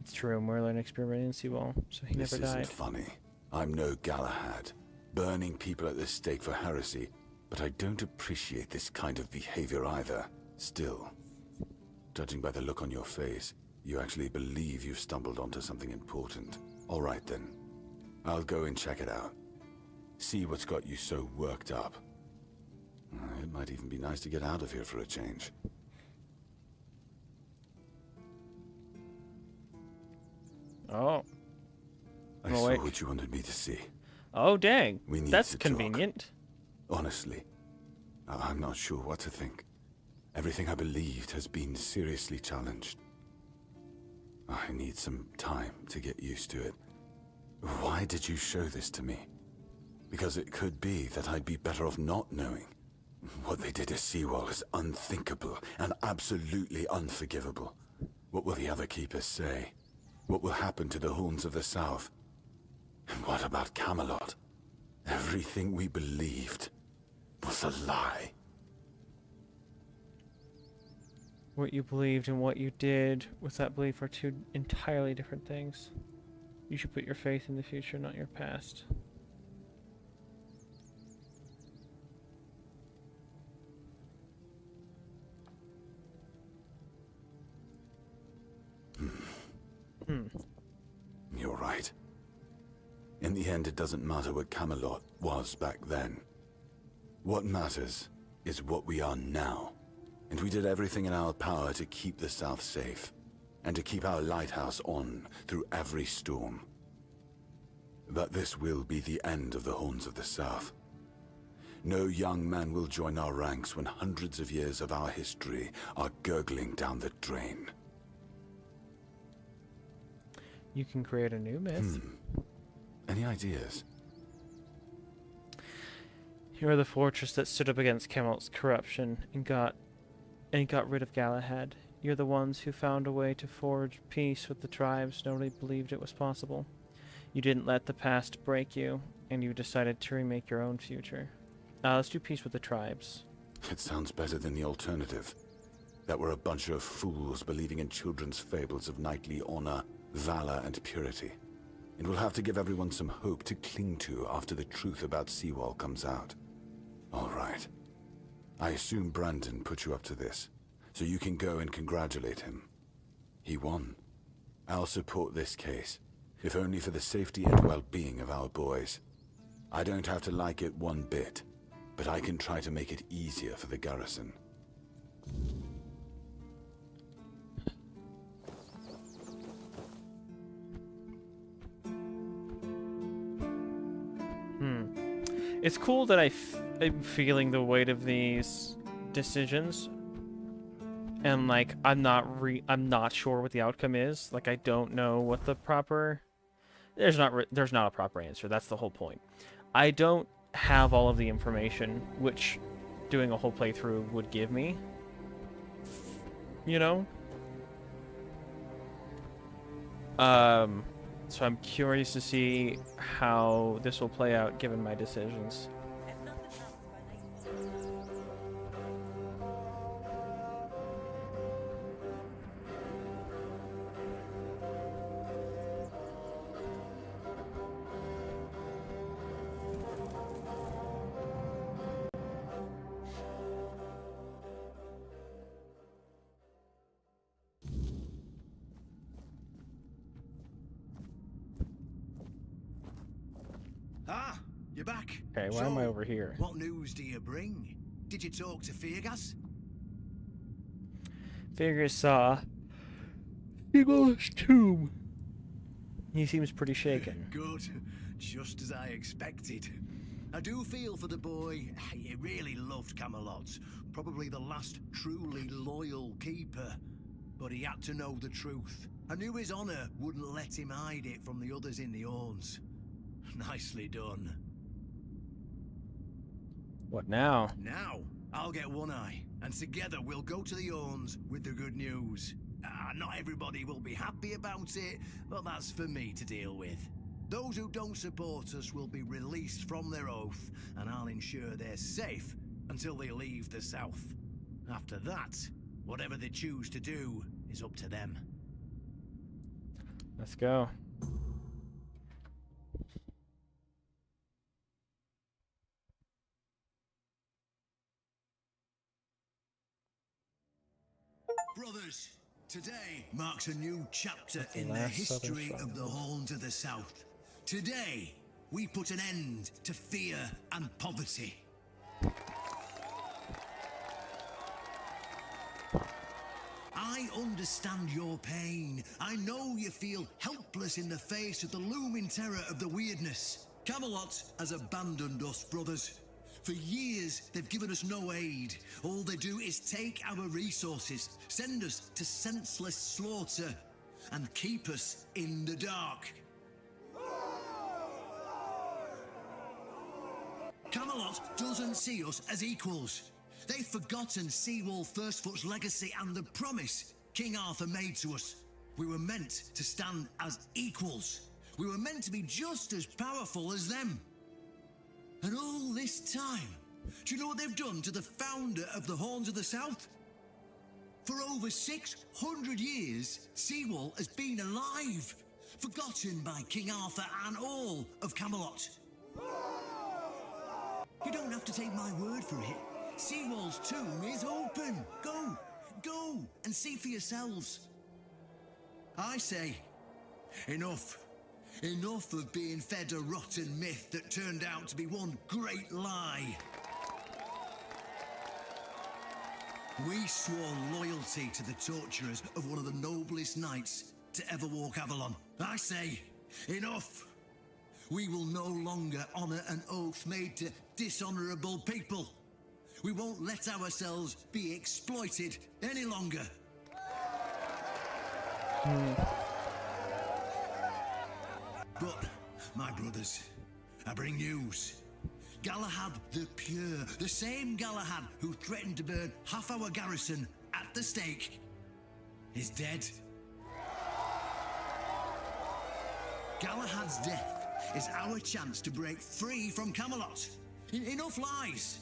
[SPEAKER 1] It's true, Merlin experimented in Seawall, so he
[SPEAKER 8] This
[SPEAKER 1] never died.
[SPEAKER 8] isn't funny. I'm no Galahad, burning people at the stake for heresy, but I don't appreciate this kind of behavior either. Still, judging by the look on your face, you actually believe you've stumbled onto something important. All right then. I'll go and check it out. See what's got you so worked up. It might even be nice to get out of here for a change.
[SPEAKER 1] Oh.
[SPEAKER 8] I saw what you wanted me to see.
[SPEAKER 1] Oh, dang.
[SPEAKER 8] We need
[SPEAKER 1] That's
[SPEAKER 8] to talk.
[SPEAKER 1] convenient.
[SPEAKER 8] Honestly, I'm not sure what to think. Everything I believed has been seriously challenged. I need some time to get used to it. Why did you show this to me? Because it could be that I'd be better off not knowing. What they did to Seawall is unthinkable and absolutely unforgivable. What will the other keepers say? What will happen to the Horns of the South? And what about Camelot? Everything we believed was a lie.
[SPEAKER 1] What you believed and what you did with that belief are two entirely different things. You should put your faith in the future, not your past.
[SPEAKER 8] You're right. In the end, it doesn't matter what Camelot was back then. What matters is what we are now. And we did everything in our power to keep the South safe, and to keep our lighthouse on through every storm. But this will be the end of the Horns of the South. No young man will join our ranks when hundreds of years of our history are gurgling down the drain.
[SPEAKER 1] You can create a new myth.
[SPEAKER 8] Any ideas?
[SPEAKER 1] You are the fortress that stood up against Camelot's corruption and got rid of Galahad. You're the ones who found a way to forge peace with the tribes. Nobody believed it was possible. You didn't let the past break you, and you decided to remake your own future. Let's do peace with the tribes.
[SPEAKER 8] It sounds better than the alternative. That we're a bunch of fools believing in children's fables of knightly honor, valor, and purity. And we'll have to give everyone some hope to cling to after the truth about Seawall comes out. All right. I assume Brandon put you up to this, so you can go and congratulate him. He won. I'll support this case, if only for the safety and well-being of our boys. I don't have to like it one bit, but I can try to make it easier for the garrison.
[SPEAKER 1] It's cool that I'm feeling the weight of these decisions, and like I'm not sure what the outcome is. Like I don't know what the proper. There's not a proper answer. That's the whole point. I don't have all of the information, which doing a whole playthrough would give me. You know. So I'm curious to see how this will play out given my decisions.
[SPEAKER 10] Ah, you're back.
[SPEAKER 1] Okay, why am I over here?
[SPEAKER 10] What news do you bring? Did you talk to Fergus?
[SPEAKER 1] Fergus saw Eagle's tomb. He seems pretty shaken.
[SPEAKER 10] Good. Just as I expected. I do feel for the boy. He really loved Camelot. Probably the last truly loyal keeper. But he had to know the truth. I knew his honor wouldn't let him hide it from the others in the Orns. Nicely done.
[SPEAKER 1] What now?
[SPEAKER 10] Now, I'll get One Eye, and together we'll go to the Orns with the good news. Not everybody will be happy about it, but that's for me to deal with. Those who don't support us will be released from their oath, and I'll ensure they're safe until they leave the South. After that, whatever they choose to do is up to them.
[SPEAKER 1] Let's go.
[SPEAKER 10] Brothers, today marks a new chapter
[SPEAKER 1] the
[SPEAKER 10] in the
[SPEAKER 1] last Southern
[SPEAKER 10] history of the Horns of the South. Today, we put an end to fear and poverty. I understand your pain. I know you feel helpless in the face of the looming terror of the weirdness. Camelot has abandoned us, brothers. For years, they've given us no aid. All they do is take our resources, send us to senseless slaughter, and keep us in the dark. Camelot doesn't see us as equals. They've forgotten Seawall Firstfoot's legacy and the promise King Arthur made to us. We were meant to stand as equals. We were meant to be just as powerful as them. And all this time, do you know what they've done to the founder of the Horns of the South? For over 600 years, Seawall has been alive, forgotten by King Arthur and all of Camelot. You don't have to take my word for it. Seawall's tomb is open. Go and see for yourselves. I say, enough. Enough of being fed a rotten myth that turned out to be one great lie. We swore loyalty to the torturers of one of the noblest knights to ever walk Avalon. I say, enough! We will no longer honor an oath made to dishonorable people. We won't let ourselves be exploited any longer. But, my brothers, I bring news. Galahad the Pure, the same Galahad who threatened to burn half our garrison at the stake, is dead. Galahad's death is our chance to break free from Camelot. Enough lies.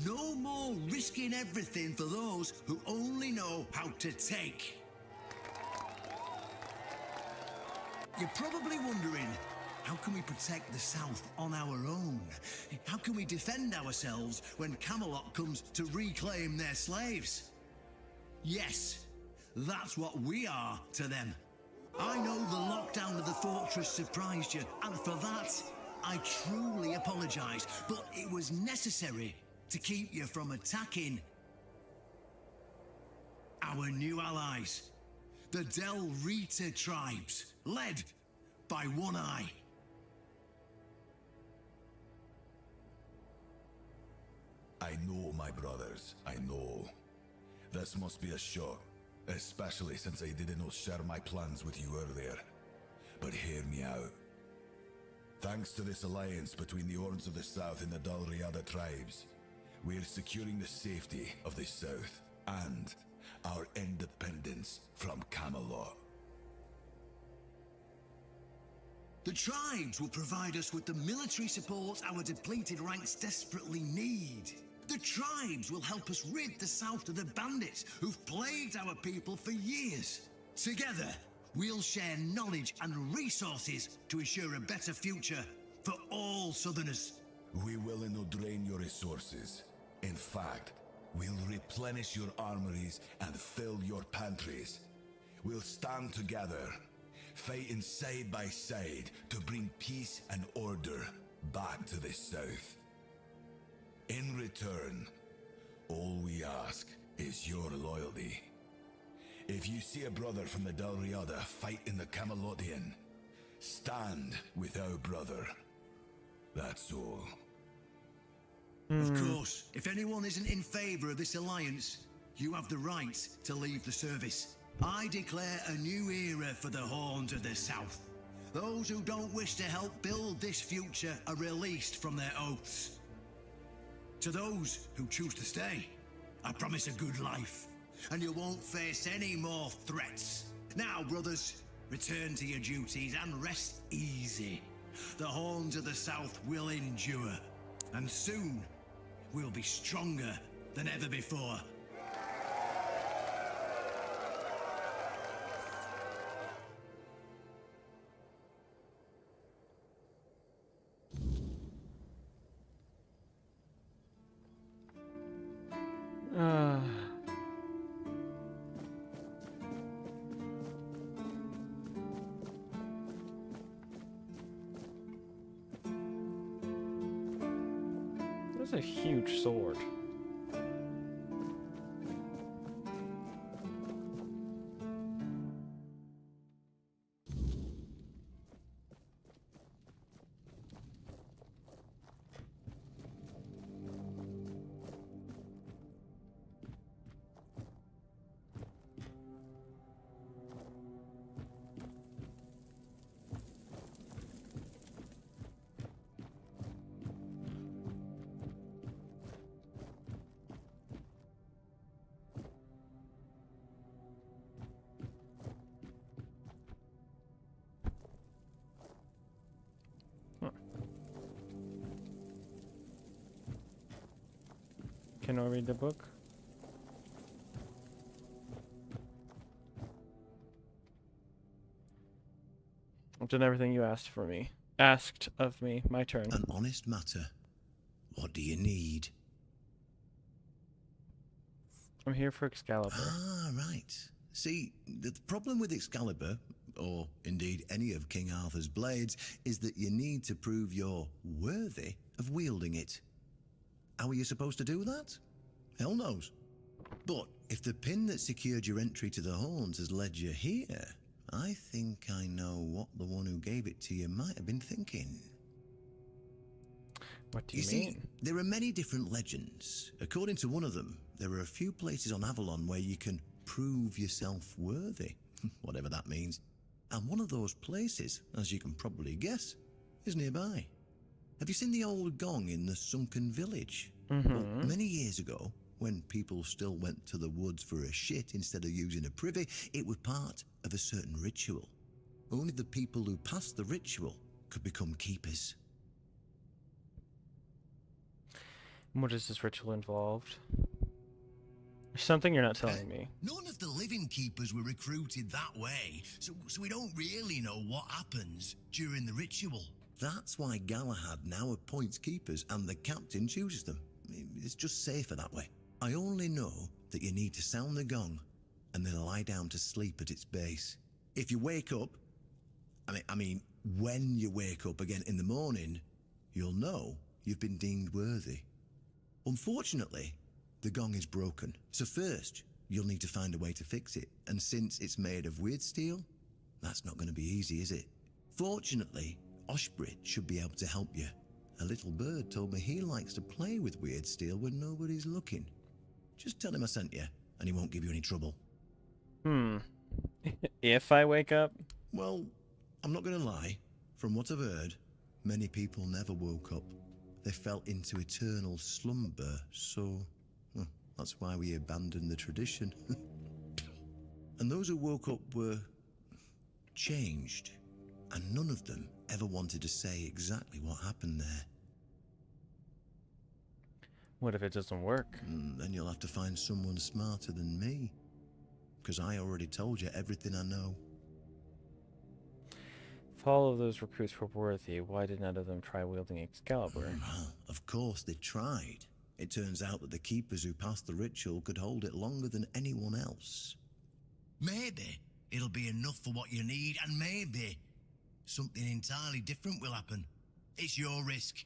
[SPEAKER 10] No more risking everything for those who only know how to take. You're probably wondering, how can we protect the South on our own? How can we defend ourselves when Camelot comes to reclaim their slaves? Yes, that's what we are to them. I know the lockdown of the fortress surprised you, and for that, I truly apologize, but it was necessary to keep you from attacking our new allies, the Del Rita tribes, led by One Eye.
[SPEAKER 8] I know, my brothers, I know. This must be a shock, especially since I didn't share my plans with you earlier. But hear me out. Thanks to this alliance between the Orns of the South and the Dalriada tribes, we are securing the safety of the South and our independence from Camelot.
[SPEAKER 10] The tribes will provide us with the military support our depleted ranks desperately need. The tribes will help us rid the South of the bandits who've plagued our people for years. Together, we'll share knowledge and resources to ensure a better future for all Southerners.
[SPEAKER 8] We will not drain your resources. In fact, we'll replenish your armories and fill your pantries. We'll stand together, fighting side by side to bring peace and order back to the South. In return, all we ask is your loyalty. If you see a brother from the Dalriada fight in the Camelotian, stand with our brother. That's all.
[SPEAKER 10] Of course, if anyone isn't in favor of this alliance, you have the right to leave the service. I declare a new era for the Horns of the South. Those who don't wish to help build this future are released from their oaths. To those who choose to stay, I promise a good life, and you won't face any more threats. Now, brothers, return to your duties and rest easy. The Horns of the South will endure, and soon we'll be stronger than ever before.
[SPEAKER 1] That's a huge sword. Can I read the book? I've done everything you asked of me. My turn.
[SPEAKER 10] An honest matter. What do you need?
[SPEAKER 1] I'm here for Excalibur.
[SPEAKER 10] Ah, right. See, the problem with Excalibur, or indeed any of King Arthur's blades, is that you need to prove you're worthy of wielding it. How are you supposed to do that? Hell knows. But If the pin that secured your entry to the Horns has led you here, I think I know what the one who gave it to you might have been thinking.
[SPEAKER 1] What do you
[SPEAKER 10] See,
[SPEAKER 1] mean?
[SPEAKER 10] there are many different legends. According to one of them, there are a few places on Avalon where you can prove yourself worthy, whatever that means. And one of those places, as you can probably guess, is nearby. Have you seen the old gong in the sunken village? Well, many years ago, when people still went to the woods for a shit instead of using a privy, it was part of a certain ritual. Only the people who passed the ritual could become keepers.
[SPEAKER 1] What is this ritual involved? There's something you're not telling me.
[SPEAKER 10] None of the living keepers were recruited that way, so we don't really know what happens during the ritual. That's why Galahad now appoints keepers and the captain chooses them. It's just safer that way. I only know that you need to sound the gong and then lie down to sleep at its base. If you wake up, I mean, when you wake up again in the morning, you'll know you've been deemed worthy. Unfortunately, the gong is broken, so first you'll need to find a way to fix it, and since it's made of weird steel, that's not going to be easy, is it? Fortunately, Oshbrit should be able to help you. A little bird told me he likes to play with weird steel when nobody's looking. Just tell him I sent you, and he won't give you any trouble.
[SPEAKER 1] If I wake up?
[SPEAKER 10] Well, I'm not going to lie. From what I've heard, many people never woke up. They fell into eternal slumber, so that's why we abandoned the tradition. And those who woke up were changed, and none of them ever wanted to say exactly what happened there.
[SPEAKER 1] What if it doesn't work?
[SPEAKER 10] Then you'll have to find someone smarter than me, because I already told you everything I know.
[SPEAKER 1] If all of those recruits were worthy, why did none of them try wielding Excalibur?
[SPEAKER 10] Well, of course they tried. It turns out that the keepers who passed the ritual could hold it longer than anyone else. Maybe it'll be enough for what you need, and maybe something entirely different will happen. It's your risk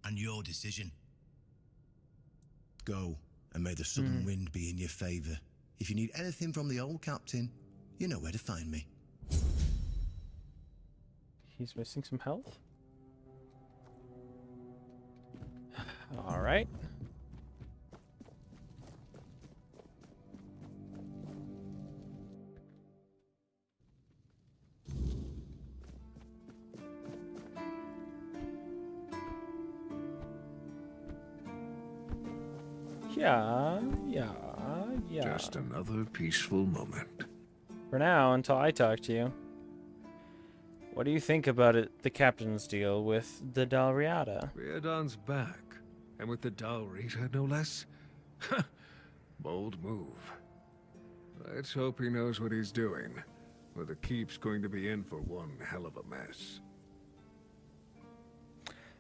[SPEAKER 10] and your decision. Go, and may the southern wind be in your favor. If you need anything from the old captain, you know where to find me.
[SPEAKER 1] He's missing some health? Alright. Yeah.
[SPEAKER 6] Just another peaceful moment.
[SPEAKER 1] For now, until I talk to you. What do you think about it, the captain's deal with the Dalriada?
[SPEAKER 12] Riordan's back, and with the Dalrita, no less.
[SPEAKER 6] Bold move. Let's hope he knows what he's doing, or the keep's going to be in for one hell of a mess.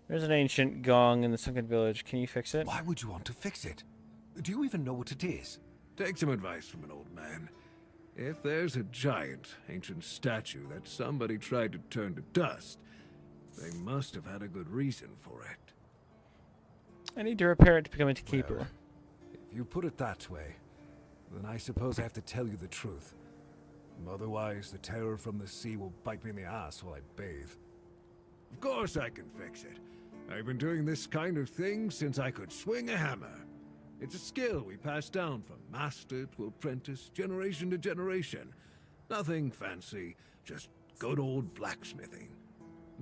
[SPEAKER 1] There's an ancient gong in the sunken village. Can you fix it?
[SPEAKER 12] Why would you want to fix it? Do you even know what it is?
[SPEAKER 6] Take some advice from an old man. If there's a giant, ancient statue that somebody tried to turn to dust, they must have had a good reason for it.
[SPEAKER 1] I need to repair it to become a keeper.
[SPEAKER 12] Well, if you put it that way, then I suppose I have to tell you the truth. Otherwise, the terror from the sea will bite me in the ass while I bathe.
[SPEAKER 6] Of course I can fix it. I've been doing this kind of thing since I could swing a hammer. It's a skill we pass down from master to apprentice, generation to generation. Nothing fancy, just good old blacksmithing.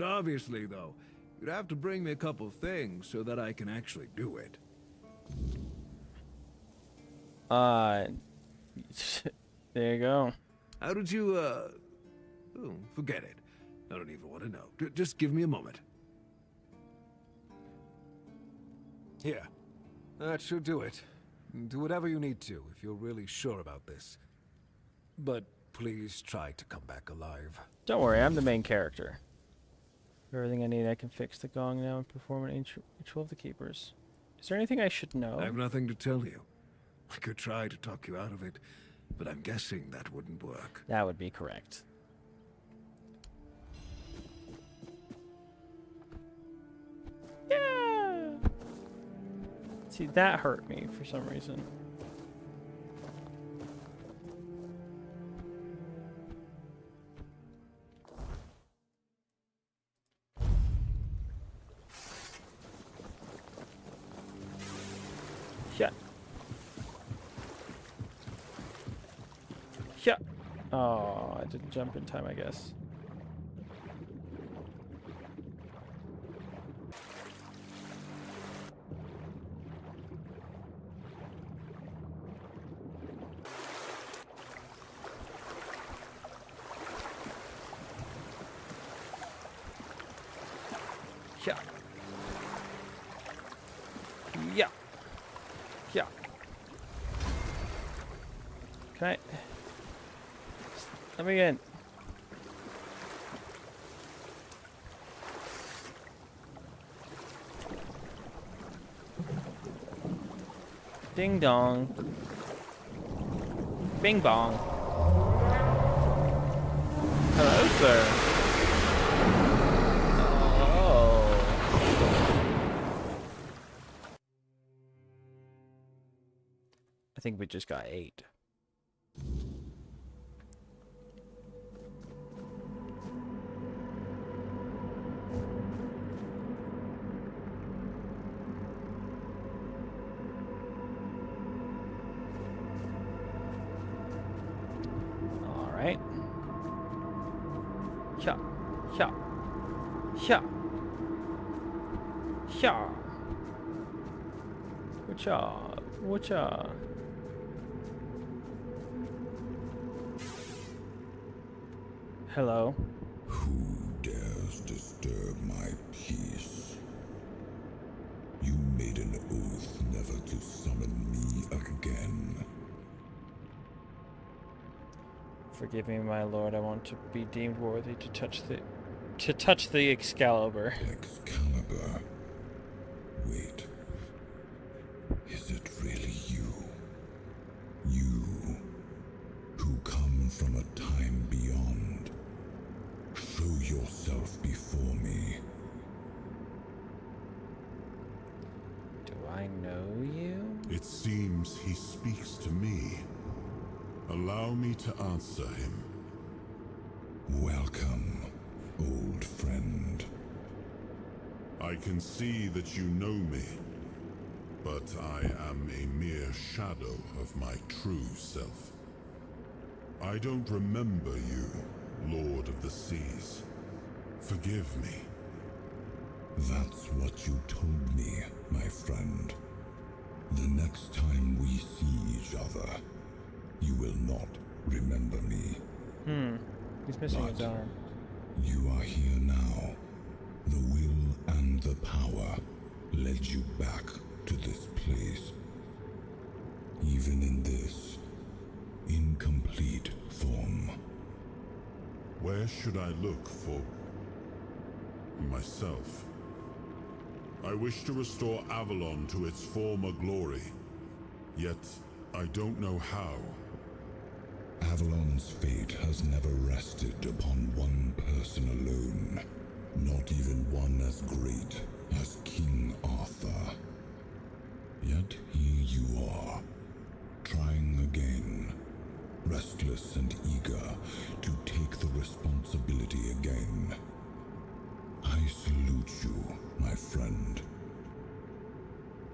[SPEAKER 6] Obviously, though, you'd have to bring me a couple things so that I can actually do it.
[SPEAKER 1] There you go.
[SPEAKER 6] How did you, oh, forget it. I don't even want to know. Just give me a moment.
[SPEAKER 12] Here. That should do it. Do whatever you need to, if you're really sure about this. But please try to come back alive.
[SPEAKER 1] Don't worry, I'm the main character. Everything I need, I can fix the gong now and perform an ancient ritual of the keepers. Is there anything I should know?
[SPEAKER 6] I have nothing to tell you. I could try to talk you out of it, but I'm guessing that wouldn't work.
[SPEAKER 1] That would be correct. Yeah! See, that hurt me for some reason. Yeah. Oh, I didn't jump in time, I guess. Yeah. Yeah. Yeah. Can I... Let me in. Ding dong. Bing bong. Hello, sir. Oh. I think we just got 8. Alright. Yeah. Yeah. Yeah. Yeah. Whatcha? Whatcha? Hello.
[SPEAKER 9] Who dares disturb my peace? You made an oath never to summon me again.
[SPEAKER 1] Forgive me, my lord. I want to be deemed worthy to touch the Excalibur.
[SPEAKER 9] Excalibur. Wait. Is it really you? You, who come from a time beyond. Show yourself before me.
[SPEAKER 1] Do I know you?
[SPEAKER 9] It seems he speaks to me. Allow me to answer him. Welcome, old friend. I can see that you know me, but I am a mere shadow of my true self. I don't remember you, Lord of the Seas. Forgive me. That's what you told me, my friend. The next time we see each other, you will not remember me.
[SPEAKER 1] He's missing his arm.
[SPEAKER 9] You are here now. The will and the power led you back to this place. Even in this incomplete form. Where should I look for myself? I wish to restore Avalon to its former glory, yet I don't know how. Avalon's fate has never rested upon one person alone, not even one as great as King Arthur. Yet here you are, trying again, restless and eager to take the responsibility again. I salute you, my friend.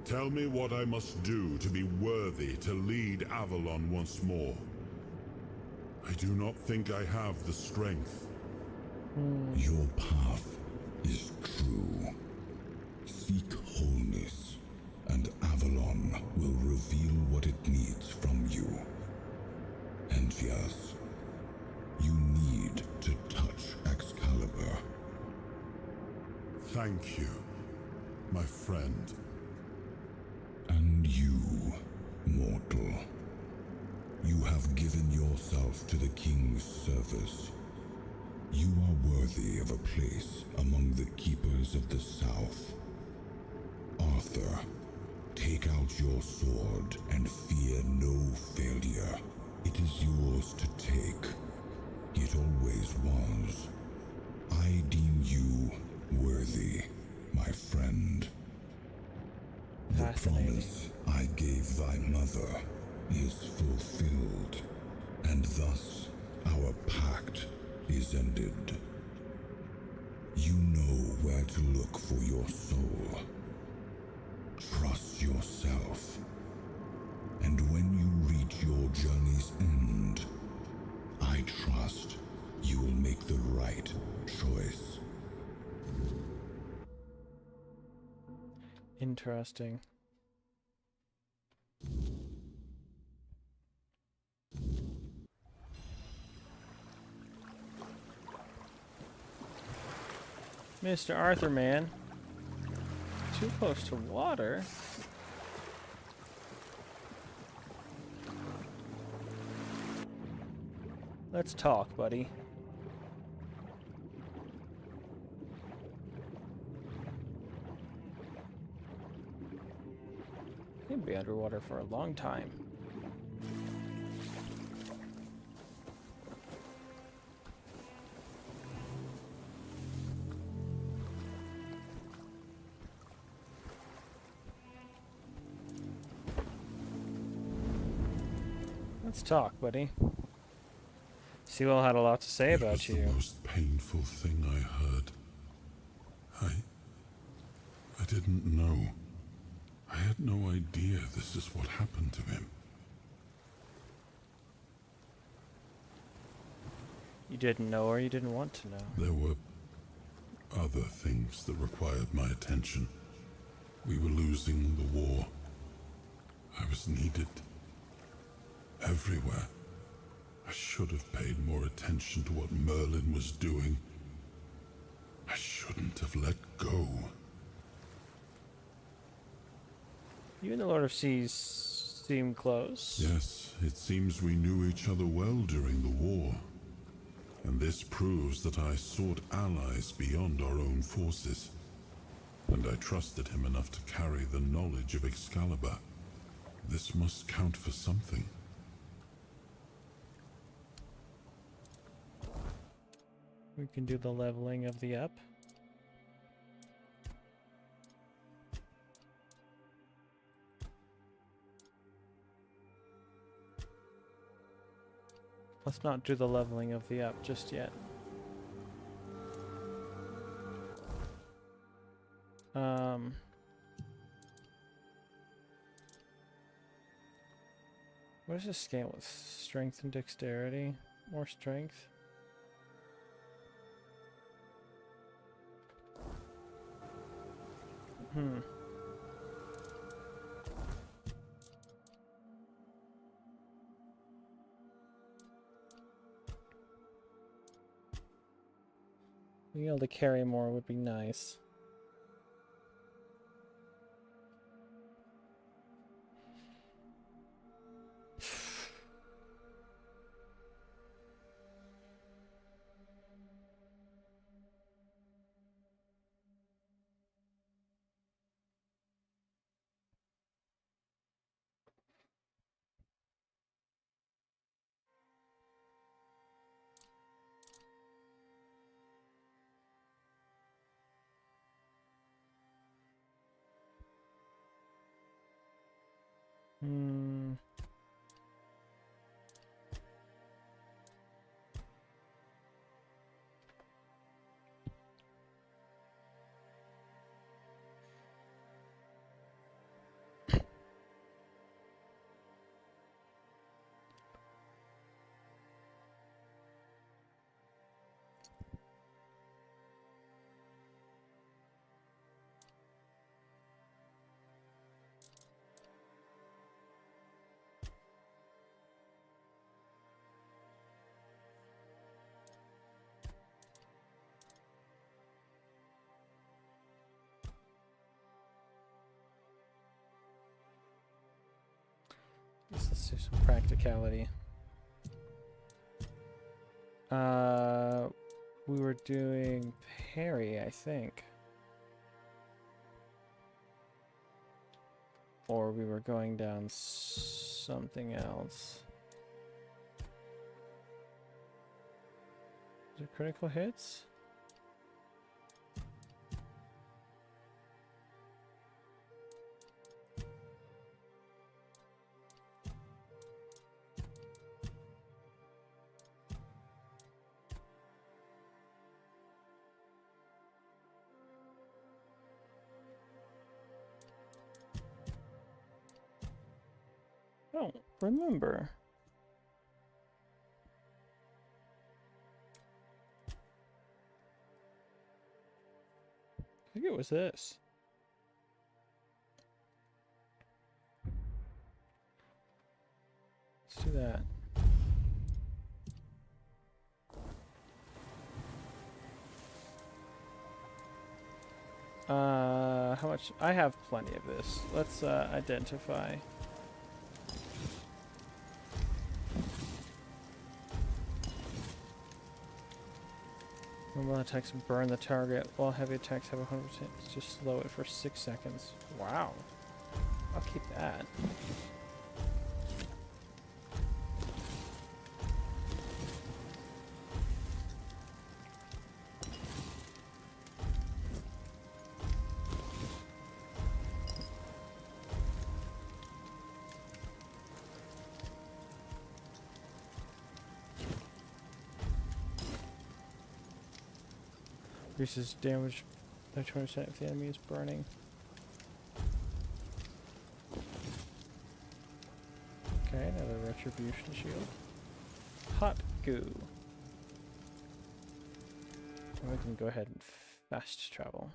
[SPEAKER 9] Tell me what I must do to be worthy to lead Avalon once more. I do not think I have the strength. Your path is true. Seek wholeness, and Avalon will reveal what it needs from you. And yes, you need to touch Excalibur. Thank you, my friend. And you, mortal. You have given yourself to the King's service. You are worthy of a place among the keepers of the South. Arthur, take out your sword and fear no failure. It is yours to take. It always was. I deem you worthy, my friend. The promise I gave thy mother is fulfilled, and thus our pact is ended. You know where to look for your soul. Trust yourself. And when you reach your journey's end, trust you will make the right choice.
[SPEAKER 1] Interesting. Mr. Arthur, man. Too close to water? Let's talk, buddy. He'd be underwater for a long time. Let's talk, buddy. Sewell had a lot to say about you.
[SPEAKER 9] It was the most painful thing I heard. I didn't know. I had no idea this is what happened to him.
[SPEAKER 1] You didn't know or you didn't want to know?
[SPEAKER 9] There were other things that required my attention. We were losing the war. I was needed everywhere. I should have paid more attention to what Merlin was doing. I shouldn't have let go.
[SPEAKER 1] You and the Lord of Seas seem close.
[SPEAKER 9] Yes, it seems we knew each other well during the war. And this proves that I sought allies beyond our own forces. And I trusted him enough to carry the knowledge of Excalibur. This must count for something.
[SPEAKER 1] We can do the leveling of the up. Let's not do the leveling of the up just yet. What is this scale with? Strength and dexterity? More strength? Being able to carry more would be nice. Let's do some practicality. We were doing parry, I think. Or we were going down something else. Is it critical hits? I don't remember. What was this? Let's do that. How much? I have plenty of this. Let's identify. Normal attacks burn the target, while heavy attacks have 100% to slow it for 6 seconds. Wow. I'll keep that. Increases damage by 20% if the enemy is burning. Okay, another retribution shield. Hot goo. And we can go ahead and fast travel.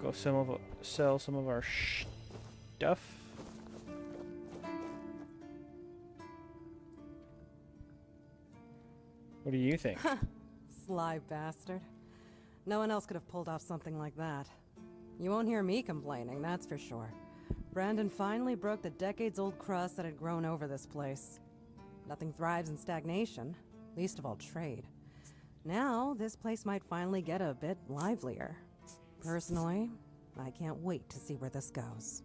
[SPEAKER 1] Go sell some of our stuff. What do you think?
[SPEAKER 14] Sly bastard. No one else could have pulled off something like that. You won't hear me complaining, that's for sure. Brandon finally broke the decades-old crust that had grown over this place. Nothing thrives in stagnation, least of all trade. Now, this place might finally get a bit livelier. Personally, I can't wait to see where this goes.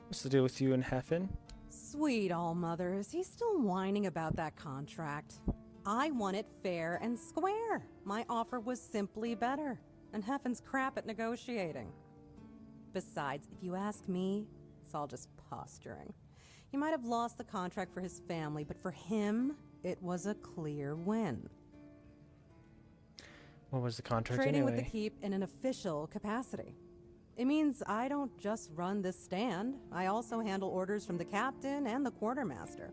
[SPEAKER 1] What's the deal with you and Heffen?
[SPEAKER 14] Sweet all-mother, is he still whining about that contract? I want it fair and square. My offer was simply better, and Heffen's crap at negotiating. Besides, if you ask me, it's all just posturing. He might have lost the contract for his family, but for him, it was a clear win.
[SPEAKER 1] What was the contract
[SPEAKER 14] Trading
[SPEAKER 1] anyway?
[SPEAKER 14] with the keep in an official capacity. It means I don't just run this stand. I also handle orders from the captain and the quartermaster.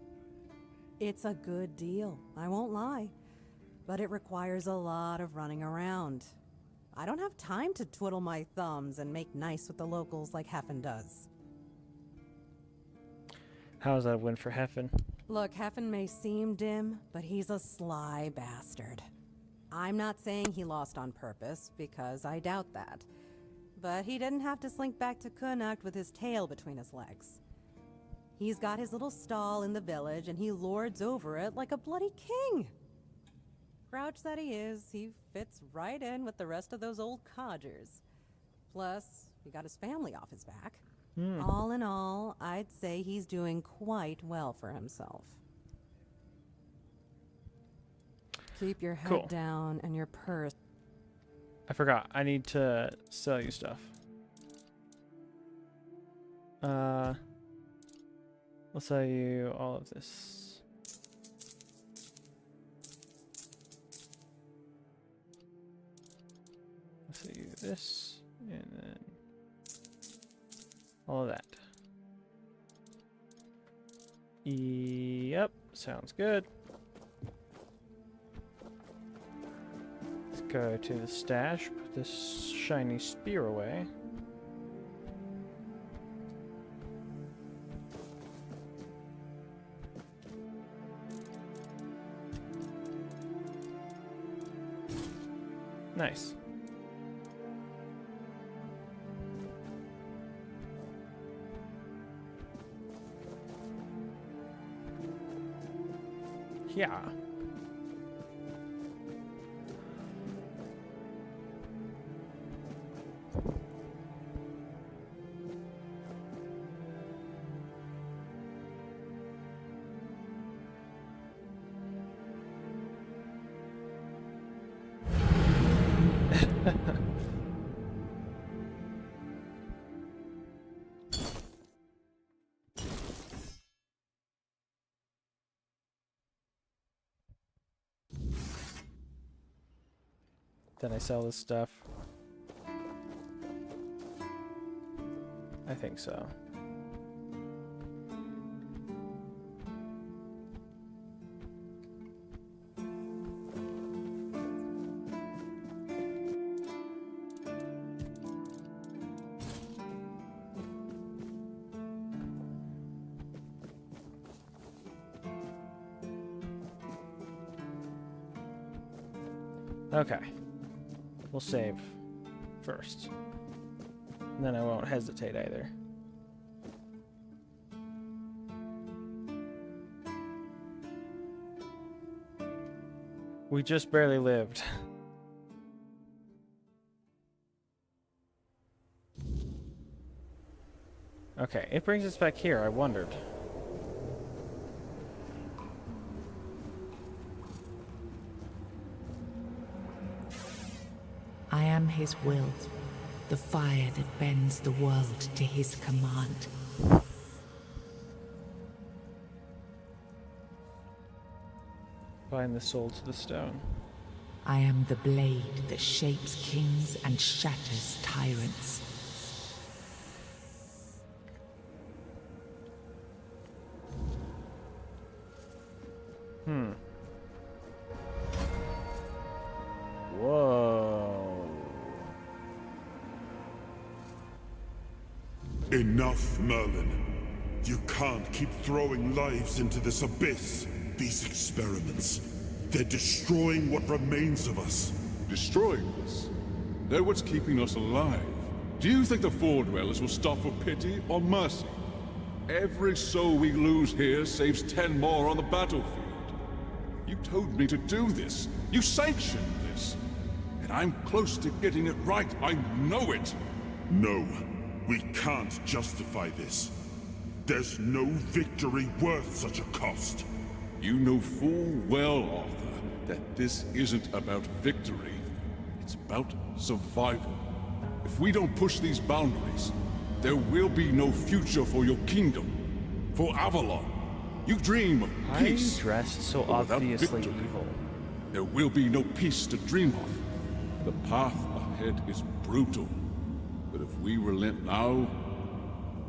[SPEAKER 14] It's a good deal, I won't lie. But it requires a lot of running around. I don't have time to twiddle my thumbs and make nice with the locals like Heffen does.
[SPEAKER 1] How's that a win for Heffen?
[SPEAKER 14] Look, Heffen may seem dim, but he's a sly bastard. I'm not saying he lost on purpose, because I doubt that. But he didn't have to slink back to Connacht with his tail between his legs. He's got his little stall in the village, and he lords over it like a bloody king. Grouch that he is, he fits right in with the rest of those old codgers. Plus, he got his family off his back. All in all, I'd say he's doing quite well for himself. Keep your head down and your purse.
[SPEAKER 1] I forgot. I need to sell you stuff. I'll sell you all of this. I'll sell you this, and then all of that. Yep, sounds good. Let's go to the stash, put this shiny spear away. Nice. Yeah. Then I sell this stuff. I think so. Okay. We'll save first. And then I won't hesitate either. We just barely lived. Okay, it brings us back here. I wondered.
[SPEAKER 15] I am his will, the fire that bends the world to his command.
[SPEAKER 1] Bind the soul to the stone.
[SPEAKER 15] I am the blade that shapes kings and shatters tyrants.
[SPEAKER 1] Whoa.
[SPEAKER 9] Enough, Merlin. You can't keep throwing lives into this abyss. These experiments, they're destroying what remains of us.
[SPEAKER 16] Destroying us? They're what's keeping us alive. Do you think the Four Dwellers will stop for pity or mercy? Every soul we lose here saves 10 more on the battlefield. You told me to do this. You sanctioned this. And I'm close to getting it right. I know it.
[SPEAKER 9] No, we can't justify this. There's no victory worth such a cost.
[SPEAKER 16] You know full well, Arthur, that this isn't about victory. It's about survival. If we don't push these boundaries, there will be no future for your kingdom. For Avalon. You dream of peace.
[SPEAKER 1] Why dressed so
[SPEAKER 16] but without
[SPEAKER 1] obviously
[SPEAKER 16] victory,
[SPEAKER 1] evil?
[SPEAKER 16] there will be no peace to dream of. The path ahead is brutal. But if we relent now,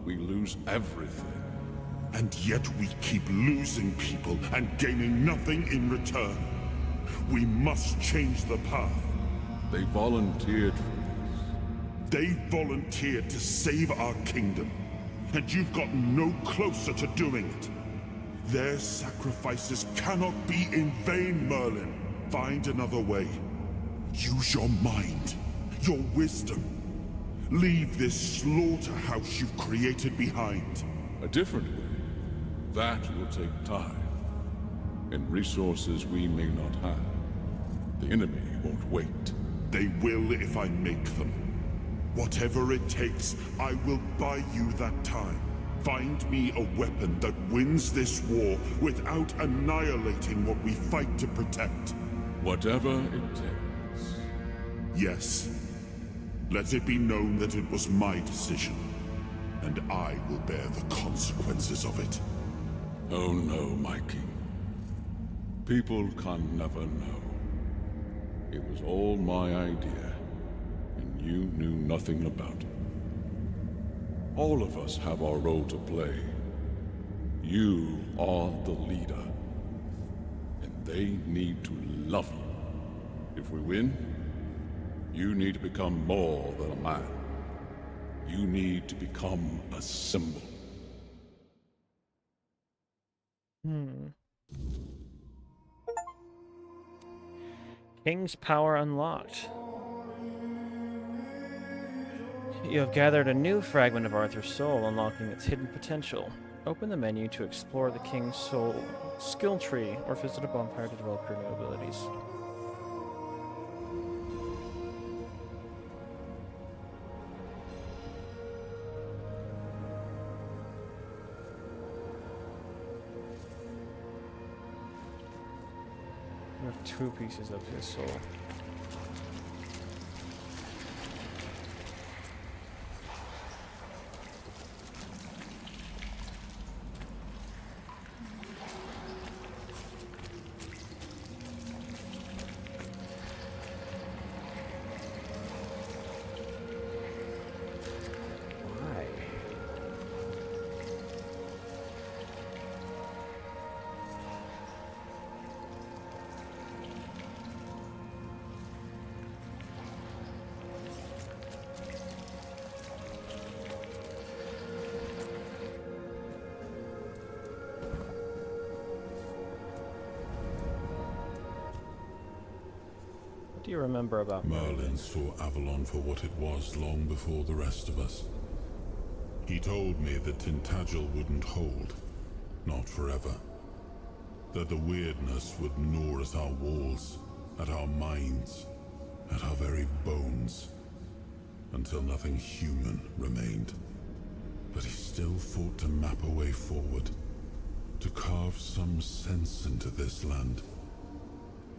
[SPEAKER 16] we lose everything.
[SPEAKER 9] And yet we keep losing people and gaining nothing in return. We must change the path.
[SPEAKER 16] They volunteered for this.
[SPEAKER 9] They volunteered to save our kingdom. And you've gotten no closer to doing it. Their sacrifices cannot be in vain, Merlin. Find another way. Use your mind, your wisdom. Leave this slaughterhouse you've created behind.
[SPEAKER 16] A different way. That will take time. And resources we may not have. The enemy won't wait.
[SPEAKER 9] They will if I make them. Whatever it takes, I will buy you that time. Find me a weapon that wins this war without annihilating what we fight to protect.
[SPEAKER 16] Whatever it takes.
[SPEAKER 9] Yes. Let it be known that it was my decision, and I will bear the consequences of it.
[SPEAKER 16] Oh no, my king. People can never know. It was all my idea, and you knew nothing about it. All of us have our role to play. You are the leader, and they need to love you. If we win, you need to become more than a man. You need to become a symbol.
[SPEAKER 1] King's power unlocked. You have gathered a new fragment of Arthur's soul, unlocking its hidden potential. Open the menu to explore the King's soul skill tree, or visit a bonfire to develop your new abilities. We have 2 pieces of his soul. do you remember about
[SPEAKER 9] Merlin saw Avalon for what it was long before the rest of us. He told me that Tintagel wouldn't hold, not forever. That the weirdness would gnaw at our walls, at our minds, at our very bones, until nothing human remained. But he still fought to map a way forward, to carve some sense into this land.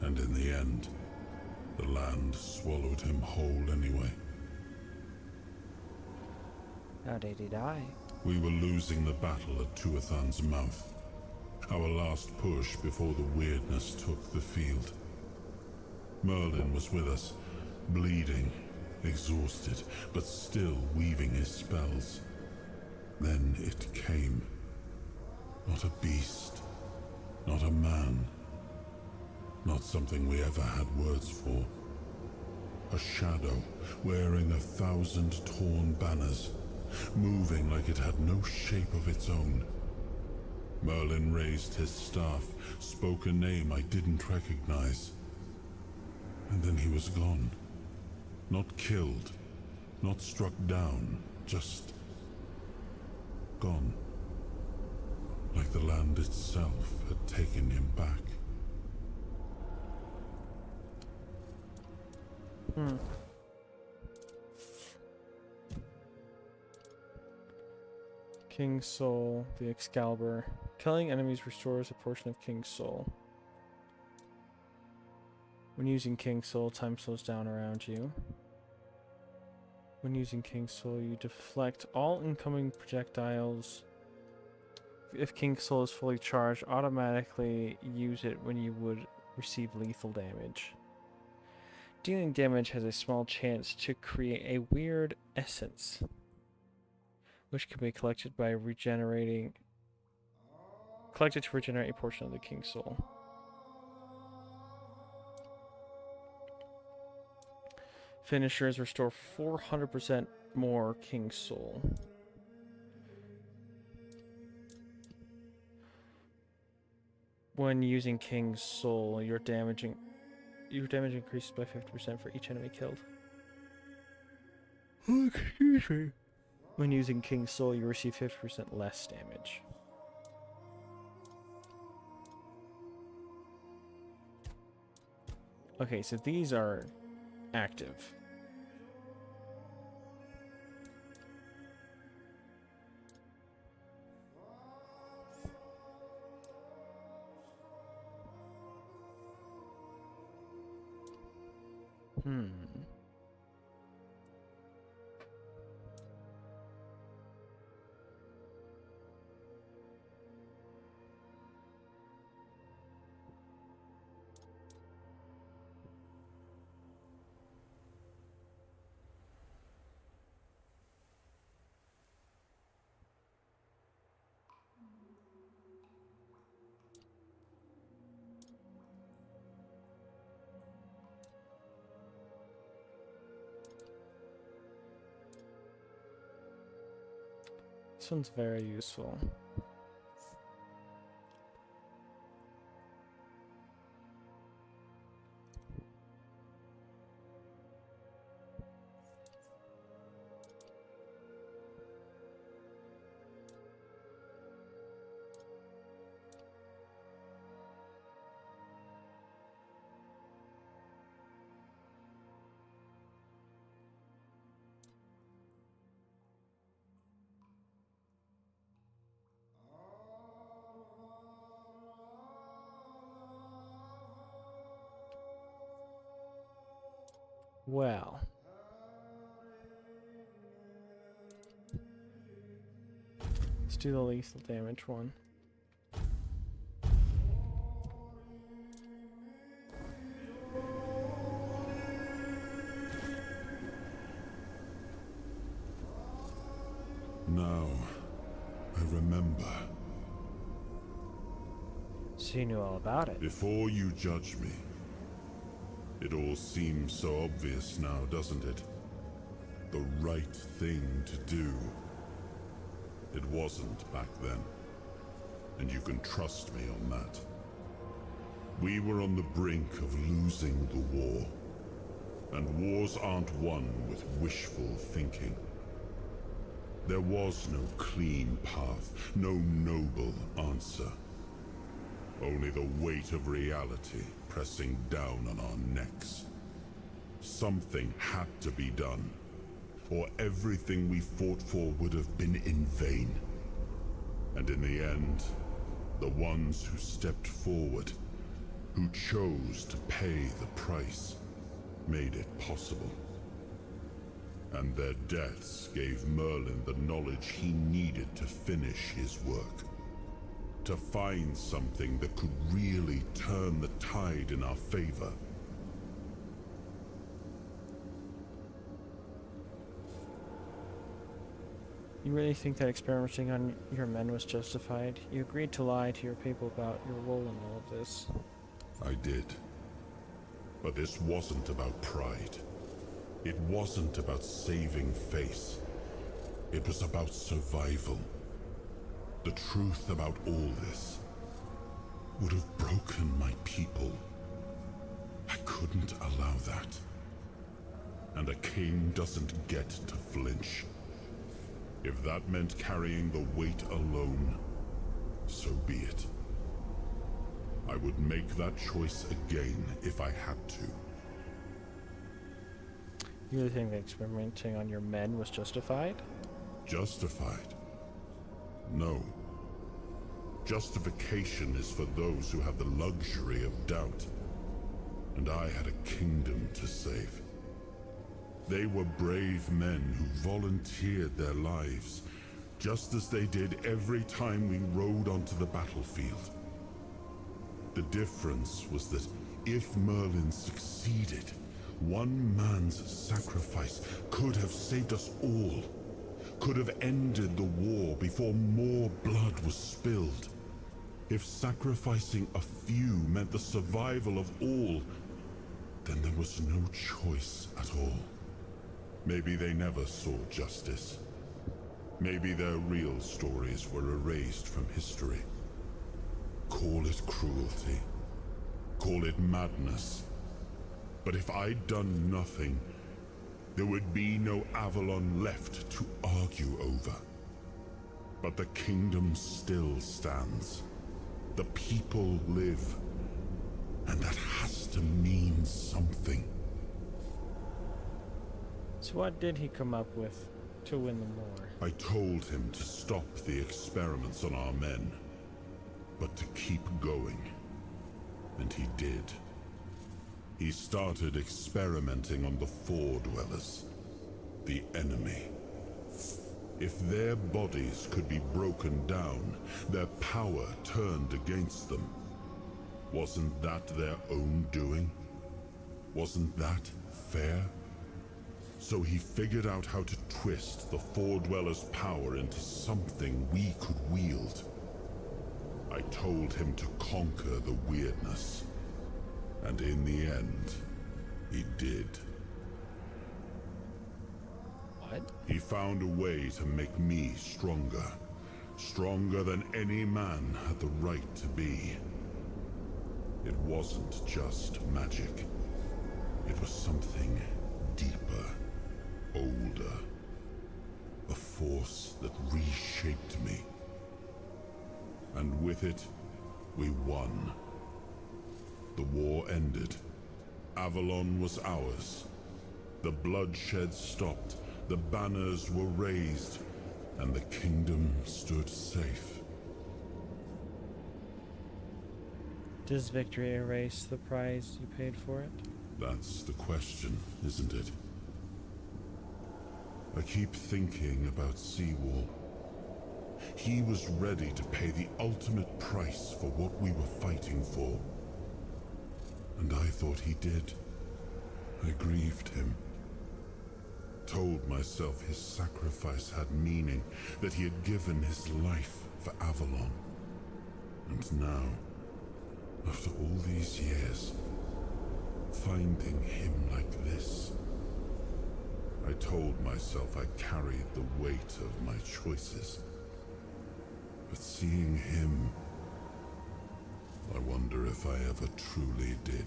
[SPEAKER 9] And in the end, the land swallowed him whole anyway.
[SPEAKER 1] How did he die?
[SPEAKER 9] We were losing the battle at Tuathan's mouth. Our last push before the weirdness took the field. Merlin was with us, bleeding, exhausted, but still weaving his spells. Then it came. Not a beast, not a man, not something we ever had words for. A shadow, wearing 1,000 torn banners, moving like it had no shape of its own. Merlin raised his staff, spoke a name I didn't recognize. And then he was gone. Not killed, not struck down, just gone. Like the land itself had taken him back.
[SPEAKER 1] King's Soul, the Excalibur. Killing enemies restores a portion of King's Soul. When using King's Soul, time slows down around you. When using King's Soul, you deflect all incoming projectiles. If King's Soul is fully charged, automatically use it when you would receive lethal damage. Dealing damage has a small chance to create a weird essence, which can be collected by regenerating. Collected to regenerate a portion of the King's Soul. Finishers restore 400% more King's Soul. When using King's Soul, your damage increases by 50% for each enemy killed. Excuse me. When using King's Soul, you receive 50% less damage. Okay, so these are active. This one's very useful. Well. Let's do the lethal damage one.
[SPEAKER 9] Now, I remember.
[SPEAKER 1] So you knew all about it.
[SPEAKER 9] Before you judge me. It all seems so obvious now, doesn't it? The right thing to do. It wasn't back then. And you can trust me on that. We were on the brink of losing the war. And wars aren't won with wishful thinking. There was no clean path, no noble answer. Only the weight of reality pressing down on our necks. Something had to be done, or everything we fought for would have been in vain. And in the end, the ones who stepped forward, who chose to pay the price, made it possible. And their deaths gave Merlin the knowledge he needed to finish his work. To find something that could really turn the tide in our favor.
[SPEAKER 1] You really think that experimenting on your men was justified? You agreed to lie to your people about your role in all of this.
[SPEAKER 9] I did. But this wasn't about pride. It wasn't about saving face. It was about survival. The truth about all this would have broken my people. I couldn't allow that. And a king doesn't get to flinch. If that meant carrying the weight alone, so be it. I would make that choice again if I had to.
[SPEAKER 1] You really think that experimenting on your men was justified?
[SPEAKER 9] Justified? No. Justification is for those who have the luxury of doubt. And I had a kingdom to save. They were brave men who volunteered their lives, just as they did every time we rode onto the battlefield. The difference was that if Merlin succeeded, one man's sacrifice could have saved us all, could have ended the war before more blood was spilled. If sacrificing a few meant the survival of all, then there was no choice at all. Maybe they never saw justice. Maybe their real stories were erased from history. Call it cruelty. Call it madness. But if I'd done nothing, there would be no Avalon left to argue over. But the kingdom still stands. The people live. And that has to mean something.
[SPEAKER 1] So what did he come up with to win the war?
[SPEAKER 9] I told him to stop the experiments on our men, but to keep going. And he did. He started experimenting on the Four Dwellers, the enemy. If their bodies could be broken down, their power turned against them, wasn't that their own doing? Wasn't that fair? So he figured out how to twist the Four Dwellers' power into something we could wield. I told him to conquer the weirdness. And in the end, he did.
[SPEAKER 1] What?
[SPEAKER 9] He found a way to make me stronger. Stronger than any man had the right to be. It wasn't just magic. It was something deeper, older. A force that reshaped me. And with it, we won. The war ended. Avalon was ours. The bloodshed stopped. The banners were raised. And the kingdom stood safe.
[SPEAKER 1] Does victory erase the price you paid for it?
[SPEAKER 9] That's the question, isn't it? I keep thinking about Seawall. He was ready to pay the ultimate price for what we were fighting for. And I thought he did. I grieved him. Told myself his sacrifice had meaning, that he had given his life for Avalon. And now, after all these years, finding him like this, I told myself I carried the weight of my choices. But seeing him, I wonder if I ever truly did.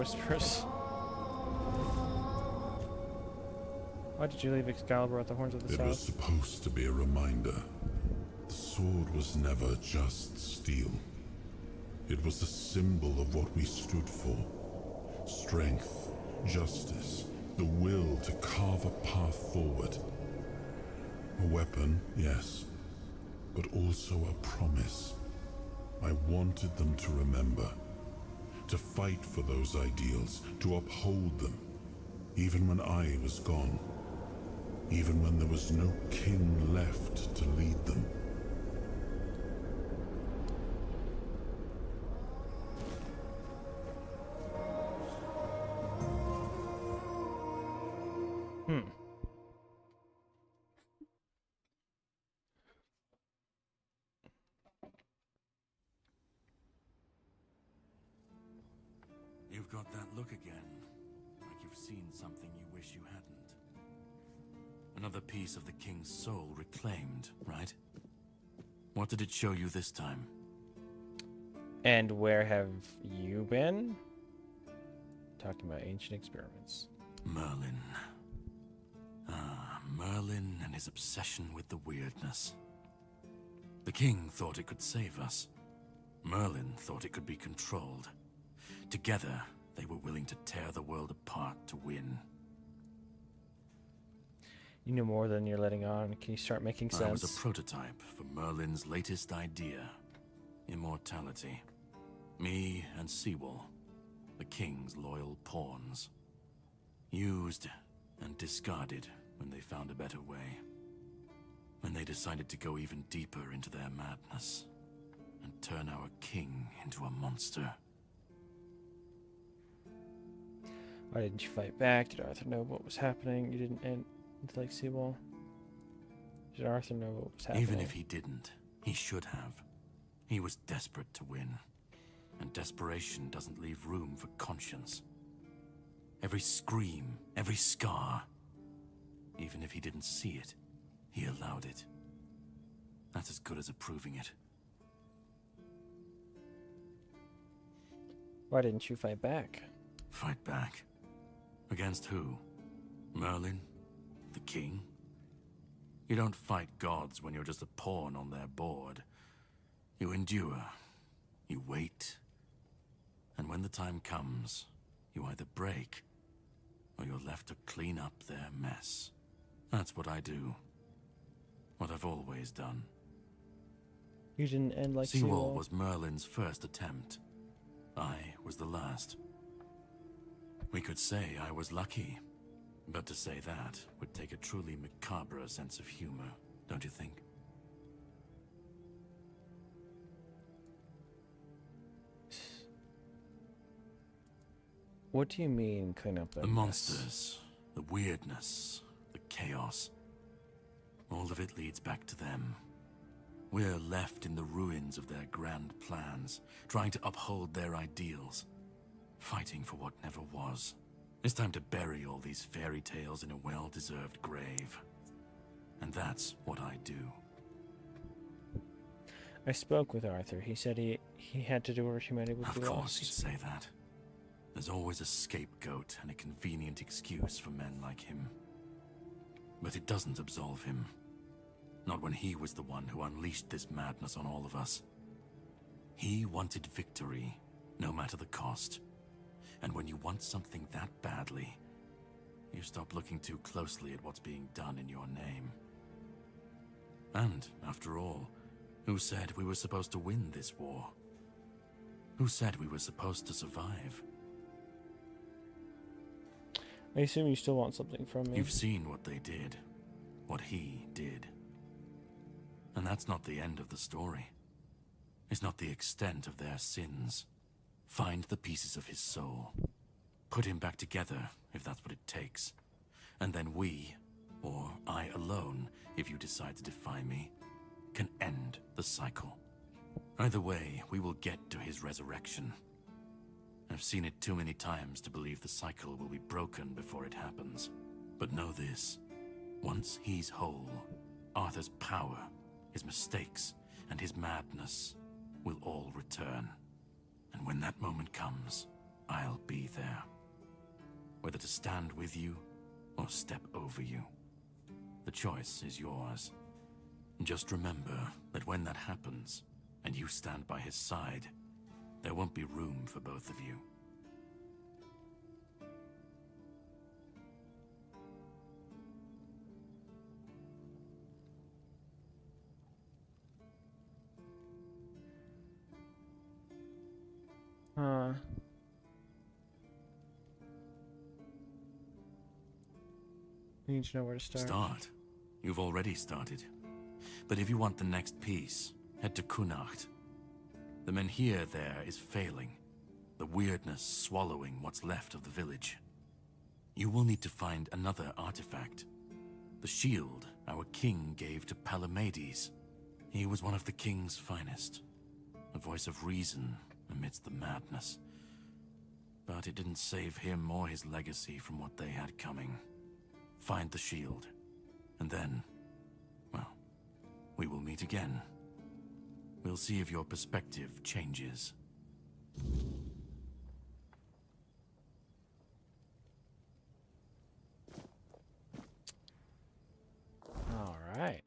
[SPEAKER 1] whispers. Why did you leave Excalibur at the horns of the
[SPEAKER 9] It
[SPEAKER 1] south?
[SPEAKER 9] was supposed to be a reminder. The sword was never just steel. It was a symbol of what we stood for. Strength, justice, the will to carve a path forward. A weapon, yes, but also a promise. I wanted them to remember, to fight for those ideals, to uphold them, even when I was gone, even when there was no king left to lead them.
[SPEAKER 17] You've got that look again, like you've seen something you wish you hadn't. Another piece of the king's soul reclaimed, right? What did it show you this time?
[SPEAKER 1] And where have you been? Talking about ancient experiments.
[SPEAKER 17] Merlin. Ah, Merlin and his obsession with the weirdness. The king thought it could save us. Merlin thought it could be controlled. Together, they were willing to tear the world apart to win.
[SPEAKER 1] You know more than you're letting on. Can you start making sense?
[SPEAKER 17] I was a prototype for Merlin's latest idea. Immortality. Me and Seawall, the king's loyal pawns. Used and discarded when they found a better way. When they decided to go even deeper into their madness and turn our king into a monster.
[SPEAKER 1] Why didn't you fight back? Did Arthur know what was happening? You didn't end like Seawall? Did Arthur know what was happening?
[SPEAKER 17] Even if he didn't, he should have. He was desperate to win. And desperation doesn't leave room for conscience. Every scream, every scar. Even if he didn't see it, he allowed it. That's as good as approving it.
[SPEAKER 1] Why didn't you fight back?
[SPEAKER 17] Fight back? Against who? Merlin? The king? You don't fight gods when you're just a pawn on their board. You endure. You wait. And when the time comes, you either break, or you're left to clean up their mess. That's what I do. What I've always done.
[SPEAKER 1] You didn't end like
[SPEAKER 17] Seawall
[SPEAKER 1] Seawall.
[SPEAKER 17] was Merlin's first attempt. I was the last. We could say I was lucky, but to say that would take a truly macabre sense of humor, don't you think?
[SPEAKER 1] What do you mean, clean up
[SPEAKER 17] The monsters, the weirdness, the chaos. All of it leads back to them. We're left in the ruins of their grand plans, trying to uphold their ideals, fighting for what never was. It's time to bury all these fairy tales in a well-deserved grave. And that's what I do.
[SPEAKER 1] I spoke with Arthur. He said he had to do whatever humanity would be
[SPEAKER 17] Of course
[SPEAKER 1] lost.
[SPEAKER 17] he'd say that. There's always a scapegoat and a convenient excuse for men like him. But it doesn't absolve him. Not when he was the one who unleashed this madness on all of us. He wanted victory, no matter the cost. And when you want something that badly, you stop looking too closely at what's being done in your name. And, after all, who said we were supposed to win this war? Who said we were supposed to survive?
[SPEAKER 1] I assume you still want something from me.
[SPEAKER 17] You've seen what they did. What he did. And that's not the end of the story. It's not the extent of their sins. Find the pieces of his soul. Put him back together, if that's what it takes. And then we, or I alone, if you decide to defy me, can end the cycle. Either way, we will get to his resurrection. I've seen it too many times to believe the cycle will be broken before it happens. But know this. Once he's whole, Arthur's power, his mistakes, and his madness will all return. And when that moment comes, I'll be there. Whether to stand with you or step over you. The choice is yours. Just remember that when that happens, and you stand by his side, there won't be room for both of you.
[SPEAKER 1] I need to know where to start.
[SPEAKER 17] Start? You've already started. But if you want the next piece, head to Kunacht. The menhir there is failing, the weirdness swallowing what's left of the village. You will need to find another artifact. The shield our king gave to Palamedes. He was one of the king's finest. A voice of reason amidst the madness. But it didn't save him or his legacy from what they had coming. Find the shield, and then, well, we will meet again. We'll see if your perspective changes.
[SPEAKER 1] All right.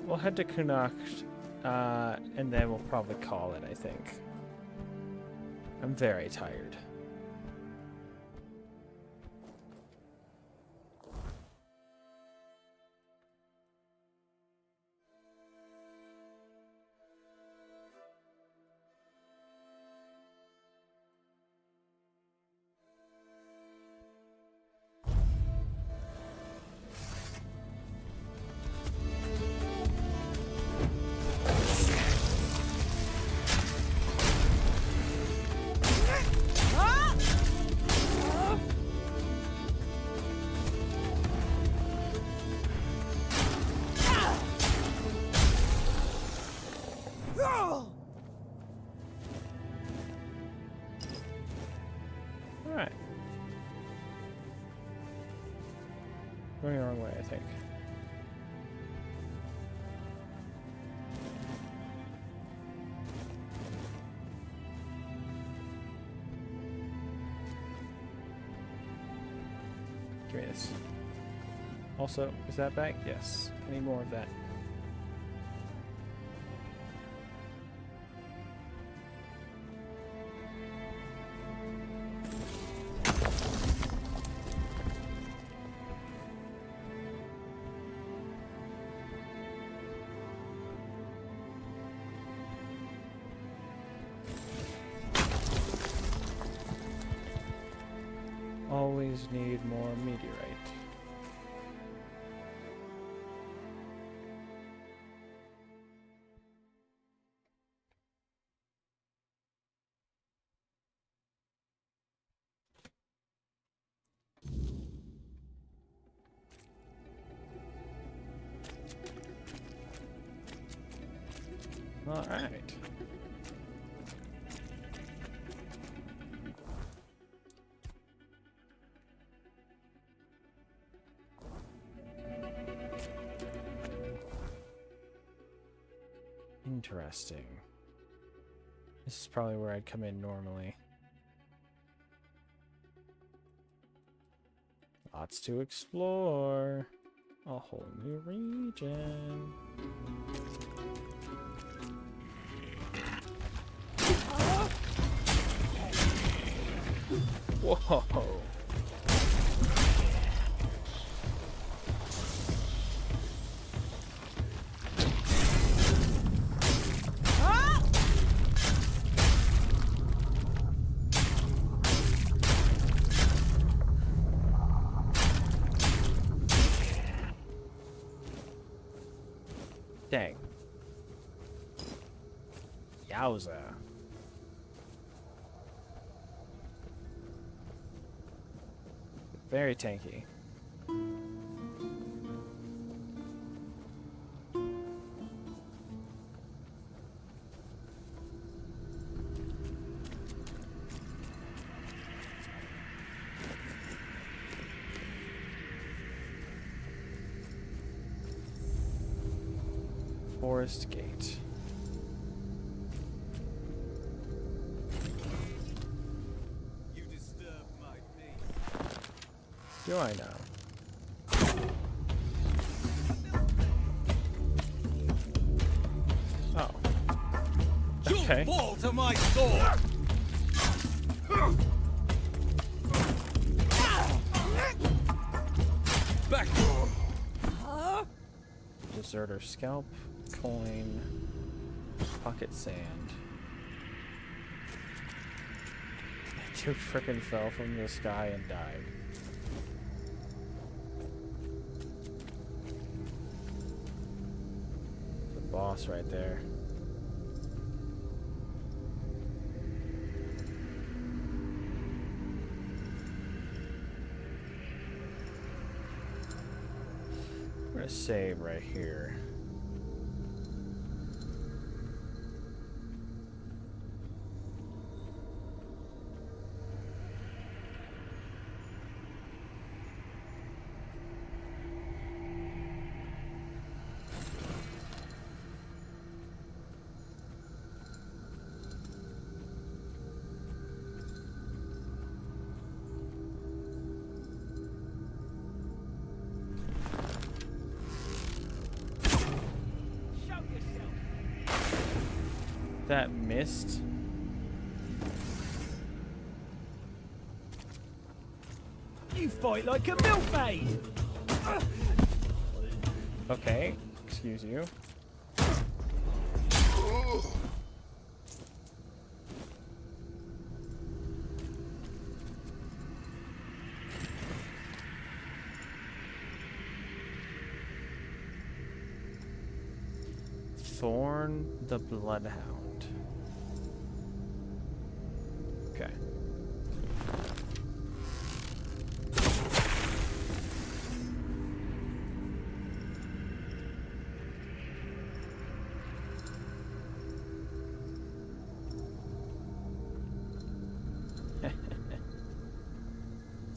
[SPEAKER 1] We'll head to Kunacht, and then we'll probably call it, I think. I'm very tired. Alright. Going the wrong way, I think. Give me this. Also, is that back? Yes. I need more of that. Always need more meteorite. All right. Interesting. This is probably where I'd come in normally. Lots to explore. A whole new region. Whoa. Dang. Yowza. Very tanky. Forest Gate.
[SPEAKER 13] You disturb my peace.
[SPEAKER 1] Do I now? Oh. Okay.
[SPEAKER 13] You fall to my sword! Back!
[SPEAKER 1] Deserter scalp, coin, pocket sand. That dude frickin' fell from the sky and died. The boss right there. I'm gonna save right here. That missed.
[SPEAKER 13] You fight like a milkmaid!
[SPEAKER 1] Okay, excuse you. Thorn the Bloodhound. Okay.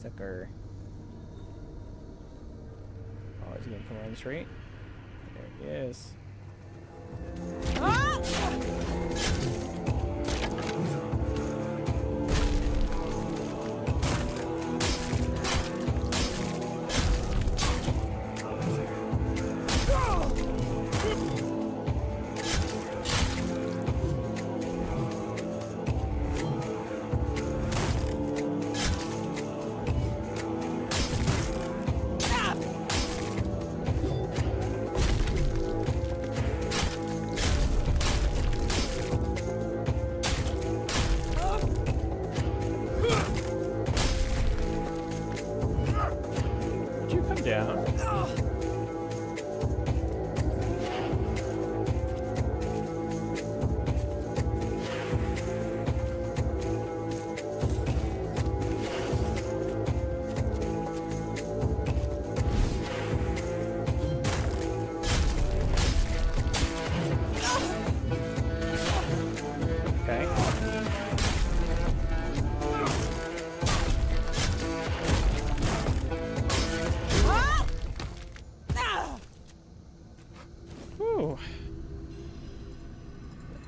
[SPEAKER 1] Sucker. Oh, is he gonna come around the street? There he is. Down. Okay. Whew.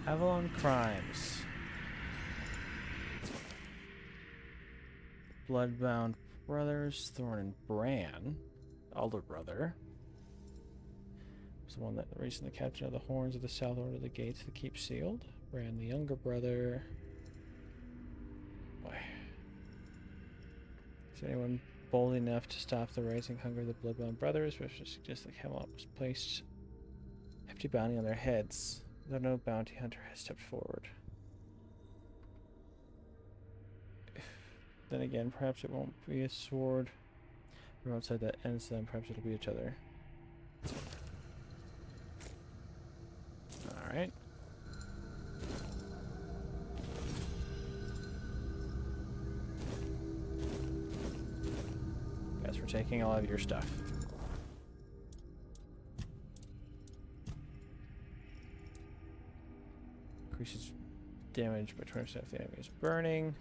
[SPEAKER 1] Avalon Crimes. Bloodbound Brothers, Thorn and Bran. Older brother. Was the one that recently captured the horns of the south order of the gates to keep sealed. Bran, the younger brother. Boy. Is anyone bold enough to stop the rising hunger of the Bloodbound Brothers, which suggests that Camelot was placed hefty bounty on their heads, though no bounty hunter has stepped forward. Then again, perhaps it won't be a sword from outside that ends them, perhaps it'll be each other. Alright. Guess we're taking all of your stuff. Increases damage by 20% if the enemy is burning.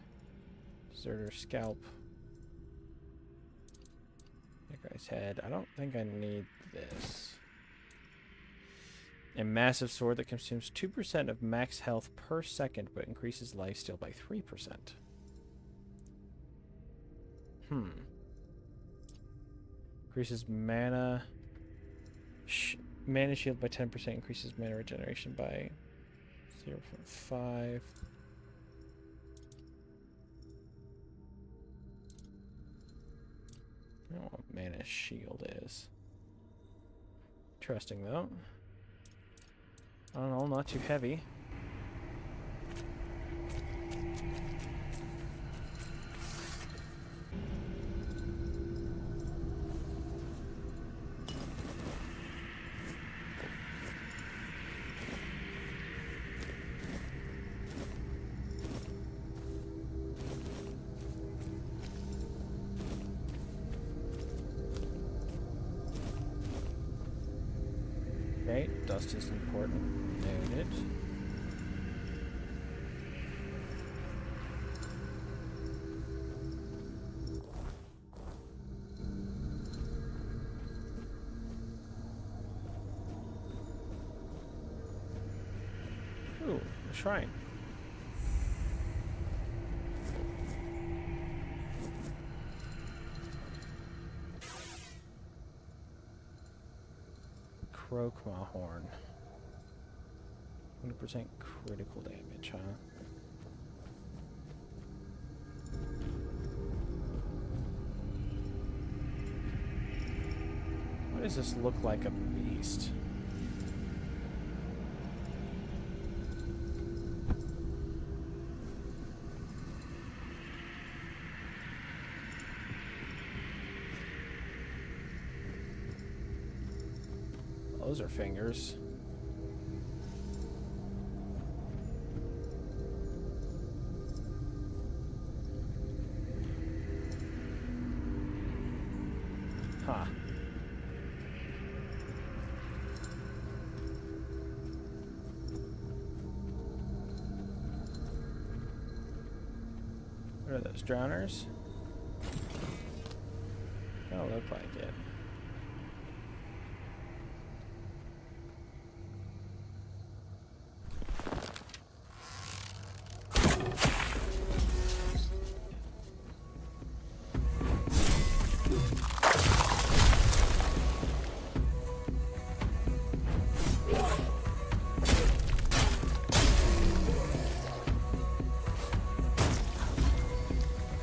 [SPEAKER 1] Deserter scalp. That guy's head. I don't think I need this. A massive sword that consumes 2% of max health per second, but increases lifesteal by 3%. Increases mana. Mana shield by 10%. Increases mana regeneration by 0.5. I don't know what mana shield is. Interesting though. I don't know, not too heavy. Okay, dust is important. Noted. Ooh, a shrine. Krokma horn. 100% critical damage, huh? Why does this look like a beast? Those are fingers. Huh. What are those, drowners? Don't look like it.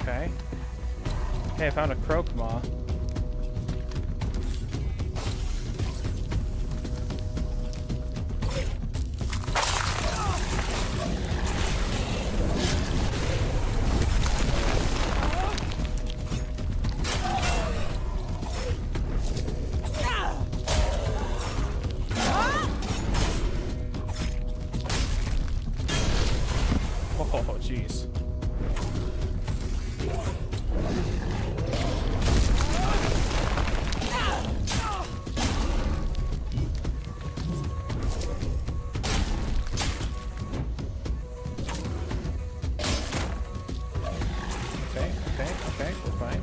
[SPEAKER 1] Okay. Hey, I found a Krokma. Oh, jeez. Okay, we're fine.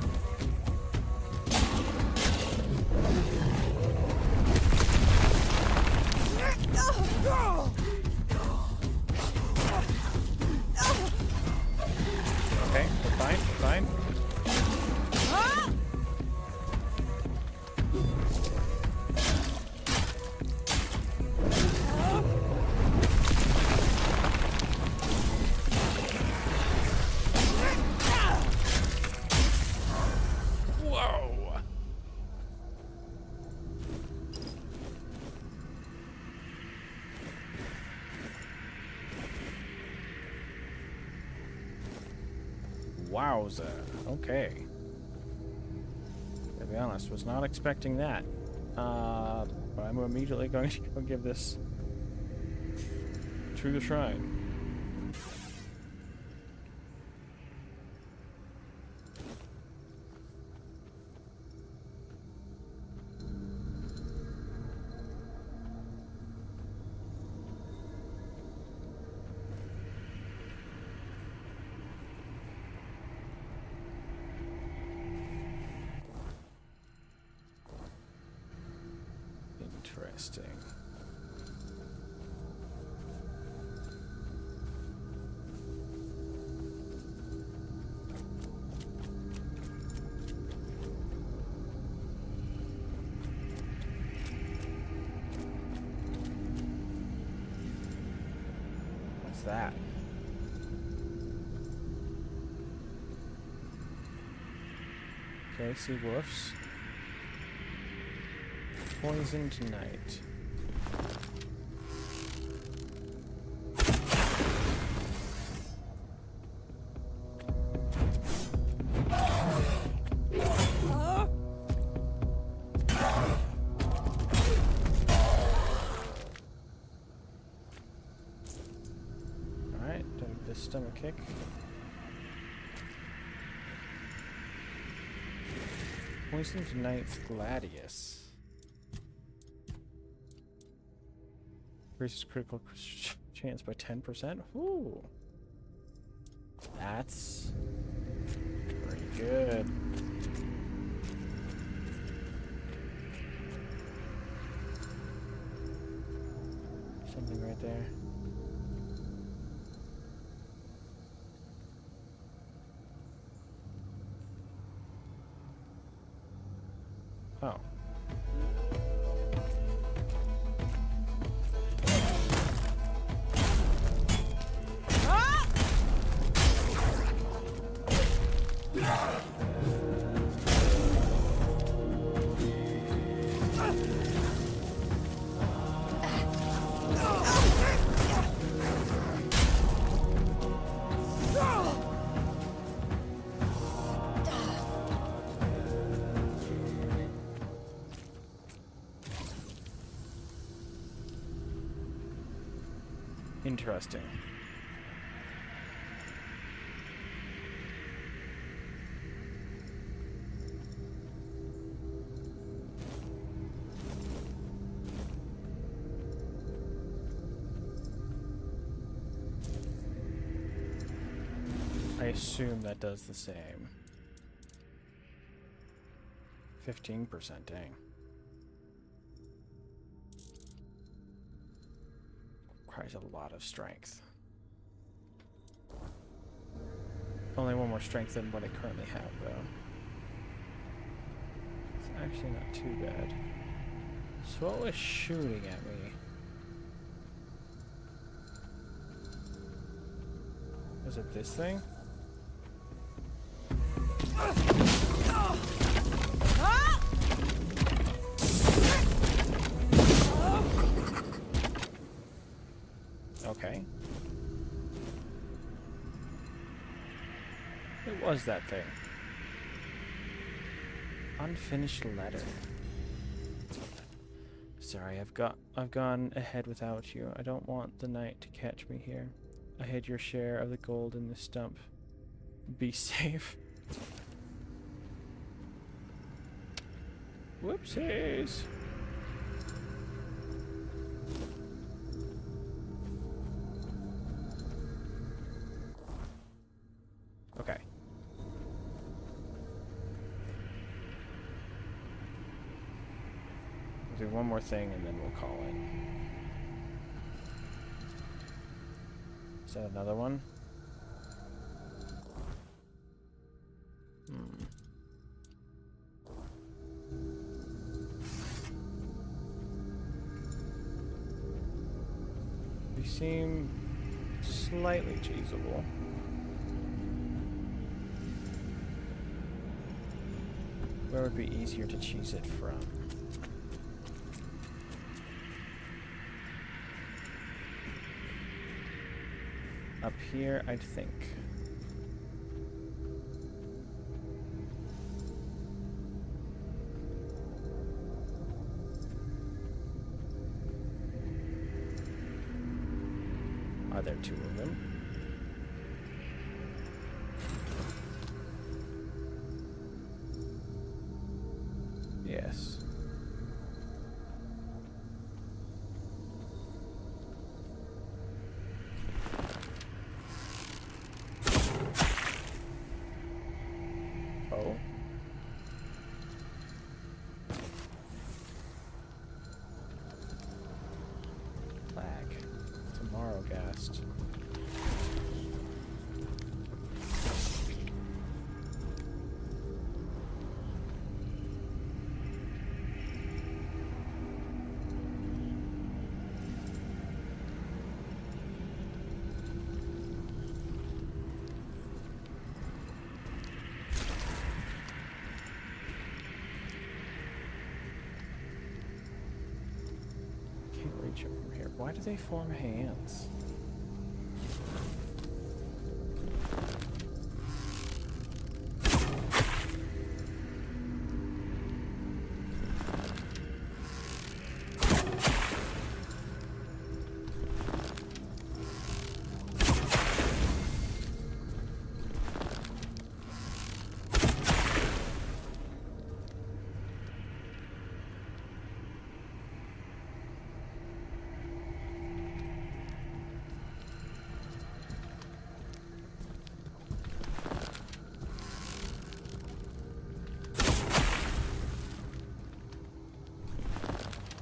[SPEAKER 1] Okay, we're fine. Whoa! Wowza. Okay. To be honest, was not expecting that. But I'm immediately going to go give this through the shrine. Interesting. What's that? Okay, see wolves. Poison tonight. Alright, don't this stomach kick. Poison tonight's Gladius. Increases critical chance by 10%. Ooh. That's pretty good. Something right there. Oh. Interesting. I assume that does the same. 15%, dang. Requires a lot of strength. Only one more strength than what I currently have, though. It's actually not too bad. So what was shooting at me? Was it this thing? Okay. It was that thing. Unfinished letter. Sorry, I've gone ahead without you. I don't want the night to catch me here. I hid your share of the gold in the stump. Be safe. Whoopsies. Okay. We'll do one more thing and then we'll call it. Is that another one? They seem slightly cheesable. Where would be easier to cheese it from? Up here, I'd think. there are two of them. Yes. Oh. Flag. Tomorrow Gast. Can't reach it from here. Why do they form hands?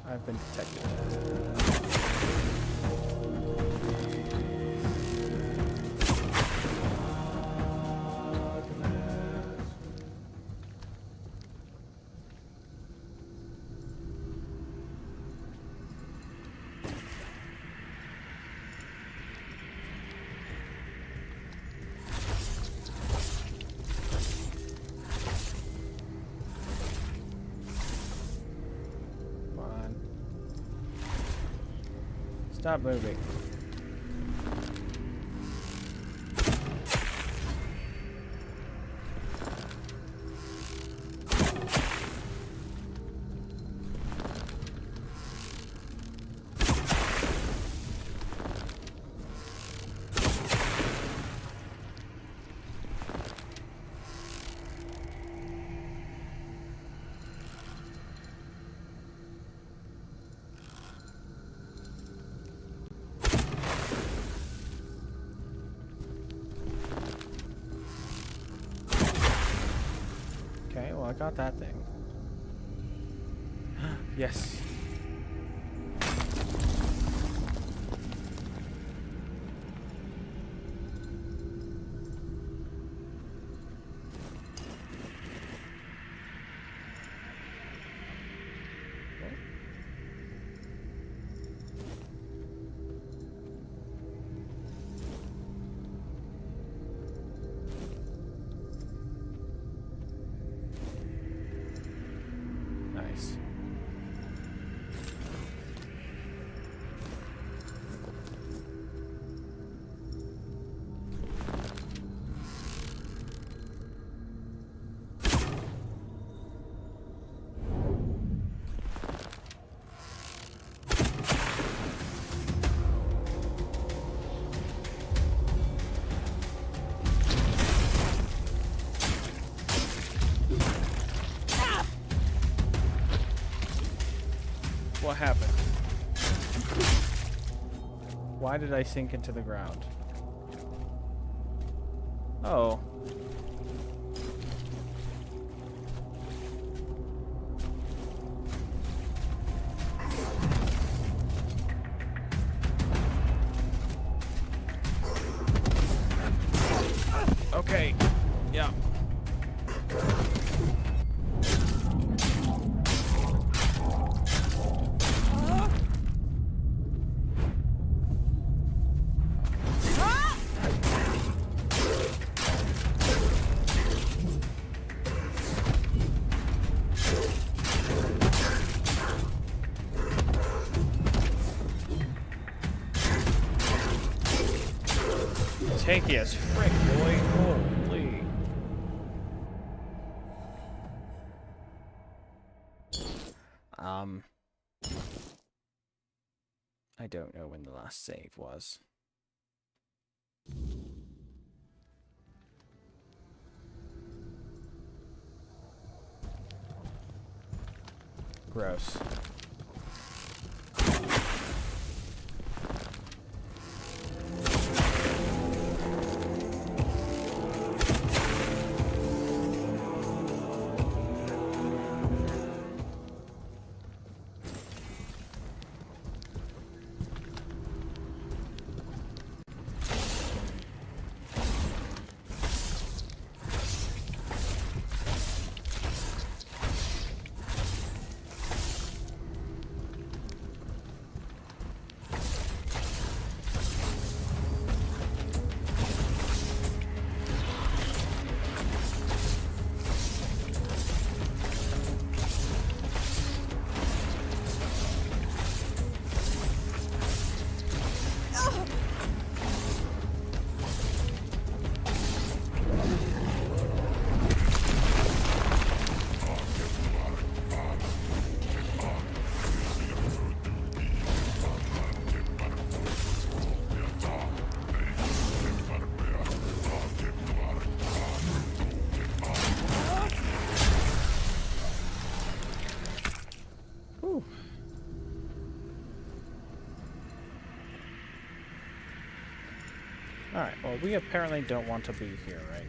[SPEAKER 1] I've been detected. Stop moving. Okay, well, I got that thing. Yes. Nice. What happened? Why did I sink into the ground? Oh. Okay. Yeah. Tanky as frick, boy. Holy. I don't know when the last save was. Gross. Alright, well, we apparently don't want to be here right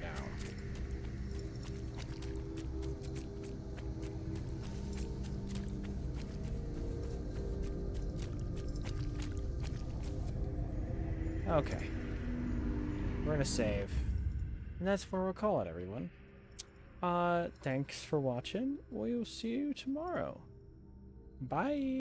[SPEAKER 1] now. Okay. We're gonna save. And that's where we'll call it, everyone. Thanks for watching. We'll see you tomorrow. Bye!